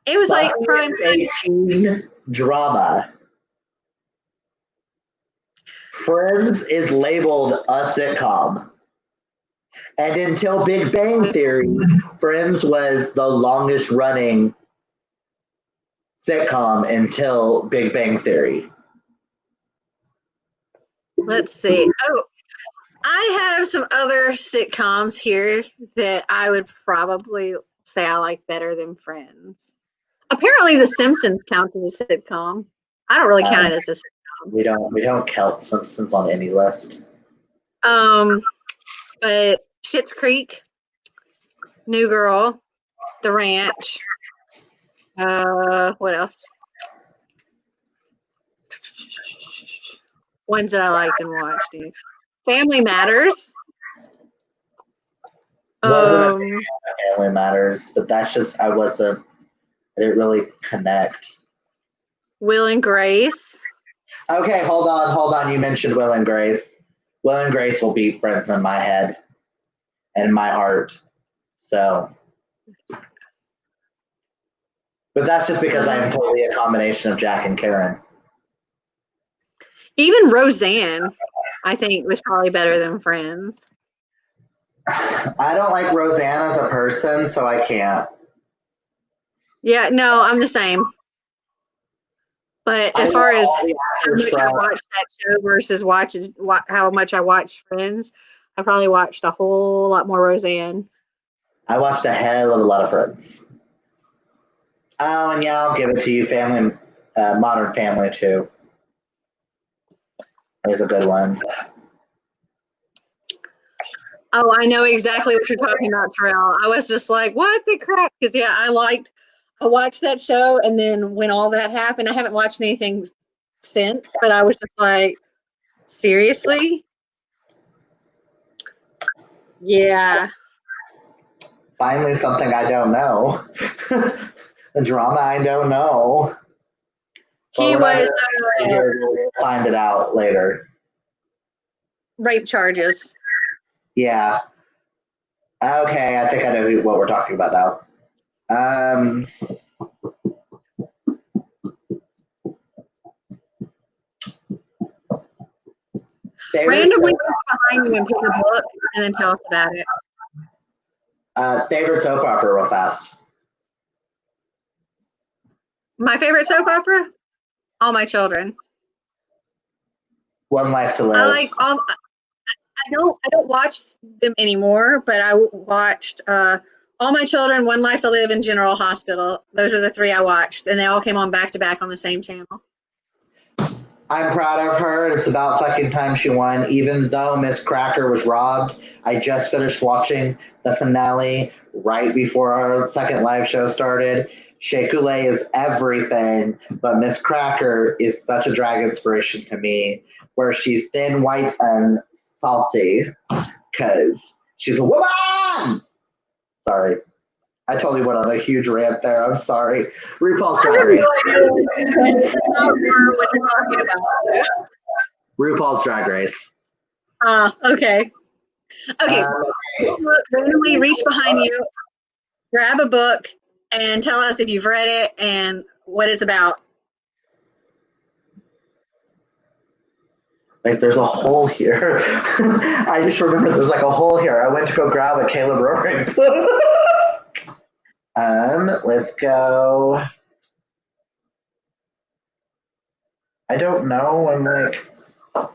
It was like prime time drama. Friends is labeled a sitcom. And until Big Bang Theory, Friends was the longest running sitcom until Big Bang Theory. Let's see. Oh, I have some other sitcoms here that I would probably say I like better than Friends. Apparently, The Simpsons counts as a sitcom. I don't really count it as a sitcom. We don't count Simpsons on any list. But Schitt's Creek, New Girl, The Ranch. What else? Ones that I liked and watched. Family Matters. Wasn't a fan of Family Matters, but that's just I didn't really connect. Will and Grace. Okay, hold on. You mentioned Will and Grace. Will and Grace will be friends in my head and in my heart. So, but that's just because I am totally a combination of Jack and Karen. Even Roseanne, I think, was probably better than Friends. I don't like Roseanne as a person, so I can't. Yeah, no, I'm the same. But as far as how much I watched that show versus how much I watched Friends, I probably watched a whole lot more Roseanne. I watched a hell of a lot of Friends. Oh, and yeah, I'll give it to you. Modern Family too. Is a good one. Oh, I know exactly what you're talking about, Terrell. I was just like, what the crap? Because yeah, I watched that show, and then when all that happened, I haven't watched anything since. But I was just like, seriously? Yeah. Finally, something I don't know. The drama I don't know. He was We'll find it out later. Rape charges. Yeah. Okay, I think I know what we're talking about now. Randomly behind you and pick a book and then tell us about it. Favorite soap opera, real fast. My favorite soap opera? All My Children. One Life to Live. I don't watch them anymore, but I watched All My Children, One Life to Live, and General Hospital. Those are the three I watched, and they all came on back to back on the same channel. I'm proud of her. It's about fucking time she won, even though Miss Cracker was robbed. I just finished watching the finale right before our second live show started. Shea Coulee is everything, but Miss Cracker is such a drag inspiration to me, where she's thin, white, and salty, because she's a woman! Sorry. I totally went on a huge rant there. I'm sorry. RuPaul's Drag Race. What you're talking about. RuPaul's Drag Race. Okay. Okay. Look, randomly reach behind you, grab a book, and tell us if you've read it and what it's about. Like, there's a hole here. I just remember there's like a hole here. I went to go grab a Caleb Rowring book. Let's go. I don't know. I'm like,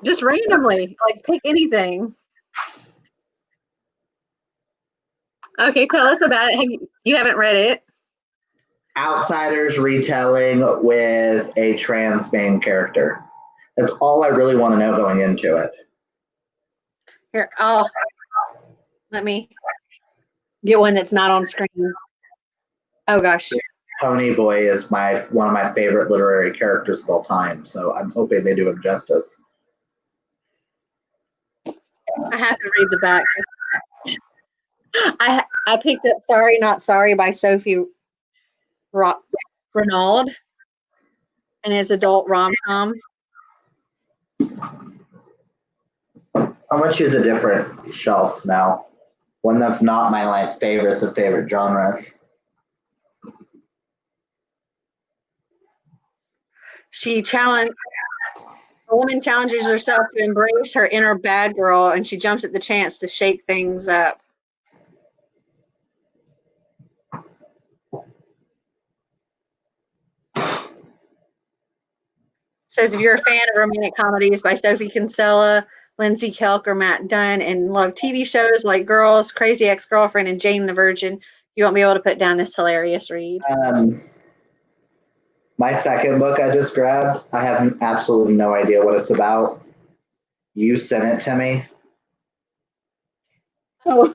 just randomly, like pick anything. Okay, tell us about it. You haven't read it? Outsiders retelling with a trans main character. That's all I really want to know going into it. Here, let me get one that's not on screen. Oh gosh. Pony Boy is one of my favorite literary characters of all time, so I'm hoping they do him justice. I have to read the back. I picked up Sorry Not Sorry by Sophie Renaud, and it's adult rom-com. I'm gonna choose a different shelf now. One that's not my like favorites of favorite genres. A woman challenges herself to embrace her inner bad girl, and she jumps at the chance to shake things up. Says if you're a fan of romantic comedies by Sophie Kinsella, Lindsay Kelk or Matt Dunn and love TV shows like Girls, Crazy Ex-Girlfriend, and Jane the Virgin, you won't be able to put down this hilarious read. My second book I just grabbed, I have absolutely no idea what it's about. You sent it to me. Oh.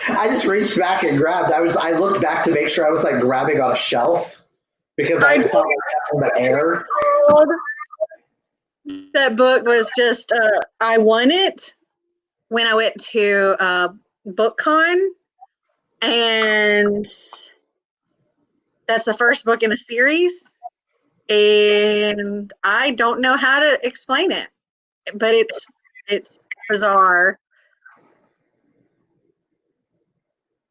I just reached back and grabbed. I looked back to make sure I was like grabbing on a shelf because I felt like the air. That book was just I won it when I went to BookCon, and that's the first book in a series, and I don't know how to explain it, but it's bizarre.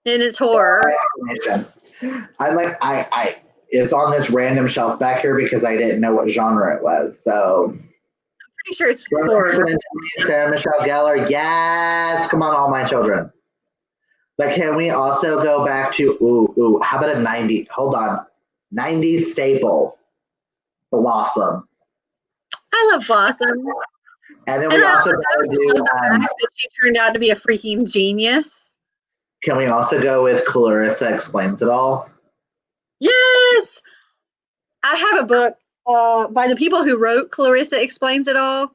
And it's horror. I'm like, it's on this random shelf back here because I didn't know what genre it was. So I'm pretty sure it's horror. Sarah Michelle Gellar, yes, come on, all my children. But can we also go back to how about a 90s? Hold on, 90s staple, Blossom. I love Blossom. And then we also love the fact that she turned out to be a freaking genius. Can we also go with Clarissa Explains It All? Yes! I have a book by the people who wrote Clarissa Explains It All.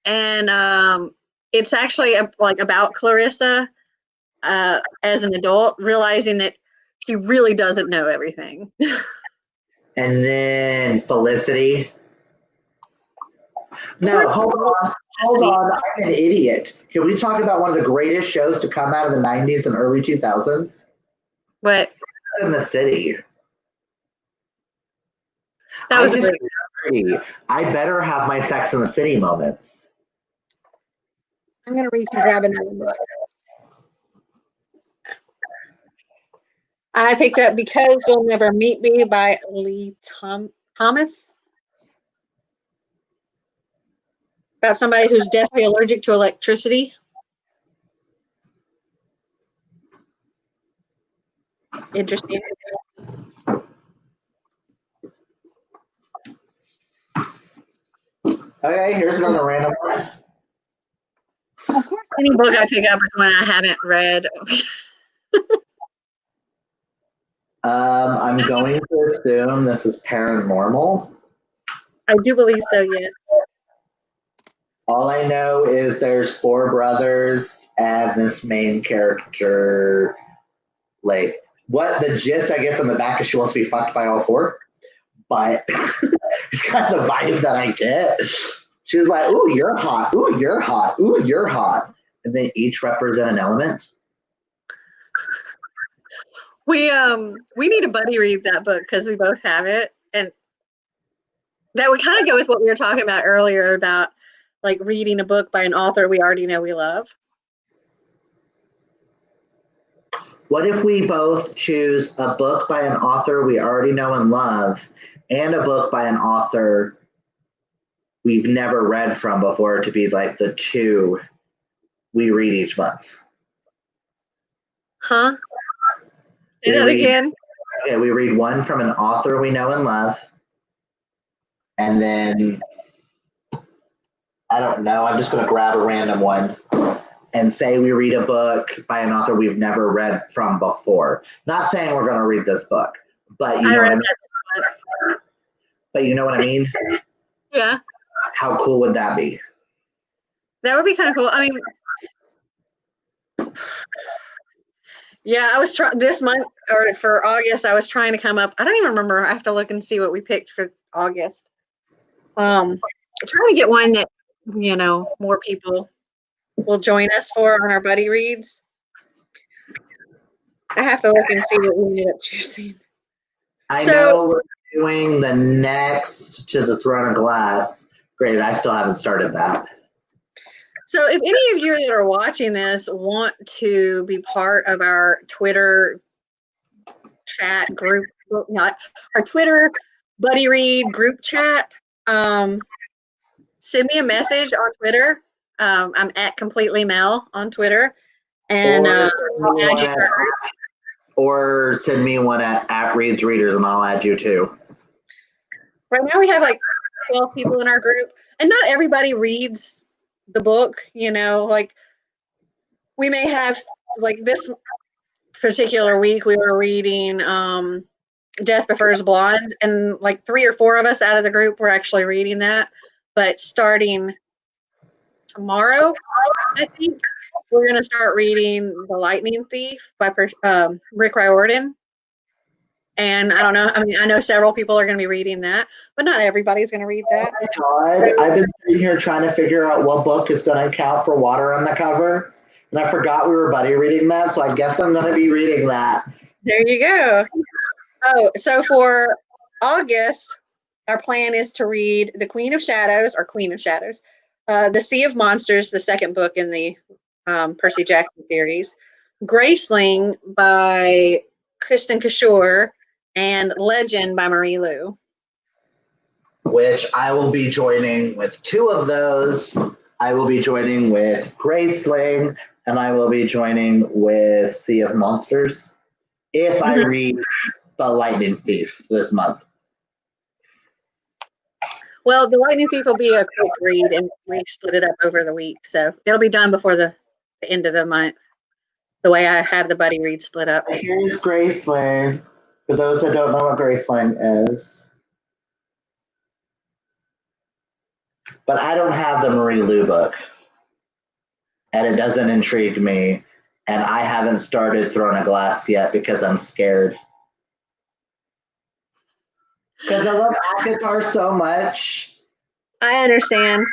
And it's actually like about Clarissa as an adult, realizing that she really doesn't know everything. And then Felicity. No, hold on. I'm an idiot. Can we talk about one of the greatest shows to come out of the 90s and early 2000s? What? In the City. That was I better have my Sex in the City moments. I'm going to reach and grab another book. I picked up Because You'll Never Meet Me by Lee Thomas. About somebody who's deathly allergic to electricity. Interesting. Okay, here's another random one. Of course, any book I pick up is one I haven't read. I'm going to assume this is paranormal. I do believe so, yes. All I know is there's 4 brothers and this main character, like, what the gist I get from the back is she wants to be fucked by all 4. But it's kind of the vibe that I get. She's like, ooh, you're hot. Ooh, you're hot. Ooh, you're hot. And they each represent an element. We need to buddy read that book because we both have it. And that would kind of go with what we were talking about earlier about like reading a book by an author we already know we love. What if we both choose a book by an author we already know and love and a book by an author we've never read from before to be like the 2 we read each month? Huh? Say that again. Okay, we read one from an author we know and love. And then, I don't know, I'm just going to grab a random one and say we read a book by an author we've never read from before. Not saying we're going to read this book, but you know what I mean? But you know what I mean? Yeah. How cool would that be? That would be kind of cool. I mean, yeah, I was trying this month or for August, I was trying to come up. I don't even remember. I have to look and see what we picked for August. Trying to get one that, you know, more people will join us for on our buddy reads. I have to look and see what we ended up choosing. I know we're doing the next to the Throne of Glass. Great, I still haven't started that. So if any of you that are watching this want to be part of our Twitter chat group, not our Twitter buddy read group chat, send me a message on Twitter. I'm at Completely Mel on Twitter, and I'll add you. Or send me one at Reads Readers, and I'll add you too. Right now we have like 12 people in our group, and not everybody reads the book, like we may have, like this particular week, we were reading Death Prefers Blonde, and like 3 or 4 of us out of the group were actually reading that. But starting tomorrow, I think, we're going to start reading The Lightning Thief by Rick Riordan. And I don't know, I mean, I know several people are going to be reading that, but not everybody's going to read that. Oh my God. I've been sitting here trying to figure out what book is going to count for water on the cover. And I forgot we were buddy reading that, so I guess I'm going to be reading that. There you go. Oh, so for August, our plan is to read The Queen of Shadows, The Sea of Monsters, the second book in the Percy Jackson series, Graceling by Kristen Kishore, and Legend by Marie Lu. Which I will be joining with 2 of those. I will be joining with Graceling, and I will be joining with Sea of Monsters if I read The Lightning Thief this month. Well, The Lightning Thief will be a quick read, and we split it up over the week, so it'll be done before the end of the month, the way I have the buddy read split up. Here's Graceling. For those that don't know what Graceling is. But I don't have the Marie Lu book. And it doesn't intrigue me. And I haven't started Throne of Glass yet because I'm scared. Because I love ACOTAR so much. I understand.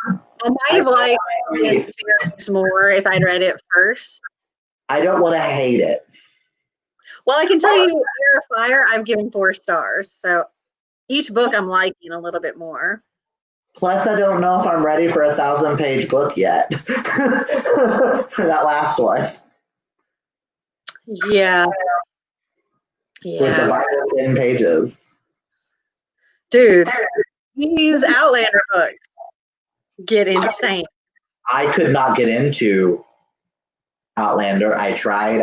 I might have liked this series more if I'd read it first. I don't want to hate it. Well, I can tell you, Air of Fire, I've given 4 stars. So each book I'm liking a little bit more. Plus, I don't know if I'm ready for a 1,000-page book yet. For that last one. Yeah. With the Bible 10 pages. Dude, these Outlander books get insane. I could not get into Outlander. I tried.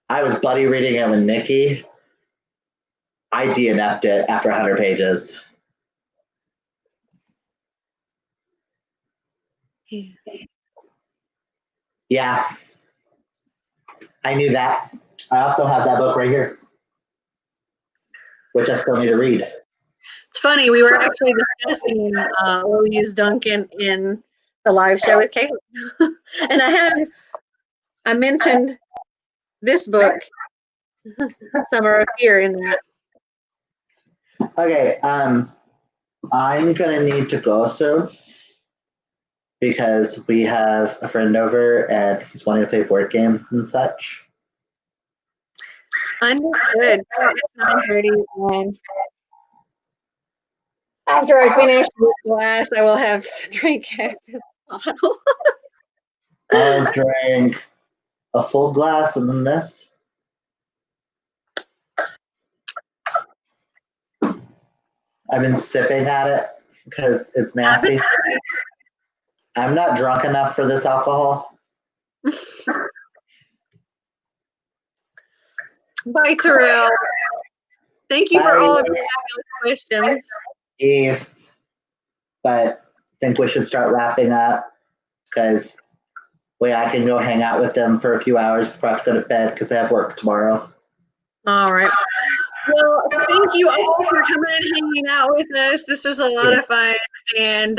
I was buddy reading it with Nikki. I DNF'd it after 100 pages. Yeah. I knew that. I also have that book right here, which I still need to read. It's funny, we were actually discussing Louise Duncan in the live show with Caitlin. And I mentioned this book, Summer of Fear, in that. Okay, I'm gonna need to go soon because we have a friend over and he's wanting to play board games and such. Understood. It's 9:30, and after I finish this glass, I will have drank half this bottle. I'll drink a full glass and then this. I've been sipping at it because it's nasty. I'm not drunk enough for this alcohol. Bye, Terrell. Thank you for all of your fabulous questions. Yes. But I think we should start wrapping up because I can go hang out with them for a few hours before I have to go to bed because I have work tomorrow. All right. Well, thank you all for coming and hanging out with us. This was a lot of fun. And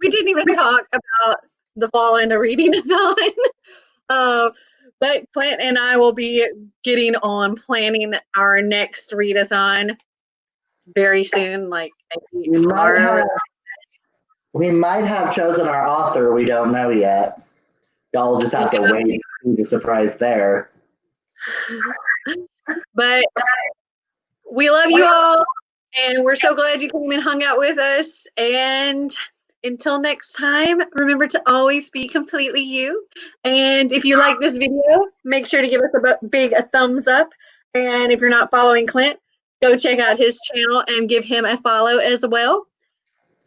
we didn't even talk about the fall into reading-a-thon. But Clint and I will be getting on planning our next read-a-thon very soon, like tomorrow. We might have chosen our author. We don't know yet. Y'all just have to wait to see the surprise there. But we love you all, and we're so glad you came and hung out with us. And until next time, remember to always be completely you. And if you like this video, make sure to give us a big thumbs up. And if you're not following Clint, go check out his channel and give him a follow as well.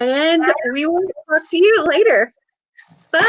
And we will talk to you later. Bye.